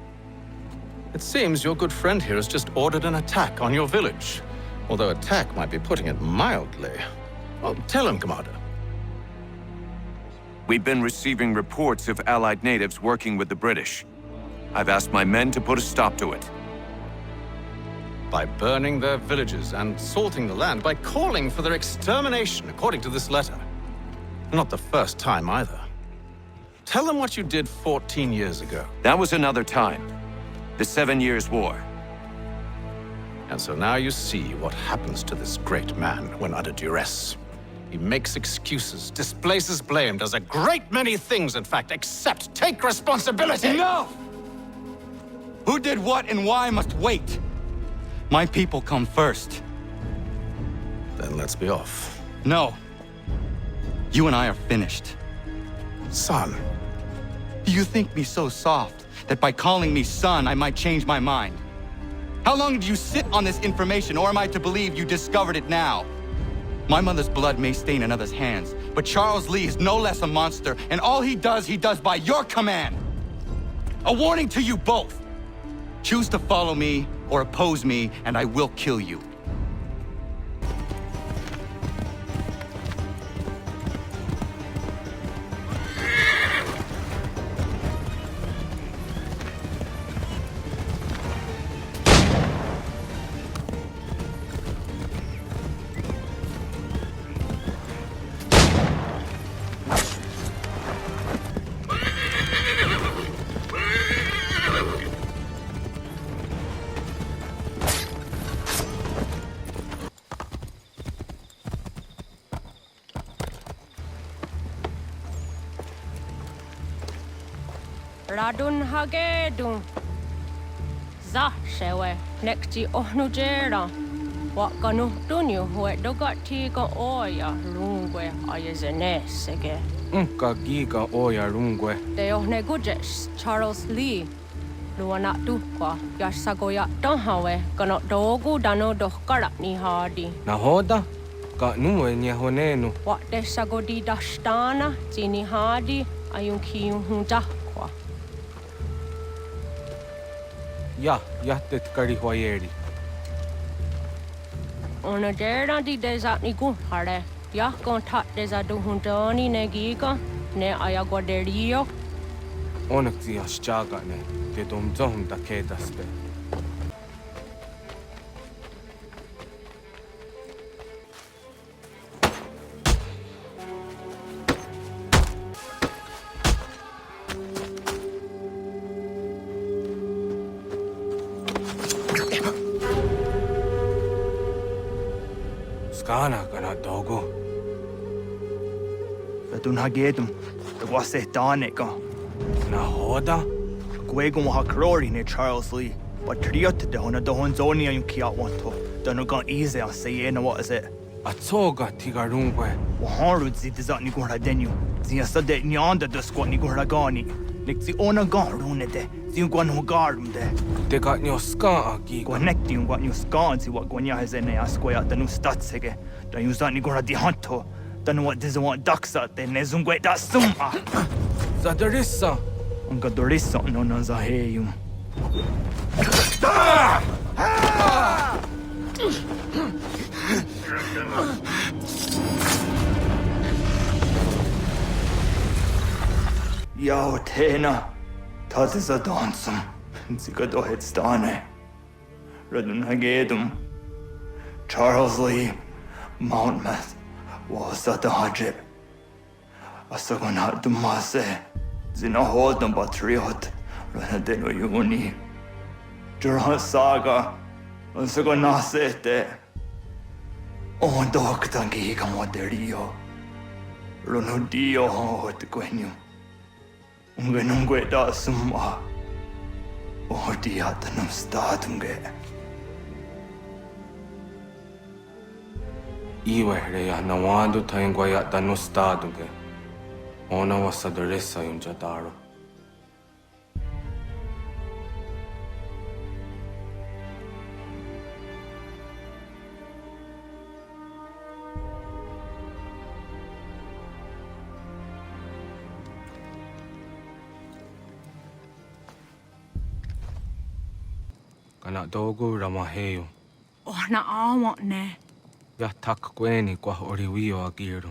[SPEAKER 12] It seems your good friend here has just ordered an attack on your village. Although attack might be putting it mildly. Well, tell him, Commander.
[SPEAKER 10] We've been receiving reports of Allied natives working with the British. I've asked my men to put a stop to it.
[SPEAKER 12] By burning their villages and salting the land, by calling for their extermination, according to this letter. Not the first time either. Tell them what you did 14 years ago.
[SPEAKER 10] That was another time. The 7 Years' War.
[SPEAKER 12] And so now you see what happens to this great man when under duress. He makes excuses, displaces blame, does a great many things, in fact, except take responsibility!
[SPEAKER 18] Enough! Who did what and why must wait. My people come first.
[SPEAKER 12] Then let's be off.
[SPEAKER 18] No. You and I are finished.
[SPEAKER 12] Son.
[SPEAKER 18] Do you think me so soft that by calling me son, I might change my mind? How long did you sit on this information, or am I to believe you discovered it now? My mother's blood may stain another's hands, but Charles Lee is no less a monster, and all he does by your command. A warning to you both. Choose to follow me or oppose me, and I will kill you.
[SPEAKER 11] Radun hagedun. Za shewe nekti ohnujera. Wakanu dunyu hue dogati ka oya rungwe ayazenesege.
[SPEAKER 21] Unka giga oya rungwe.
[SPEAKER 11] De ohne gujes Charles Lee. Luana tukwa yasagoya donhawe kano dogu dano dohkara ni hadi.
[SPEAKER 21] Nahoda? Ka numwe ni honenu.
[SPEAKER 11] Wa de sagodi dashtana zini hadi ayun kiyun hunjakwa.
[SPEAKER 21] Ja, jättet kari huajeri.
[SPEAKER 11] Ona dera di desa ni gunhare. Ja kontat desa duhundani negiga ne ayagoderio.
[SPEAKER 21] Onneksi jasjagane, te domzom da kedaste. Skana kana dogo.
[SPEAKER 19] Fatun hagedum, the wase danika.
[SPEAKER 21] Nahoda?
[SPEAKER 19] Gwegum hakrori ne Charles Lee, but triot de hona dohon zoni ayun kiat wanto. Dano gan easy on say na what is it?
[SPEAKER 21] Atsoga tigarungwe.
[SPEAKER 19] Waharud zi dizat ni gurha denu. Zia sade nyanda de squat ni gurha gani. Nik zi ona garune de. Zi gwan ho garum de.
[SPEAKER 21] De got nyo ska agi.
[SPEAKER 19] Gwanek di gwan nyo ska zi wat gwanya hezene asquaya danu statsege. Dan yuzat ni gurha di hanto. Danu what dizawant daksat de nezungwe da summa.
[SPEAKER 21] Zadarissa.
[SPEAKER 19] Unga dorissa no na zaheyum. Yao tena, dat is a dansum. Zika dohet stane. Radun hagedum. Charles Lee, Mountmouth, was at the hajib. Asagonat dumase. Zina hodam batriot. Ranadeno yuni. Jurhan saga. Asagonasete. On doktangi kamoderio. Ronudio hot gwenyu. Ungenungwe da summa. Odiatanum stadunge.
[SPEAKER 21] Iwe reya nawando taingwaya dano staduge. Ona wasadarissa yun jadaro. Kana dogo ramaheyo.
[SPEAKER 11] Ohna awat ne.
[SPEAKER 21] Ya tak kweni kwa oriwio agiro.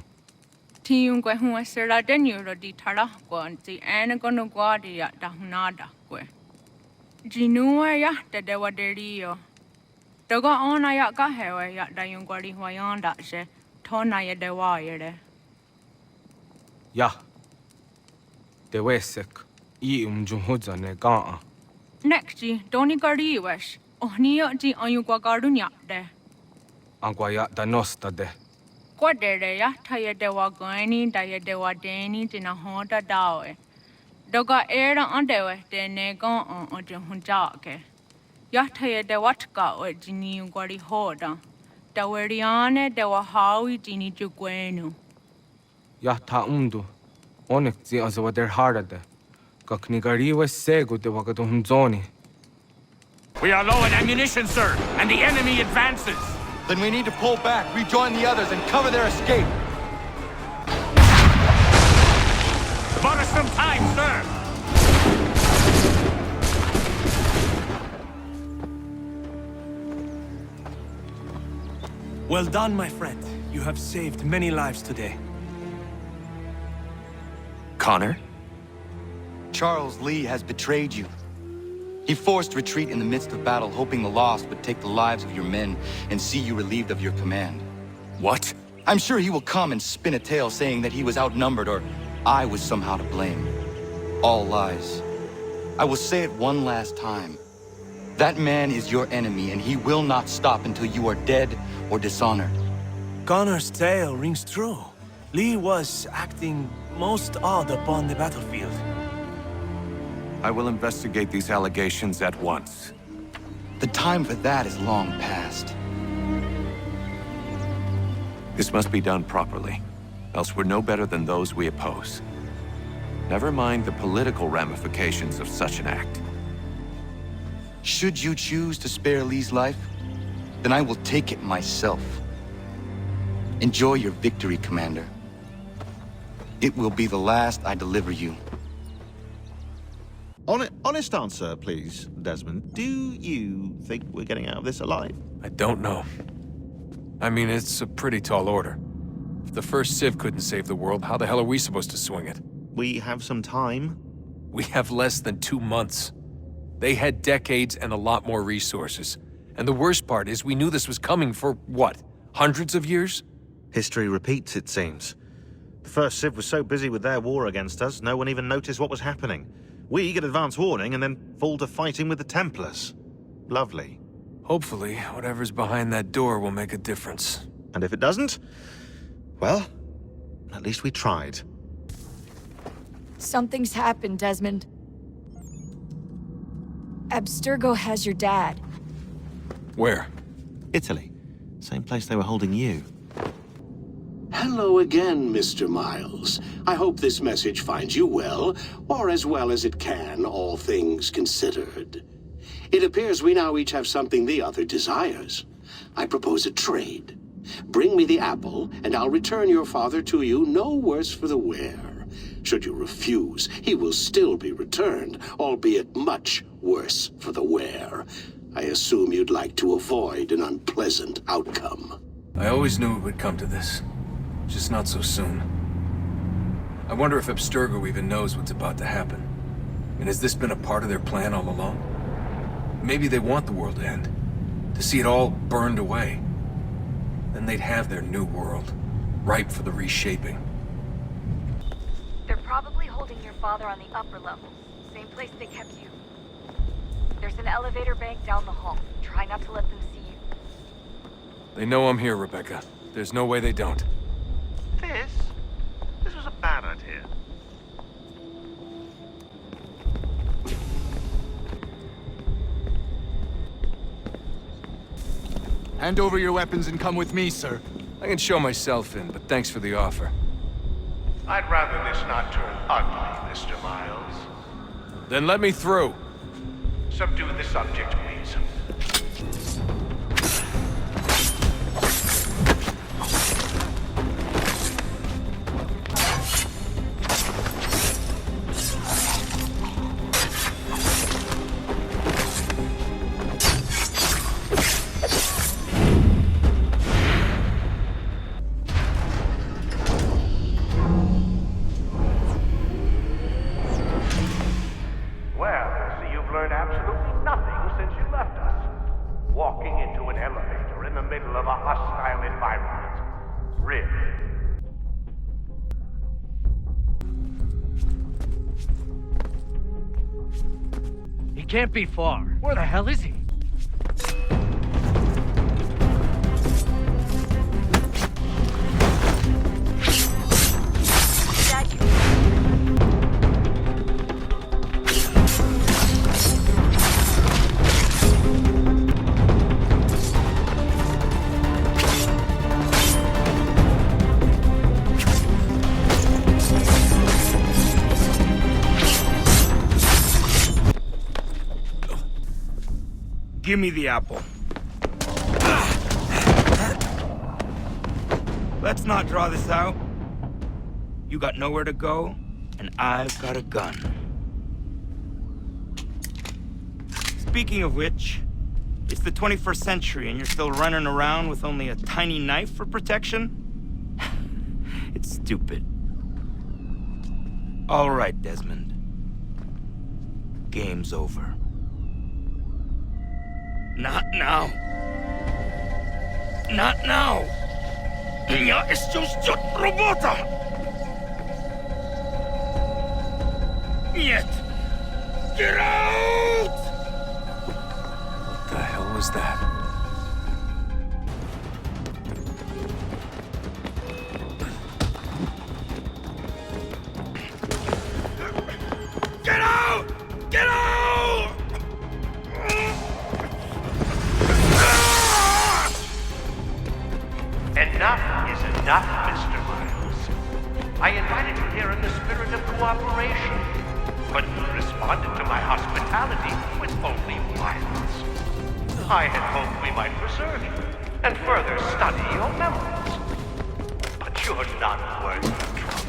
[SPEAKER 11] Tiun kwe huwa sera denyo di tara kwa nti ene kono gwadi ya dahunada kwe. Jinua ya de waderio. Doga ona ya gahewa ya dayungwari wayanda je tona ya de wayere.
[SPEAKER 17] Ya. Dewesek I jumhuza ne gaa.
[SPEAKER 11] Nekji doni gariwesh. Ohniyo di ayungwa garunya de.
[SPEAKER 17] Angwaya danosta de.
[SPEAKER 11] Kwadere ya taya de wagani daya de wadeni dina honda dawe. Doga era andewe de negon on jumhunjake. Ya taya de watka o jini gwari hoda. Daweriane de wahawi jini jugwenu.
[SPEAKER 17] Ya ta Onek zi azawader harade. Kaknigariwe sego de wagadumzoni.
[SPEAKER 3] We are low in ammunition, sir, and the enemy advances.
[SPEAKER 18] Then we need to pull back, rejoin the others, and cover their escape.
[SPEAKER 3] Bought us some time, sir.
[SPEAKER 22] Well done, my friend. You have saved many lives today.
[SPEAKER 10] Connor?
[SPEAKER 18] Charles Lee has betrayed you. He forced retreat in the midst of battle, hoping the lost would take the lives of your men and see you relieved of your command.
[SPEAKER 10] What?
[SPEAKER 18] I'm sure he will come and spin a tale saying that he was outnumbered or I was somehow to blame. All lies. I will say it one last time. That man is your enemy, and he will not stop until you are dead or dishonored.
[SPEAKER 22] Connor's tale rings true. Lee was acting most odd upon the battlefield.
[SPEAKER 10] I will investigate these allegations at once.
[SPEAKER 18] The time for that is long past.
[SPEAKER 10] This must be done properly, else we're no better than those we oppose. Never mind the political ramifications of such an act.
[SPEAKER 18] Should you choose to spare Lee's life, then I will take it myself. Enjoy your victory, Commander. It will be the last I deliver you.
[SPEAKER 1] Honest answer, please, Desmond. Do you think we're getting out of this alive?
[SPEAKER 4] I don't know. I mean, it's a pretty tall order. If the first Civ couldn't save the world, how the hell are we supposed to swing it?
[SPEAKER 1] We have some time.
[SPEAKER 4] We have less than 2 months. They had decades and a lot more resources. And the worst part is we knew this was coming for, what, hundreds of years?
[SPEAKER 1] History repeats, it seems. The first Civ was so busy with their war against us, no one even noticed what was happening. We get advance warning and then fall to fighting with the Templars. Lovely.
[SPEAKER 4] Hopefully, whatever's behind that door will make a difference.
[SPEAKER 1] And if it doesn't, well, at least we tried.
[SPEAKER 9] Something's happened, Desmond. Abstergo has your dad.
[SPEAKER 4] Where?
[SPEAKER 1] Italy. Same place they were holding you.
[SPEAKER 23] Hello again, Mr. Miles. I hope this message finds you well, or as well as it can, all things considered. It appears we now each have something the other desires. I propose a trade. Bring me the apple, and I'll return your father to you no worse for the wear. Should you refuse, he will still be returned, albeit much worse for the wear. I assume you'd like to avoid an unpleasant outcome.
[SPEAKER 4] I always knew it would come to this. Just not so soon. I wonder if Abstergo even knows what's about to happen. And has this been a part of their plan all along? Maybe they want the world to end. To see it all burned away. Then they'd have their new world, ripe for the reshaping.
[SPEAKER 9] They're probably holding your father on the upper level. Same place they kept you. There's an elevator bank down the hall. Try not to let them see you.
[SPEAKER 4] They know I'm here, Rebecca. There's no way they don't.
[SPEAKER 1] This was a bad idea.
[SPEAKER 18] Hand over your weapons and come with me, sir.
[SPEAKER 4] I can show myself in, but thanks for the offer.
[SPEAKER 20] I'd rather this not turn ugly, Mr. Miles.
[SPEAKER 4] Then let me through.
[SPEAKER 20] Subdue the subject, please. Well, so you've learned absolutely middle of a hostile environment. Really.
[SPEAKER 21] He can't be far. Where the hell is he?
[SPEAKER 19] Give me the apple. Let's not draw this out. You got nowhere to go, and I've got a gun. Speaking of which, it's the 21st century and you're still running around with only a tiny knife for protection? It's stupid. All right, Desmond. Game's over. Not now. Not now. Я еще ждет работа. Нет. Get out!
[SPEAKER 4] What the hell was that?
[SPEAKER 19] Get out! Get out!
[SPEAKER 20] Enough is enough, Mr. Miles. I invited you here in the spirit of cooperation, but you responded to my hospitality with only violence. I had hoped we might preserve you and further study your memories. But you're not worth the trouble.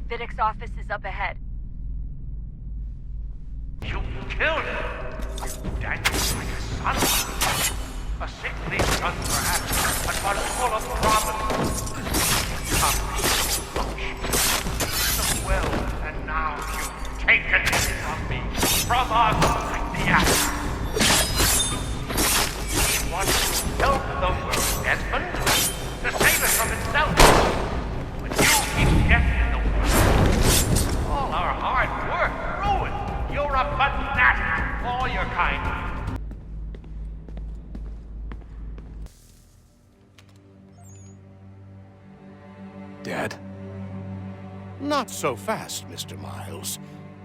[SPEAKER 9] Vidic's office is up ahead.
[SPEAKER 20] You killed him! You danced like a son. A sickly son, perhaps, but one full of promise. So well, and now you've taken it from me, from us, like the axe. He wants to help the world, Desmond, to save it from itself. But you keep death in the world. All our hard work ruined. You're a fanatic, all your kind.
[SPEAKER 13] Dad? Not so fast, Mr. Miles.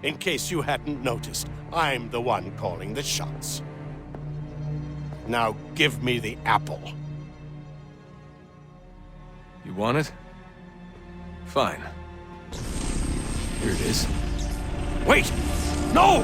[SPEAKER 13] In case you hadn't noticed, I'm the one calling the shots. Now give me the apple.
[SPEAKER 4] You want it? Fine. Here it is.
[SPEAKER 3] Wait! No!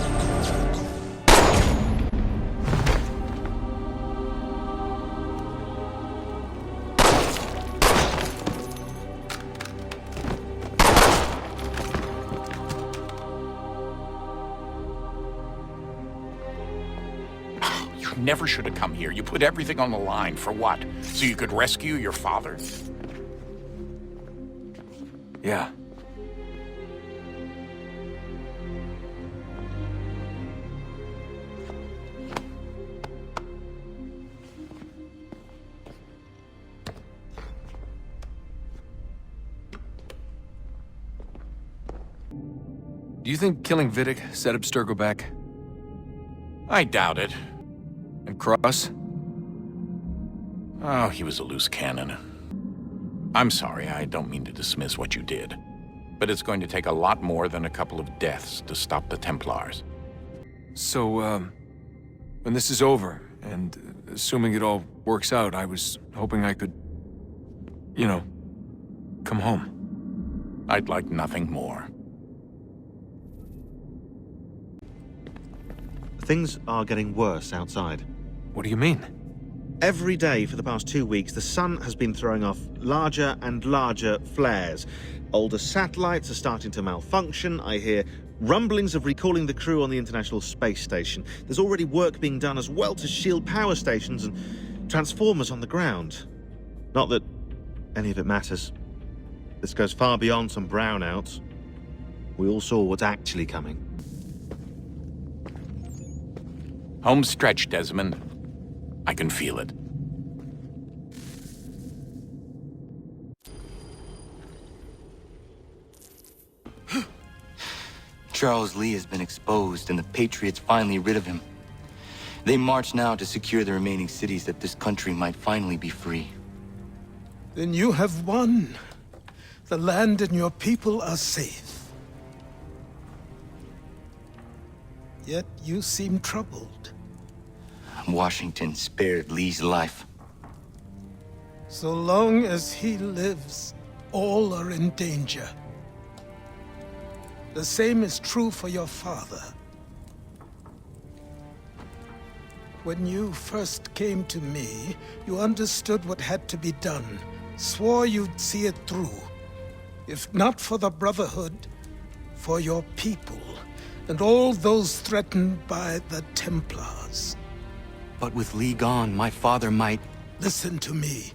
[SPEAKER 3] You never should have come here. You put everything on the line. For what? So you could rescue your father?
[SPEAKER 4] Yeah. Do you think killing Vidic set Abstergo back?
[SPEAKER 3] I doubt it.
[SPEAKER 4] And Cross?
[SPEAKER 3] Oh, he was a loose cannon. I'm sorry, I don't mean to dismiss what you did. But it's going to take a lot more than a couple of deaths to stop the Templars.
[SPEAKER 4] So, when this is over, and assuming it all works out, I was hoping I could, you know, come home.
[SPEAKER 3] I'd like nothing more.
[SPEAKER 1] Things are getting worse outside.
[SPEAKER 4] What do you mean?
[SPEAKER 1] Every day for the past 2 weeks, the sun has been throwing off larger and larger flares. Older satellites are starting to malfunction. I hear rumblings of recalling the crew on the International Space Station. There's already work being done as well to shield power stations and transformers on the ground. Not that any of it matters. This goes far beyond some brownouts. We all saw what's actually coming.
[SPEAKER 3] Home stretch, Desmond. I can feel it.
[SPEAKER 18] Charles Lee has been exposed, and the Patriots finally rid of him. They march now to secure the remaining cities that this country might finally be free.
[SPEAKER 5] Then you have won. The land and your people are safe. Yet you seem troubled.
[SPEAKER 18] Washington spared Lee's life.
[SPEAKER 5] So long as he lives, all are in danger. The same is true for your father. When you first came to me, you understood what had to be done, swore you'd see it through. If not for the Brotherhood, for your people, and all those threatened by the Templars.
[SPEAKER 18] But with Lee gone, my father might...
[SPEAKER 5] Listen to me.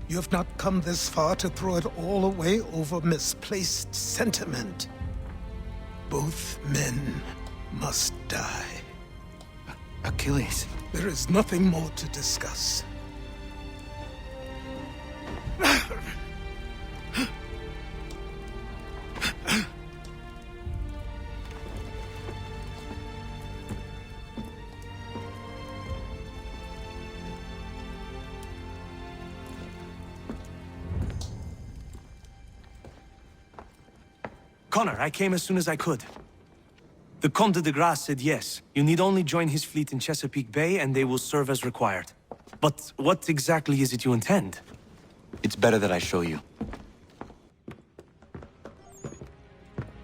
[SPEAKER 5] You have not come this far to throw it all away over misplaced sentiment. Both men must die.
[SPEAKER 18] Achilles.
[SPEAKER 5] There is nothing more to discuss.
[SPEAKER 22] Connor, I came as soon as I could. The Comte de Grasse said yes. You need only join his fleet in Chesapeake Bay and they will serve as required. But what exactly is it you intend?
[SPEAKER 18] It's better that I show you.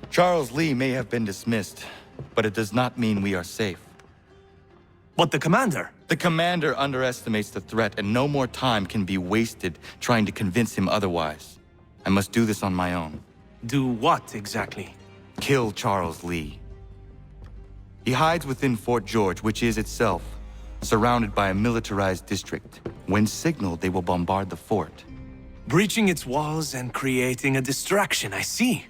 [SPEAKER 18] Charles Lee may have been dismissed, but it does not mean we are safe.
[SPEAKER 22] But the commander?
[SPEAKER 18] The commander underestimates the threat, and no more time can be wasted trying to convince him otherwise. I must do this on my own.
[SPEAKER 22] Do what exactly?
[SPEAKER 18] Kill Charles Lee. He hides within Fort George, which is itself surrounded by a militarized district. When signaled, they will bombard the fort.
[SPEAKER 22] Breaching its walls and creating a distraction, I see.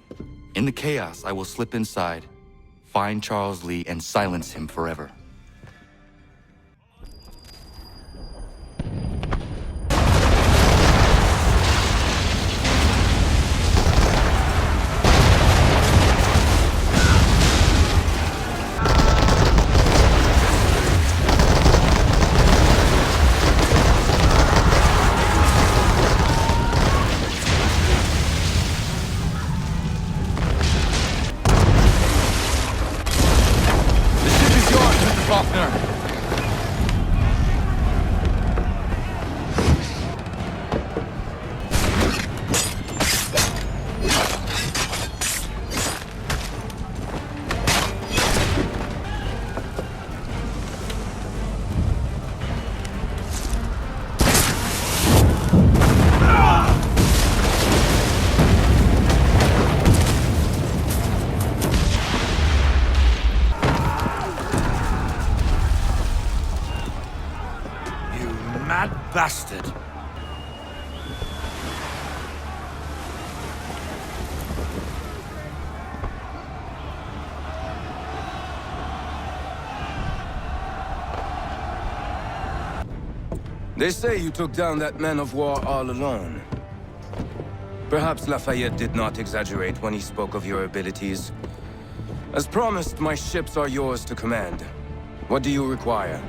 [SPEAKER 18] In the chaos, I will slip inside, find Charles Lee, and silence him forever.
[SPEAKER 22] Bastard.
[SPEAKER 7] They say you took down that man of war all alone. Perhaps Lafayette did not exaggerate when he spoke of your abilities. As promised, my ships are yours to command. What do you require?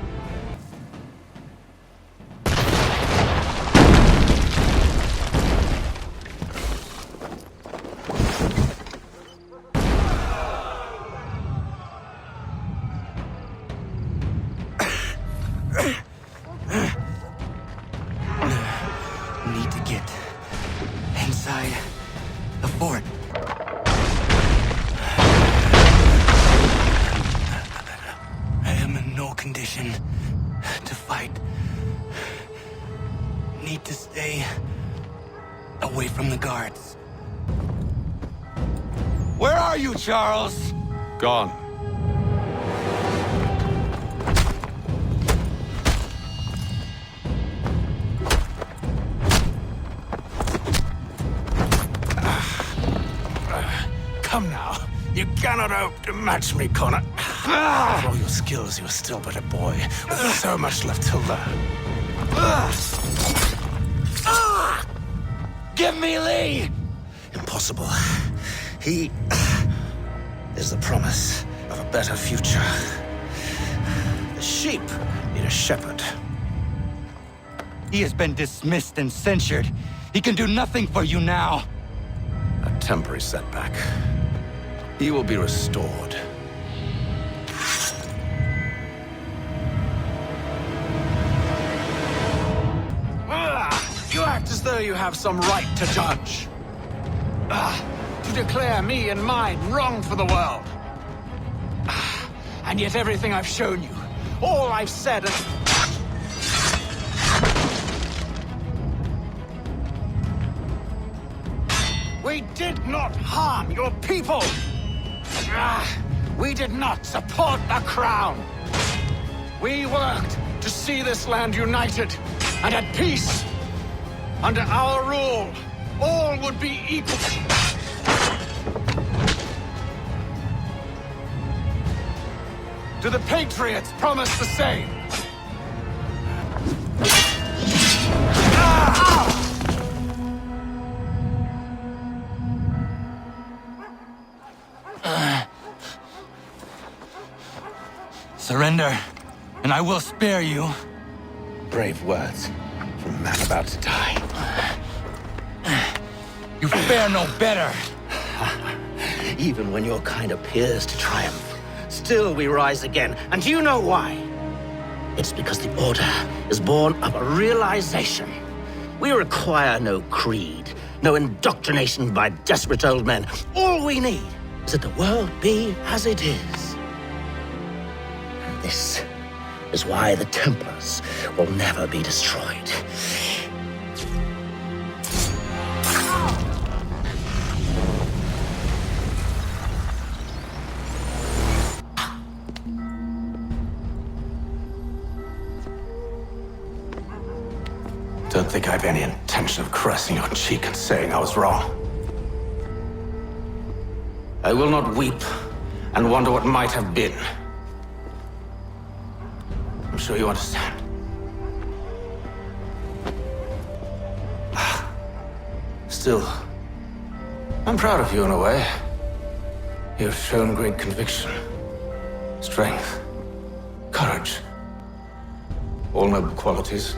[SPEAKER 18] Need to get inside the fort. I am in no condition
[SPEAKER 7] away from the guards. Where are you, Charles?
[SPEAKER 12] Gone.
[SPEAKER 3] Come now. You cannot hope to match me, Connor. For all your skills, you're still but a boy, with so much left to learn.
[SPEAKER 16] Give me Lee!
[SPEAKER 3] Impossible. He is the promise of a better future. The sheep need a shepherd.
[SPEAKER 18] He has been dismissed and censured. He can do nothing for you now.
[SPEAKER 3] A temporary setback. He will be restored. You act as though you have some right to judge. To declare me and mine wrong for the world. And yet everything I've shown you, all I've said is... We did not harm your people! We did not support the crown! We worked to see this land united and at peace. Under our rule, all would be equal. Do the Patriots promise the same?
[SPEAKER 18] Surrender, and I will spare you.
[SPEAKER 3] Brave words from a man about to die.
[SPEAKER 18] You fare no better.
[SPEAKER 2] Even when your kind appears to triumph, still we rise again. And do you know why? It's because the Order is born of a realization. We require no creed, no indoctrination by desperate old men. All we need is that the world be as it is. And this is why the Templars will never be destroyed.
[SPEAKER 3] Don't think I have any intention of caressing your cheek and saying I was wrong. I will not weep and wonder what might have been. I'm sure you understand. Still, I'm proud of you in a way. You have shown great conviction, strength, courage. All noble qualities.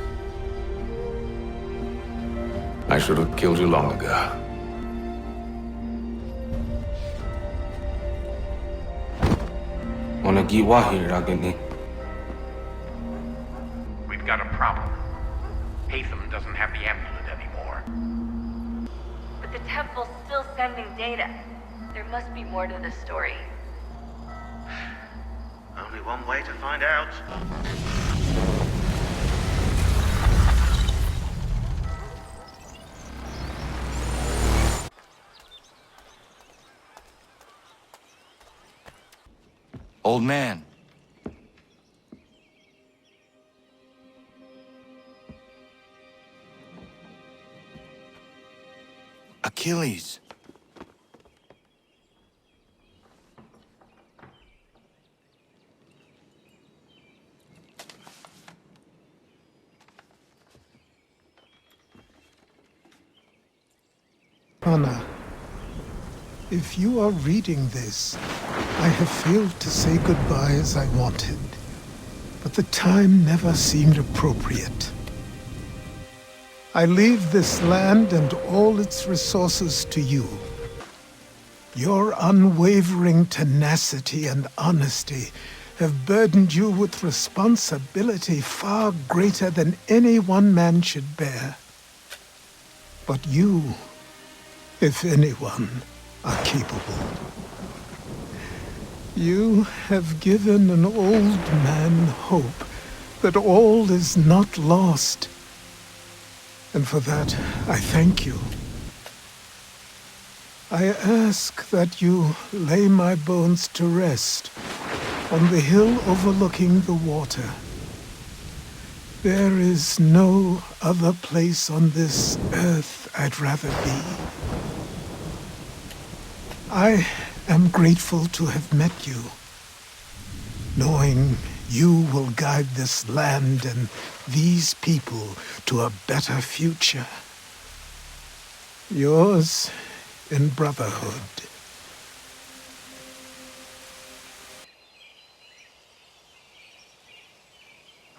[SPEAKER 3] I should have killed you long ago.
[SPEAKER 20] We've got a problem. Hatham doesn't have the amulet anymore.
[SPEAKER 9] But the temple's still sending data. There must be more to this story.
[SPEAKER 1] Only one way to find out.
[SPEAKER 18] Old man. Achilles.
[SPEAKER 5] Anna, if you are reading this, I have failed to say goodbye as I wanted, but the time never seemed appropriate. I leave this land and all its resources to you. Your unwavering tenacity and honesty have burdened you with responsibility far greater than any one man should bear. But you, if anyone, are capable. You have given an old man hope that all is not lost. And for that, I thank you. I ask that you lay my bones to rest on the hill overlooking the water. There is no other place on this earth I'd rather be. I am grateful to have met you, knowing you will guide this land and these people to a better future. Yours in brotherhood.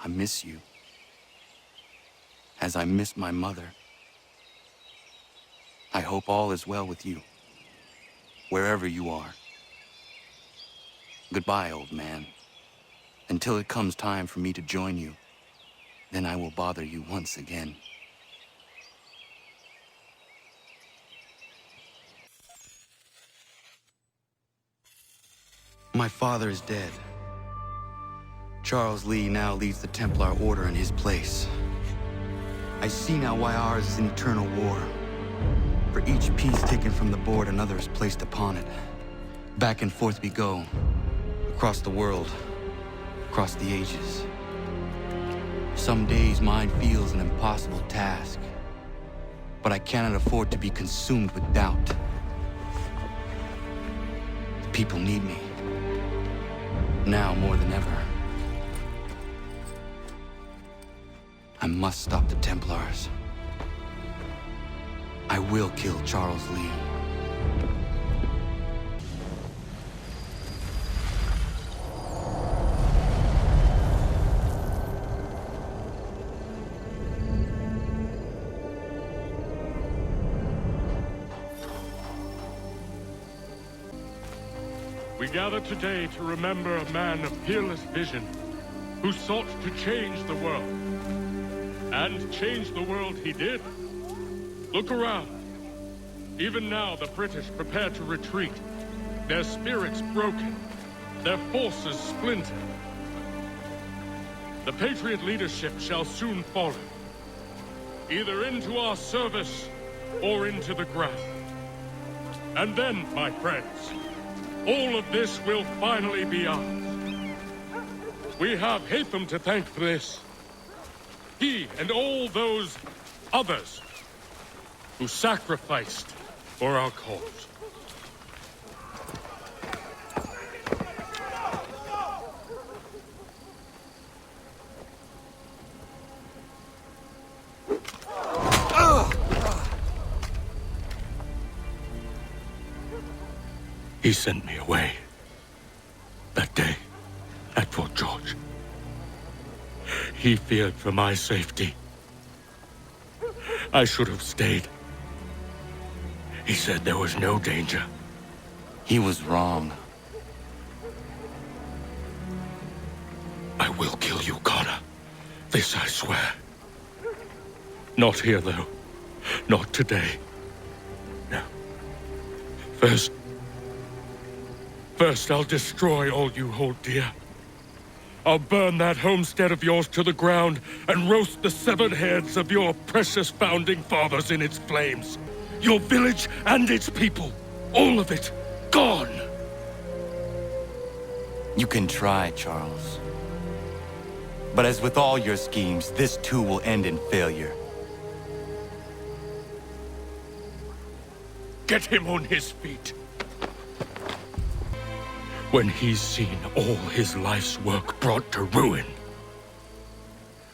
[SPEAKER 18] I miss you, as I miss my mother. I hope all is well with you, wherever you are. Goodbye, old man. Until it comes time for me to join you, then I will bother you once again. My father is dead. Charles Lee now leads the Templar Order in his place. I see now why ours is an eternal war. For each piece taken from the board, another is placed upon it. Back and forth we go, across the world, across the ages. Some days mine feels an impossible task, but I cannot afford to be consumed with doubt. The people need me, now more than ever. I must stop the Templars. I will kill Charles Lee.
[SPEAKER 6] We gather today to remember a man of peerless vision who sought to change the world. And change the world he did. Look around. Even now the British prepare to retreat, their spirits broken, their forces splintered. The Patriot leadership shall soon follow, either into our service or into the ground. And then, my friends, all of this will finally be ours. We have Hatham to thank for this. He and all those others who sacrificed for our cause. He sent me away that day at Fort George. He feared for my safety. I should have stayed. He said there was no danger.
[SPEAKER 18] He was wrong.
[SPEAKER 6] I will kill you, Connor. This I swear. Not here, though. Not today. No. First, I'll destroy all you hold dear. I'll burn that homestead of yours to the ground and roast the severed heads of your precious founding fathers in its flames. Your village and its people. All of it. Gone.
[SPEAKER 18] You can try, Charles. But as with all your schemes, this too will end in failure.
[SPEAKER 6] Get him on his feet. When he's seen all his life's work brought to ruin,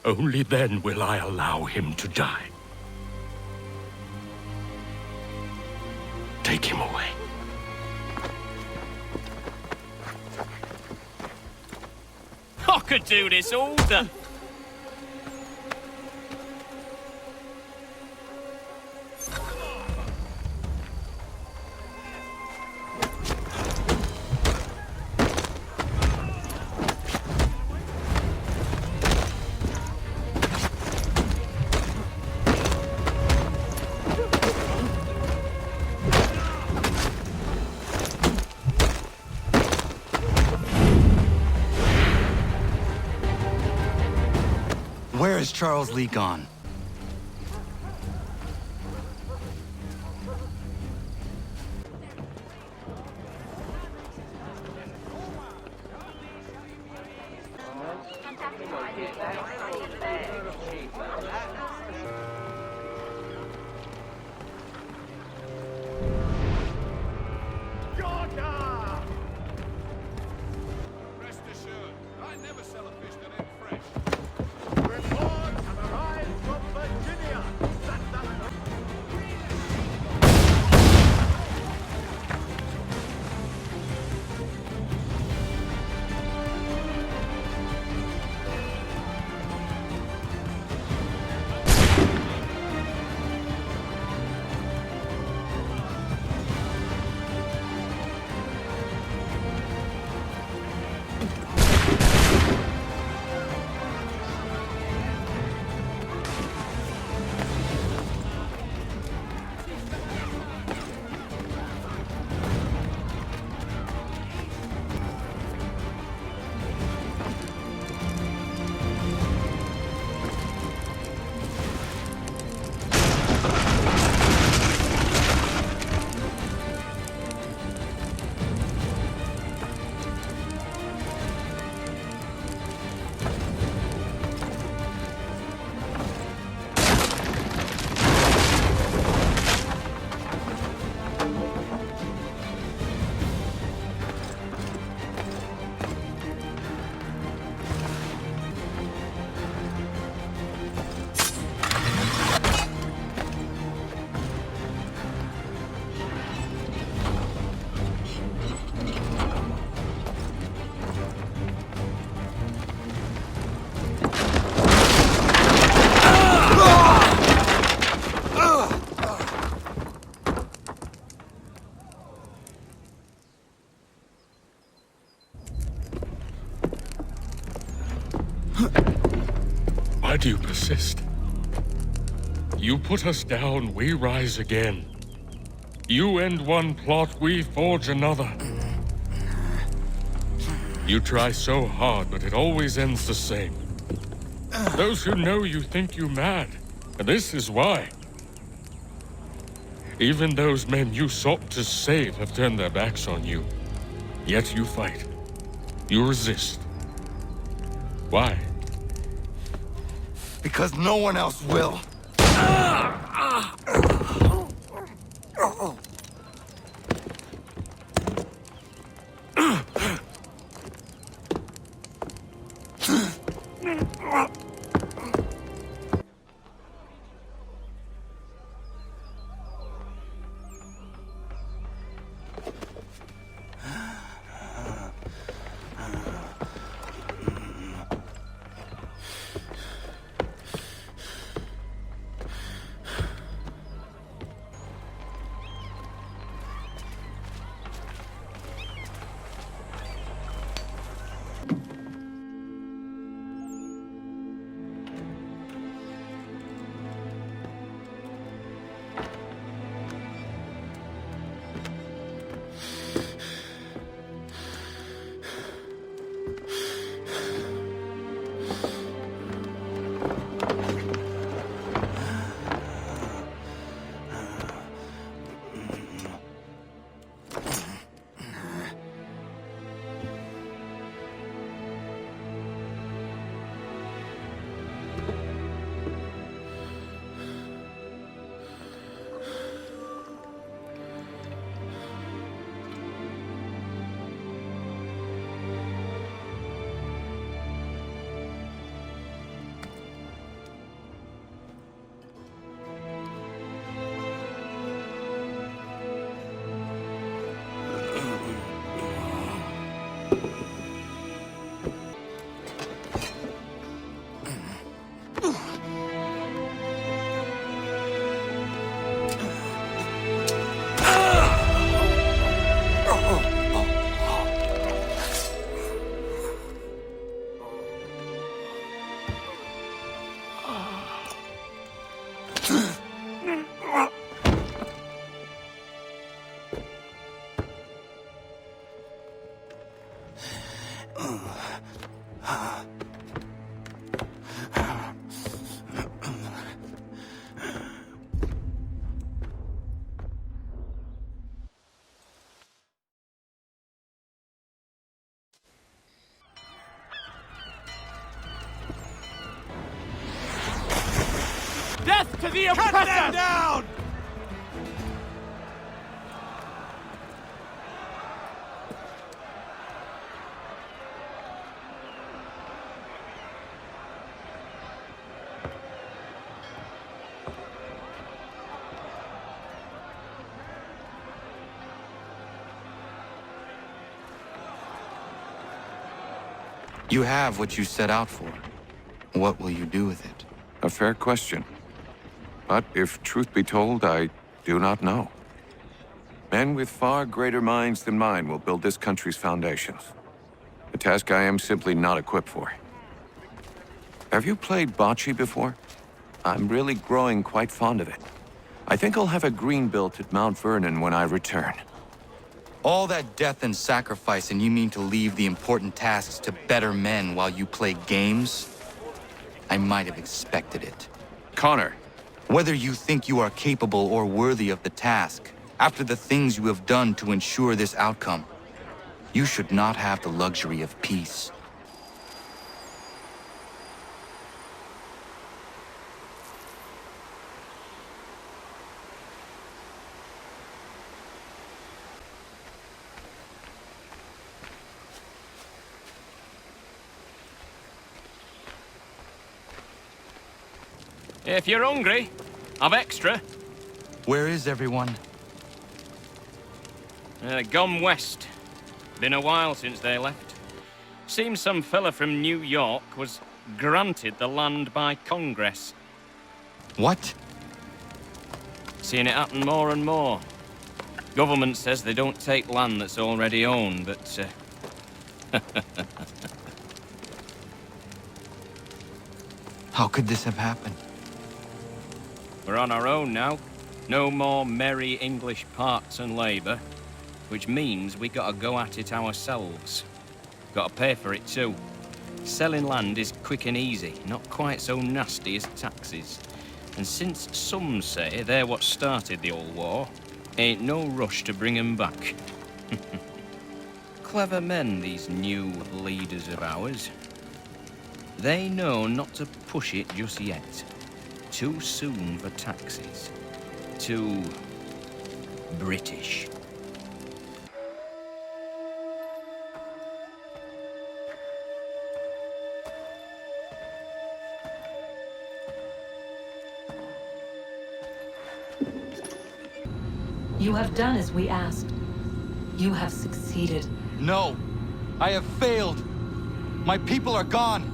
[SPEAKER 6] only then will I allow him to die. Take him away.
[SPEAKER 14] I could do this all day.
[SPEAKER 18] Where is Charles Lee gone?
[SPEAKER 6] Why do you persist? You put us down, we rise again. You end one plot, we forge another. You try so hard, but it always ends the same. Those who know you think you mad, and this is why. Even those men you sought to save have turned their backs on you. Yet you fight. You resist. Why?
[SPEAKER 18] Because no one else will.
[SPEAKER 21] Death to the oppressor! Cut them down!
[SPEAKER 18] You have what you set out for. What will you do with it?
[SPEAKER 10] A fair question. But if truth be told, I do not know. Men with far greater minds than mine will build this country's foundations. A task I am simply not equipped for. Have you played bocce before? I'm really growing quite fond of it. I think I'll have a green built at Mount Vernon when I return.
[SPEAKER 18] All that death and sacrifice, and you mean to leave the important tasks to better men while you play games? I might have expected it.
[SPEAKER 10] Connor.
[SPEAKER 18] Whether you think you are capable or worthy of the task, after the things you have done to ensure this outcome, you should not have the luxury of peace.
[SPEAKER 14] If you're hungry, I've extra.
[SPEAKER 18] Where is everyone?
[SPEAKER 14] Gone west. Been a while since they left. Seems some fella from New York was granted the land by Congress.
[SPEAKER 18] What?
[SPEAKER 14] Seeing it happen more and more. Government says they don't take land that's already owned, but...
[SPEAKER 18] How could this have happened?
[SPEAKER 14] We're on our own now. No more merry English parts and labour. Which means we gotta go at it ourselves. Gotta pay for it too. Selling land is quick and easy, not quite so nasty as taxes. And since some say they're what started the old war, ain't no rush to bring 'em back. Clever men, these new leaders of ours. They know not to push it just yet. Too soon for taxes. Too British.
[SPEAKER 8] You have done as we asked. You have succeeded.
[SPEAKER 18] No! I have failed! My people are gone!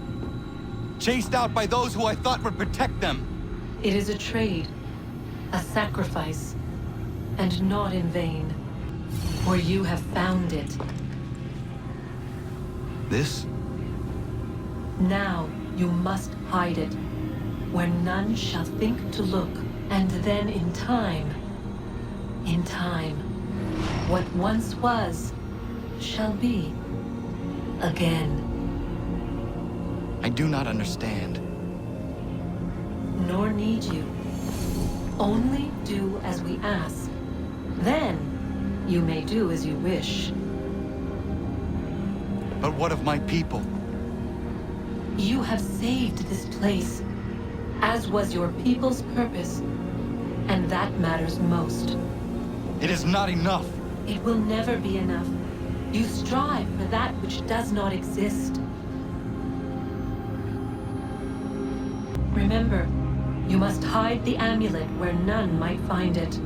[SPEAKER 18] Chased out by those who I thought would protect them!
[SPEAKER 8] It is a trade, a sacrifice, and not in vain. For you have found it.
[SPEAKER 18] This?
[SPEAKER 8] Now you must hide it, where none shall think to look, and then in time, what once was, shall be again.
[SPEAKER 18] I do not understand.
[SPEAKER 8] Nor need you. Only do as we ask. Then, you may do as you wish.
[SPEAKER 18] But what of my people?
[SPEAKER 8] You have saved this place, as was your people's purpose, and that matters most.
[SPEAKER 18] It is not enough.
[SPEAKER 8] It will never be enough. You strive for that which does not exist. Remember, you must hide the amulet where none might find it.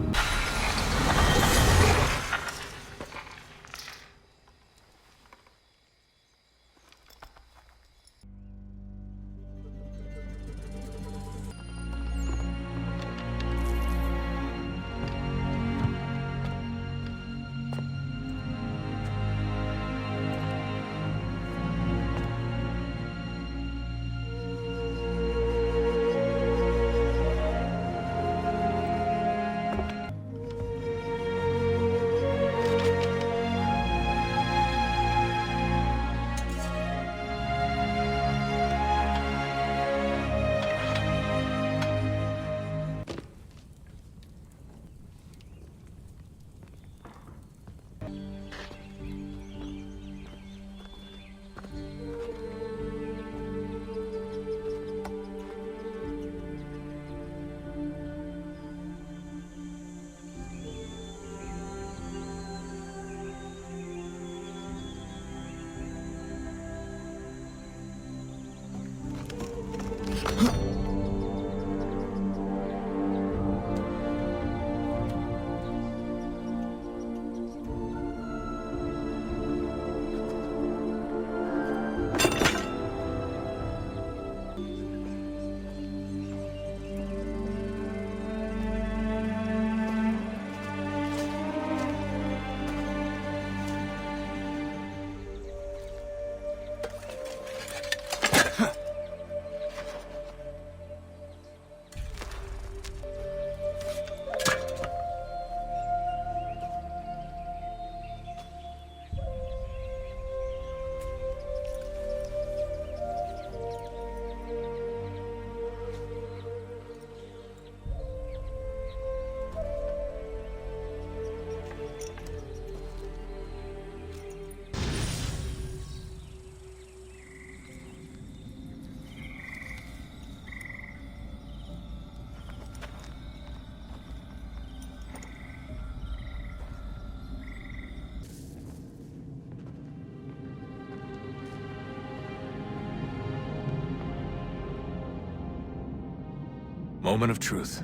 [SPEAKER 4] Moment of truth.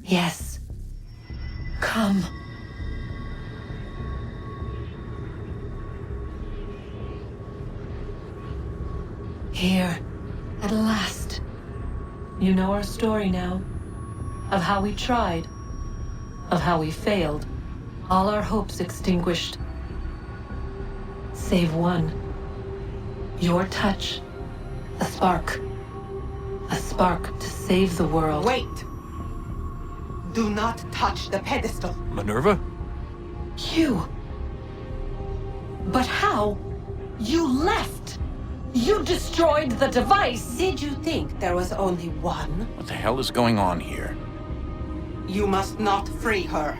[SPEAKER 8] Yes. Come. Here, at last. You know our story now. Of how we tried. Of how we failed. All our hopes extinguished. Save one. Your touch. A spark. A spark to save the world.
[SPEAKER 11] Wait! Do not touch the pedestal.
[SPEAKER 4] Minerva?
[SPEAKER 8] You. But how? You left! You destroyed the device!
[SPEAKER 11] Did you think there was only one?
[SPEAKER 3] What the hell is going on here?
[SPEAKER 11] You must not free her.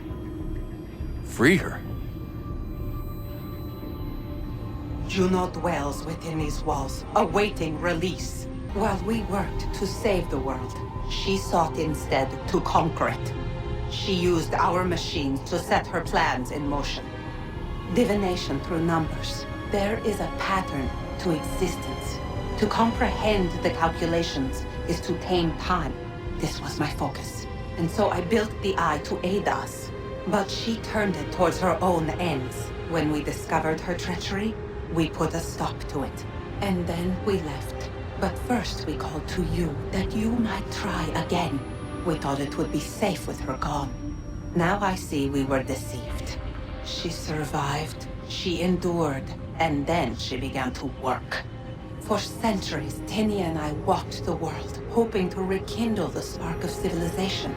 [SPEAKER 3] Free her?
[SPEAKER 11] Juno dwells within these walls, awaiting release. While we worked to save the world, she sought instead to conquer it. She used our machines to set her plans in motion. Divination through numbers. There is a pattern to existence. To comprehend the calculations is to tame time. This was my focus. And so I built the eye to aid us. But she turned it towards her own ends. When we discovered her treachery, we put a stop to it. And then we left. But first we called to you, that you might try again. We thought it would be safe with her gone. Now I see we were deceived. She survived, she endured, and then she began to work. For centuries, Tinia and I walked the world, hoping to rekindle the spark of civilization.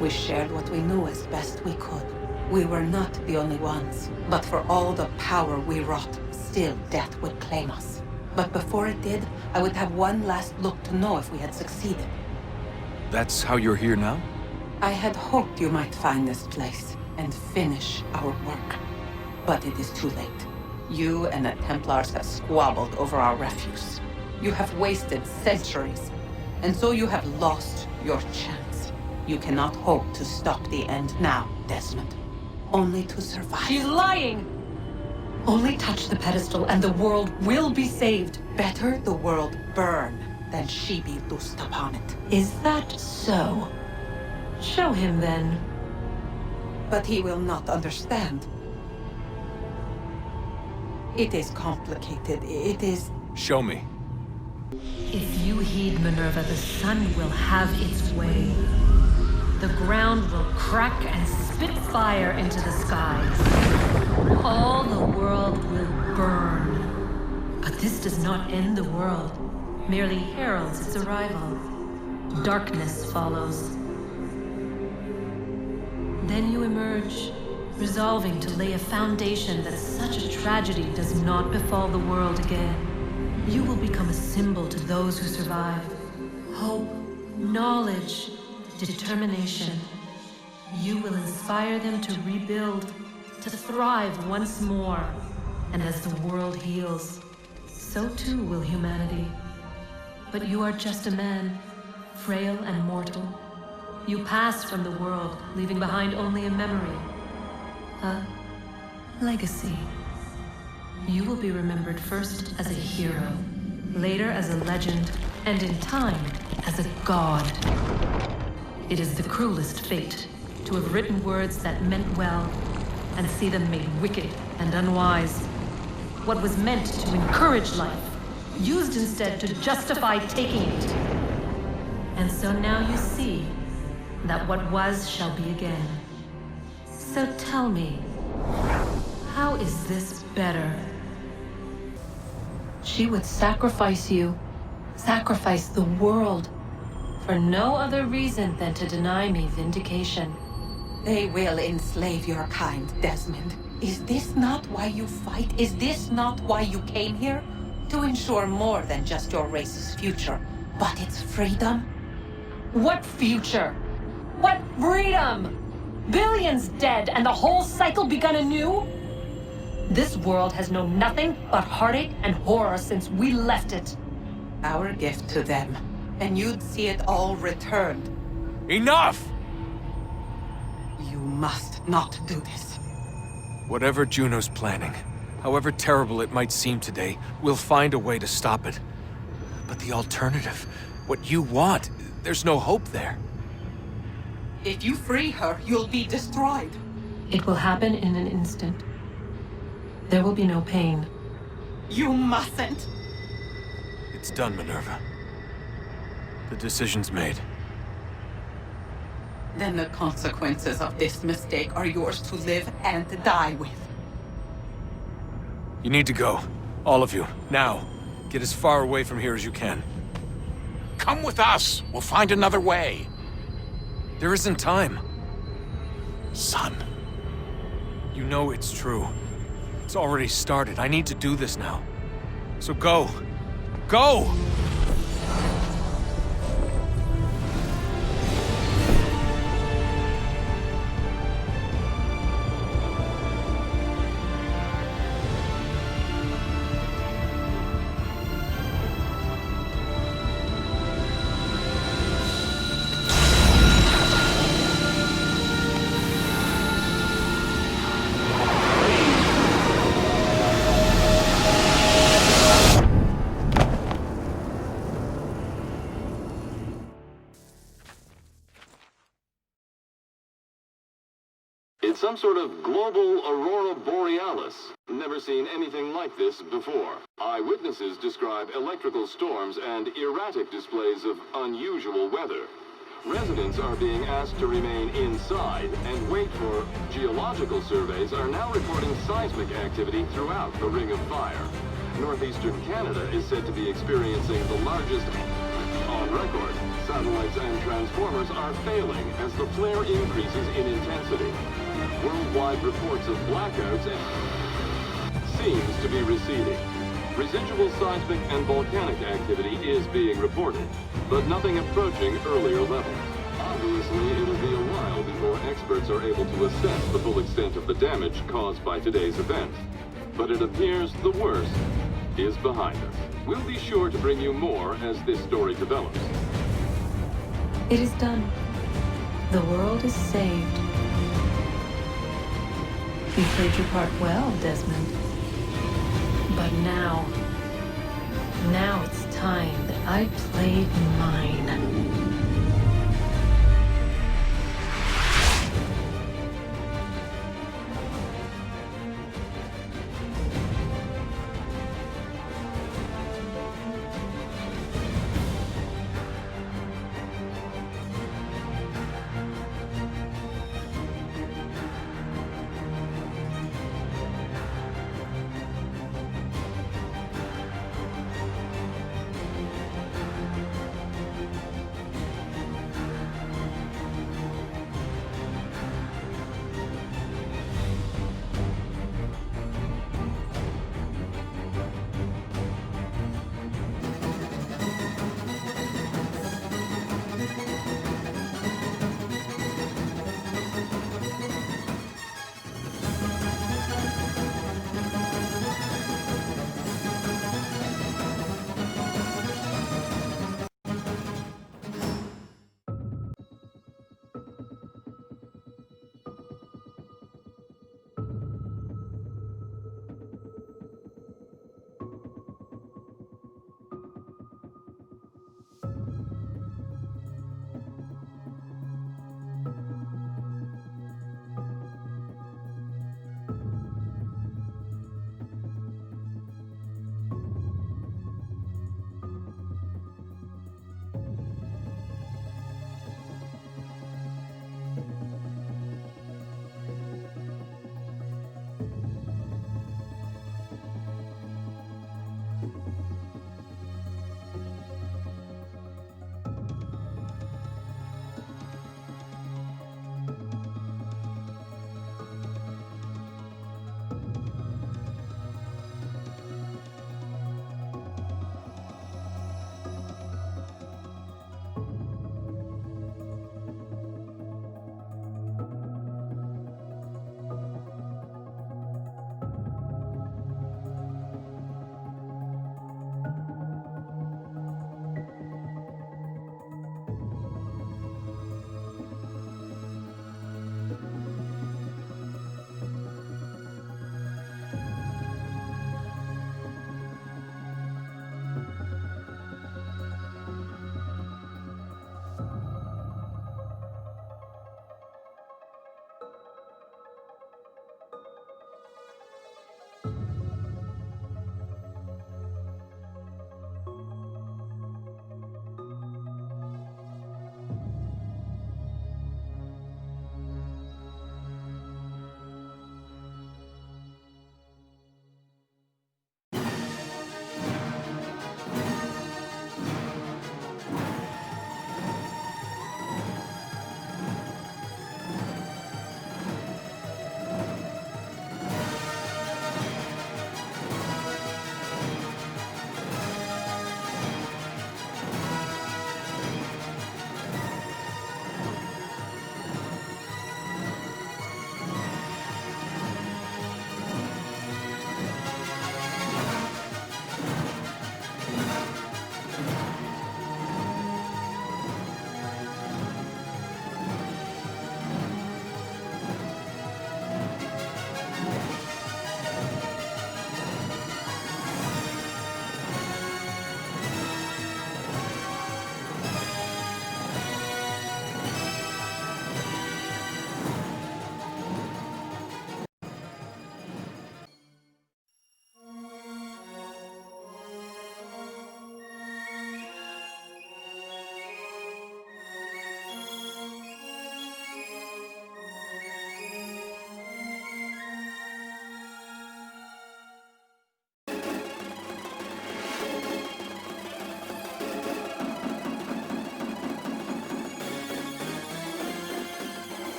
[SPEAKER 11] We shared what we knew as best we could. We were not the only ones, but for all the power we wrought, still death would claim us. But before it did, I would have one last look to know if we had succeeded.
[SPEAKER 4] That's how you're here now?
[SPEAKER 11] I had hoped you might find this place and finish our work. But it is too late. You and the Templars have squabbled over our refuse. You have wasted centuries, and so you have lost your chance. You cannot hope to stop the end now, Desmond. Only to survive.
[SPEAKER 8] She's lying! Only touch the pedestal and the world will be saved.
[SPEAKER 11] Better the world burn than she be loosed upon it.
[SPEAKER 8] Is that so? Show him then.
[SPEAKER 11] But he will not understand. It is complicated. It is...
[SPEAKER 4] Show me.
[SPEAKER 8] If you heed Minerva, the sun will have its way. The ground will crack and spit fire into the skies. All the world will burn. But this does not end the world, merely heralds its arrival. Darkness follows. Then you emerge, resolving to lay a foundation that such a tragedy does not befall the world again. You will become a symbol to those who survive. Hope, knowledge, determination. You will inspire them to rebuild, to thrive once more. And as the world heals, so too will humanity. But you are just a man, frail and mortal. You pass from the world, leaving behind only a memory. A legacy. You will be remembered first as a hero, later as a legend, and in time, as a god. It is the cruelest fate, to have written words that meant well, and see them made wicked and unwise. What was meant to encourage life, used instead to justify taking it. And so now you see that what was shall be again. So tell me, how is this better? She would sacrifice you, sacrifice the world, for no other reason than to deny me vindication.
[SPEAKER 11] They will enslave your kind, Desmond. Is this not why you fight? Is this not why you came here? To ensure more than just your race's future, but its freedom?
[SPEAKER 8] What future? What freedom? Billions dead and the whole cycle begun anew? This world has known nothing but heartache and horror since we left it.
[SPEAKER 11] Our gift to them, and you'd see it all returned.
[SPEAKER 4] Enough!
[SPEAKER 11] You must not do this.
[SPEAKER 4] Whatever Juno's planning, however terrible it might seem today, we'll find a way to stop it. But the alternative, what you want, there's no hope there.
[SPEAKER 11] If you free her, you'll be destroyed.
[SPEAKER 8] It will happen in an instant. There will be no pain.
[SPEAKER 11] You mustn't.
[SPEAKER 4] It's done, Minerva. The decision's made.
[SPEAKER 11] Then the consequences of this mistake are yours to live and die with.
[SPEAKER 4] You need to go. All of you. Now. Get as far away from here as you can.
[SPEAKER 3] Come with us. We'll find another way.
[SPEAKER 4] There isn't time.
[SPEAKER 3] Son.
[SPEAKER 4] You know it's true. It's already started. I need to do this now. So go. Go!
[SPEAKER 15] It's some sort of global aurora borealis. Never seen anything like this before. Eyewitnesses describe electrical storms and erratic displays of unusual weather. Residents are being asked to remain inside and wait for geological surveys are now reporting seismic activity throughout the Ring of Fire. Northeastern Canada is said to be experiencing the largest on record. Satellites and transformers are failing as the flare increases in intensity. Worldwide reports of blackouts seems to be receding. Residual seismic and volcanic activity is being reported, but nothing approaching earlier levels. Obviously, it'll be a while before experts are able to assess the full extent of the damage caused by today's event. But it appears the worst is behind us. We'll be sure to bring you more as this story develops.
[SPEAKER 8] It is done. The world is saved. You played your part well, Desmond. But now it's time that I played mine.